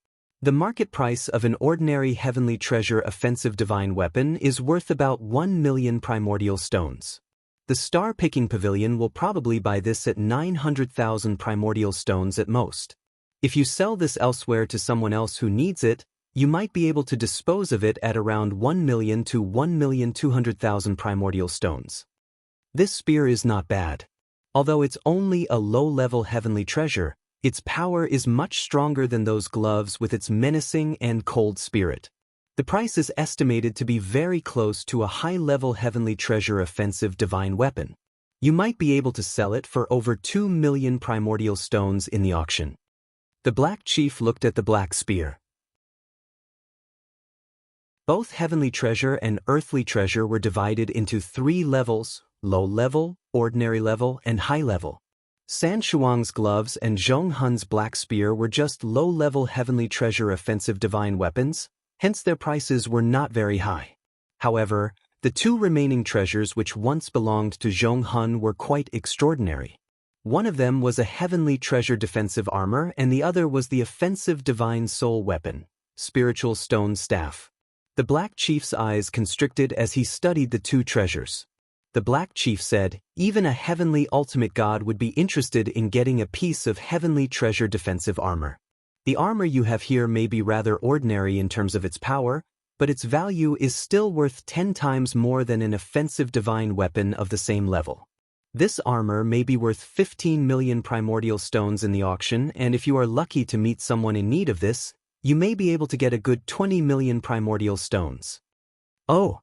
The market price of an ordinary heavenly treasure offensive divine weapon is worth about 1 million primordial stones. The star-picking pavilion will probably buy this at 900,000 primordial stones at most. If you sell this elsewhere to someone else who needs it, you might be able to dispose of it at around 1 million to 1,200,000 primordial stones. This spear is not bad. Although it's only a low-level heavenly treasure, its power is much stronger than those gloves with its menacing and cold spirit. The price is estimated to be very close to a high-level heavenly treasure offensive divine weapon. You might be able to sell it for over 2 million primordial stones in the auction. The Black Chief looked at the black spear. Both heavenly treasure and earthly treasure were divided into 3 levels: low level, ordinary level, and high level. San Shuang's gloves and Zhong Hun's black spear were just low-level heavenly treasure offensive divine weapons, hence their prices were not very high. However, the 2 remaining treasures which once belonged to Zhong Hun were quite extraordinary. One of them was a heavenly treasure defensive armor and the other was the offensive divine soul weapon, spiritual stone staff. The Black Chief's eyes constricted as he studied the 2 treasures. The Black Chief said, even a heavenly ultimate god would be interested in getting a piece of heavenly treasure defensive armor. The armor you have here may be rather ordinary in terms of its power, but its value is still worth 10 times more than an offensive divine weapon of the same level. This armor may be worth 15 million primordial stones in the auction, and if you are lucky to meet someone in need of this, you may be able to get a good 20 million primordial stones. Oh!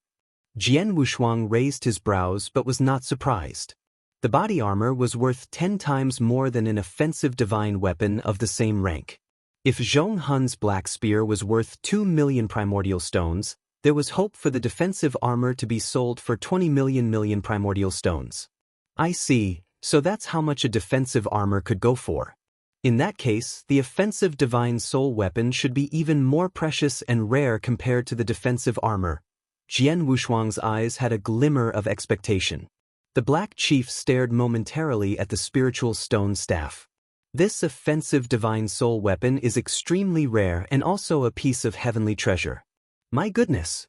Jian Wushuang raised his brows but was not surprised. The body armor was worth 10 times more than an offensive divine weapon of the same rank. If Zhong Hun's black spear was worth 2 million primordial stones, there was hope for the defensive armor to be sold for 20 million primordial stones. I see, so that's how much a defensive armor could go for. In that case, the offensive divine soul weapon should be even more precious and rare compared to the defensive armor. Jian Wushuang's eyes had a glimmer of expectation. The Black Chief stared momentarily at the spiritual stone staff. This offensive divine soul weapon is extremely rare and also a piece of heavenly treasure. My goodness!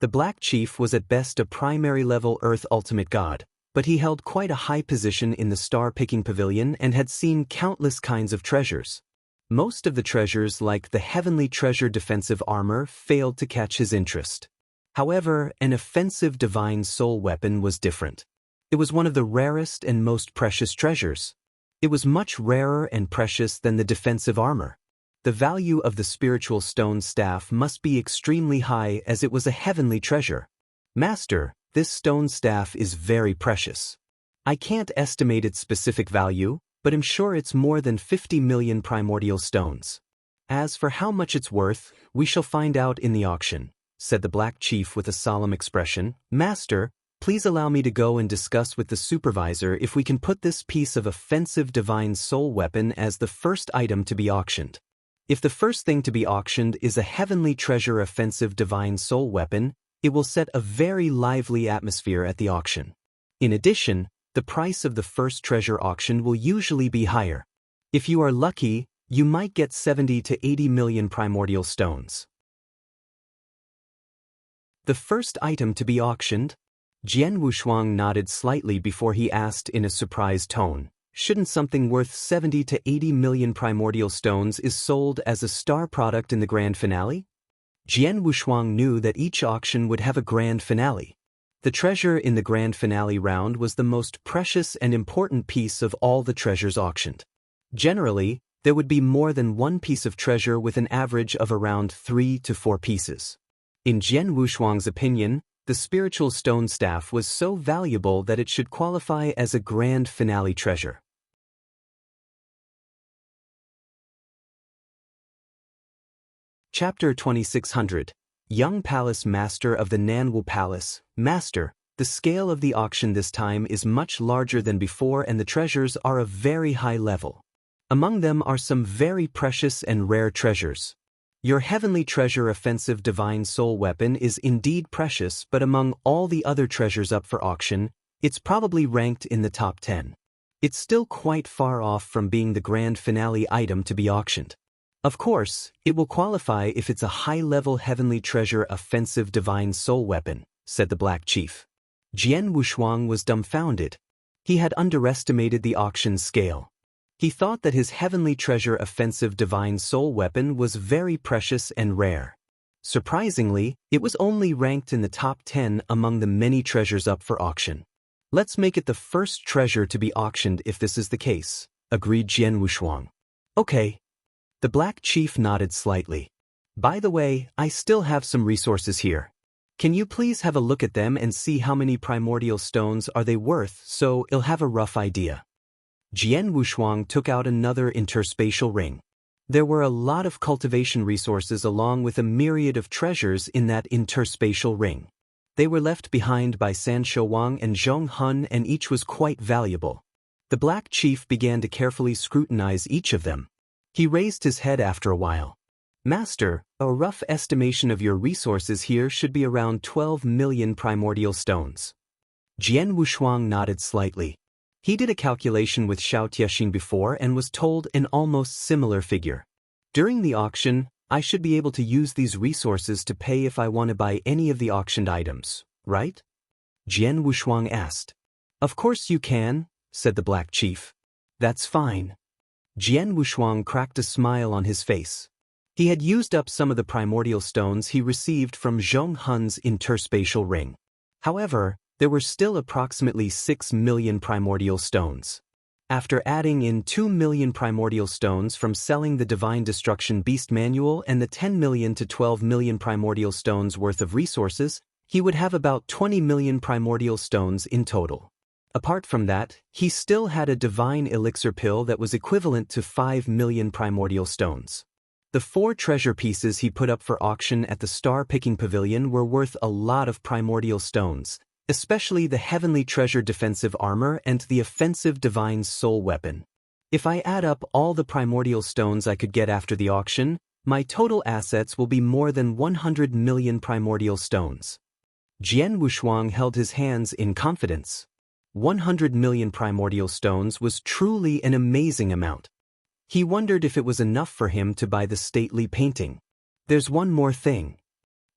The Black Chief was at best a primary-level Earth ultimate god, but he held quite a high position in the star-picking pavilion and had seen countless kinds of treasures. Most of the treasures, like the heavenly treasure defensive armor, failed to catch his interest. However, an offensive divine soul weapon was different. It was one of the rarest and most precious treasures. It was much rarer and precious than the defensive armor. The value of the spiritual stone staff must be extremely high as it was a heavenly treasure. Master, this stone staff is very precious. I can't estimate its specific value, but am sure it's more than 50 million primordial stones. As for how much it's worth, we shall find out in the auction, said the Black Chief with a solemn expression. Master, please allow me to go and discuss with the supervisor if we can put this piece of offensive divine soul weapon as the first item to be auctioned. If the first thing to be auctioned is a heavenly treasure offensive divine soul weapon, it will set a very lively atmosphere at the auction. In addition, the price of the first treasure auction will usually be higher. If you are lucky, you might get 70 to 80 million primordial stones. The first item to be auctioned? Jian Wushuang nodded slightly before he asked in a surprised tone, shouldn't something worth 70 to 80 million primordial stones is sold as a star product in the grand finale? Jian Wushuang knew that each auction would have a grand finale. The treasure in the grand finale round was the most precious and important piece of all the treasures auctioned. Generally, there would be more than one piece of treasure with an average of around 3 to 4 pieces. In Jian Wushuang's opinion, the spiritual stone staff was so valuable that it should qualify as a grand finale treasure. Chapter 2600. Young Palace Master of the Nanwu Palace. Master, the scale of the auction this time is much larger than before and the treasures are of very high level. Among them are some very precious and rare treasures. Your heavenly treasure offensive divine soul weapon is indeed precious, but among all the other treasures up for auction, it's probably ranked in the top 10. It's still quite far off from being the grand finale item to be auctioned. Of course, it will qualify if it's a high-level heavenly treasure offensive divine soul weapon, said the Black Chief. Jian Wushuang was dumbfounded. He had underestimated the auction scale. He thought that his heavenly treasure offensive divine soul weapon was very precious and rare. Surprisingly, it was only ranked in the top 10 among the many treasures up for auction. Let's make it the first treasure to be auctioned if this is the case, agreed Jian Wushuang. Okay. The Black Chief nodded slightly. By the way, I still have some resources here. Can you please have a look at them and see how many primordial stones are they worth so I'll have a rough idea. Jian Wushuang took out another interspatial ring. There were a lot of cultivation resources along with a myriad of treasures in that interspatial ring. They were left behind by San Shouwang and Zhong Hun and each was quite valuable. The Black Chief began to carefully scrutinize each of them. He raised his head after a while. Master, a rough estimation of your resources here should be around 12 million primordial stones. Jian Wushuang nodded slightly. He did a calculation with Xiao Tiexin before and was told an almost similar figure. During the auction, I should be able to use these resources to pay if I want to buy any of the auctioned items, right? Jian Wushuang asked. Of course you can, said the Black Chief. That's fine. Jian Wushuang cracked a smile on his face. He had used up some of the primordial stones he received from Zhong Hun's interspatial ring. However, there were still approximately 6 million primordial stones. After adding in 2 million primordial stones from selling the Divine Destruction Beast Manual and the 10 million to 12 million primordial stones worth of resources, he would have about 20 million primordial stones in total. Apart from that, he still had a divine elixir pill that was equivalent to 5 million primordial stones. The 4 treasure pieces he put up for auction at the star-picking pavilion were worth a lot of primordial stones, especially the heavenly treasure defensive armor and the offensive divine soul weapon. If I add up all the primordial stones I could get after the auction, my total assets will be more than 100 million primordial stones. Jian Wushuang held his hands in confidence. 100 million primordial stones was truly an amazing amount. He wondered if it was enough for him to buy the stately painting. There's one more thing.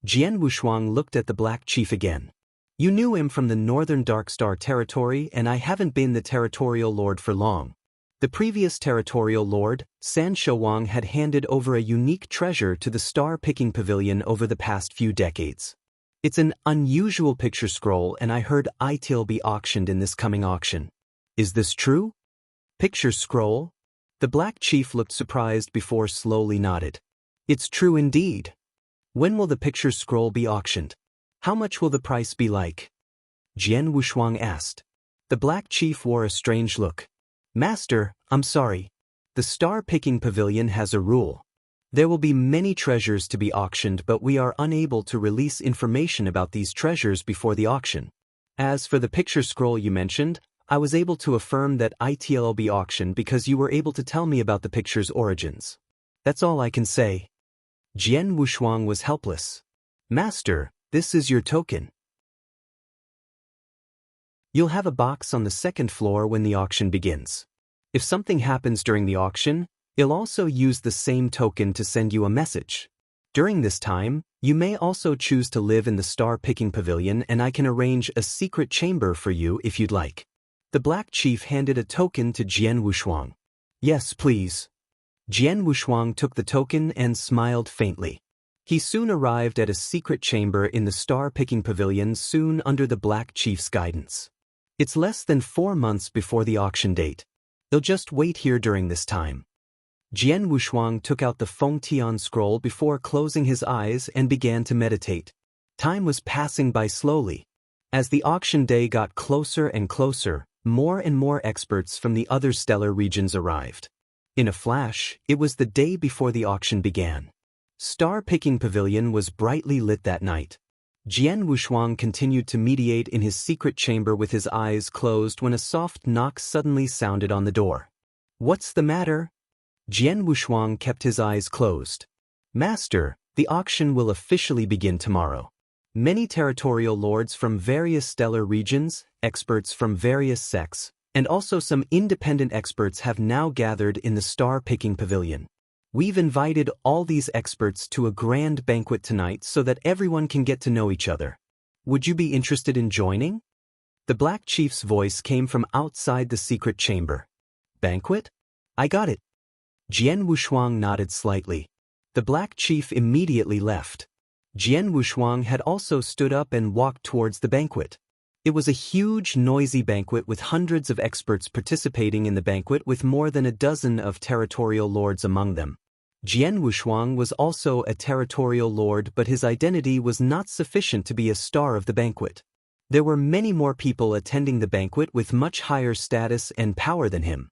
Jian Wushuang looked at the Black Chief again. You knew him from the Northern Darkstar territory and I haven't been the territorial lord for long. The previous territorial lord, San Shouwang, had handed over a unique treasure to the star-picking pavilion over the past few decades. It's an unusual picture scroll and I heard it'll be auctioned in this coming auction. Is this true? Picture scroll? The Black Chief looked surprised before slowly nodded. It's true indeed. When will the picture scroll be auctioned? How much will the price be like? Jian Wushuang asked. The Black Chief wore a strange look. Master, I'm sorry. The star-picking pavilion has a rule. There will be many treasures to be auctioned but we are unable to release information about these treasures before the auction. As for the picture scroll you mentioned, I was able to affirm that it'll be auctioned because you were able to tell me about the picture's origins. That's all I can say. Jian Wushuang was helpless. Master, this is your token. You'll have a box on the second floor when the auction begins. If something happens during the auction, I'll also use the same token to send you a message. During this time, you may also choose to live in the star-picking pavilion and I can arrange a secret chamber for you if you'd like. The Black Chief handed a token to Jian Wushuang. Yes, please. Jian Wushuang took the token and smiled faintly. He soon arrived at a secret chamber in the star-picking pavilion soon under the Black Chief's guidance. It's less than 4 months before the auction date. They'll just wait here during this time. Jian Wushuang took out the Feng Tian scroll before closing his eyes and began to meditate. Time was passing by slowly. As the auction day got closer and closer, more and more experts from the other stellar regions arrived. In a flash, it was the day before the auction began. Star-picking pavilion was brightly lit that night. Jian Wushuang continued to meditate in his secret chamber with his eyes closed when a soft knock suddenly sounded on the door. "What's the matter?" Jian Wushuang kept his eyes closed. "Master, the auction will officially begin tomorrow. Many territorial lords from various stellar regions, experts from various sects, and also some independent experts have now gathered in the star-picking pavilion. We've invited all these experts to a grand banquet tonight so that everyone can get to know each other. Would you be interested in joining?" The Black Chief's voice came from outside the secret chamber. "Banquet? I got it." Jian Wushuang nodded slightly. The Black Chief immediately left. Jian Wushuang had also stood up and walked towards the banquet. It was a huge, noisy banquet with hundreds of experts participating in the banquet with more than a dozen of territorial lords among them. Jian Wushuang was also a territorial lord, but his identity was not sufficient to be a star of the banquet. There were many more people attending the banquet with much higher status and power than him.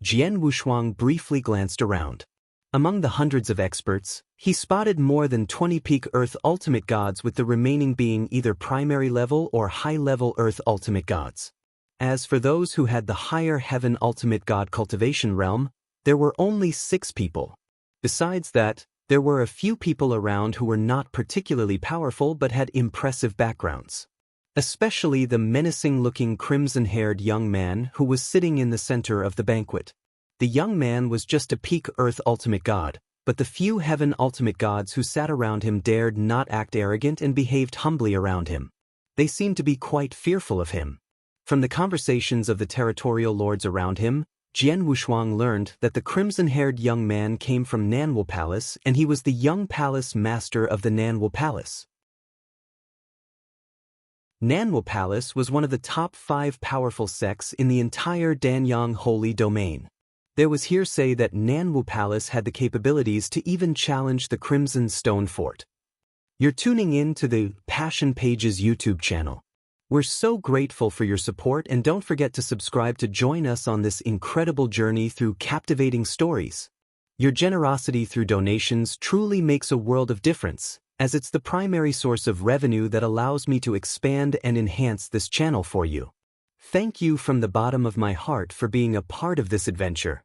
Jian Wushuang briefly glanced around. Among the hundreds of experts, he spotted more than 20 peak Earth ultimate gods, with the remaining being either primary level or high-level Earth ultimate gods. As for those who had the higher heaven ultimate god cultivation realm, there were only 6 people. Besides that, there were a few people around who were not particularly powerful but had impressive backgrounds. Especially the menacing-looking crimson-haired young man who was sitting in the center of the banquet. The young man was just a peak Earth ultimate god, but the few heaven ultimate gods who sat around him dared not act arrogant and behaved humbly around him. They seemed to be quite fearful of him. From the conversations of the territorial lords around him, Jian Wushuang learned that the crimson-haired young man came from Nanwu Palace and he was the young palace master of the Nanwu Palace. Nanwu Palace was one of the top 5 powerful sects in the entire Danyang Holy Domain. There was hearsay that Nanwu Palace had the capabilities to even challenge the Crimson Stone Fort. You're tuning in to the Passion Pages YouTube channel. We're so grateful for your support, and don't forget to subscribe to join us on this incredible journey through captivating stories. Your generosity through donations truly makes a world of difference, as it's the primary source of revenue that allows me to expand and enhance this channel for you. Thank you from the bottom of my heart for being a part of this adventure.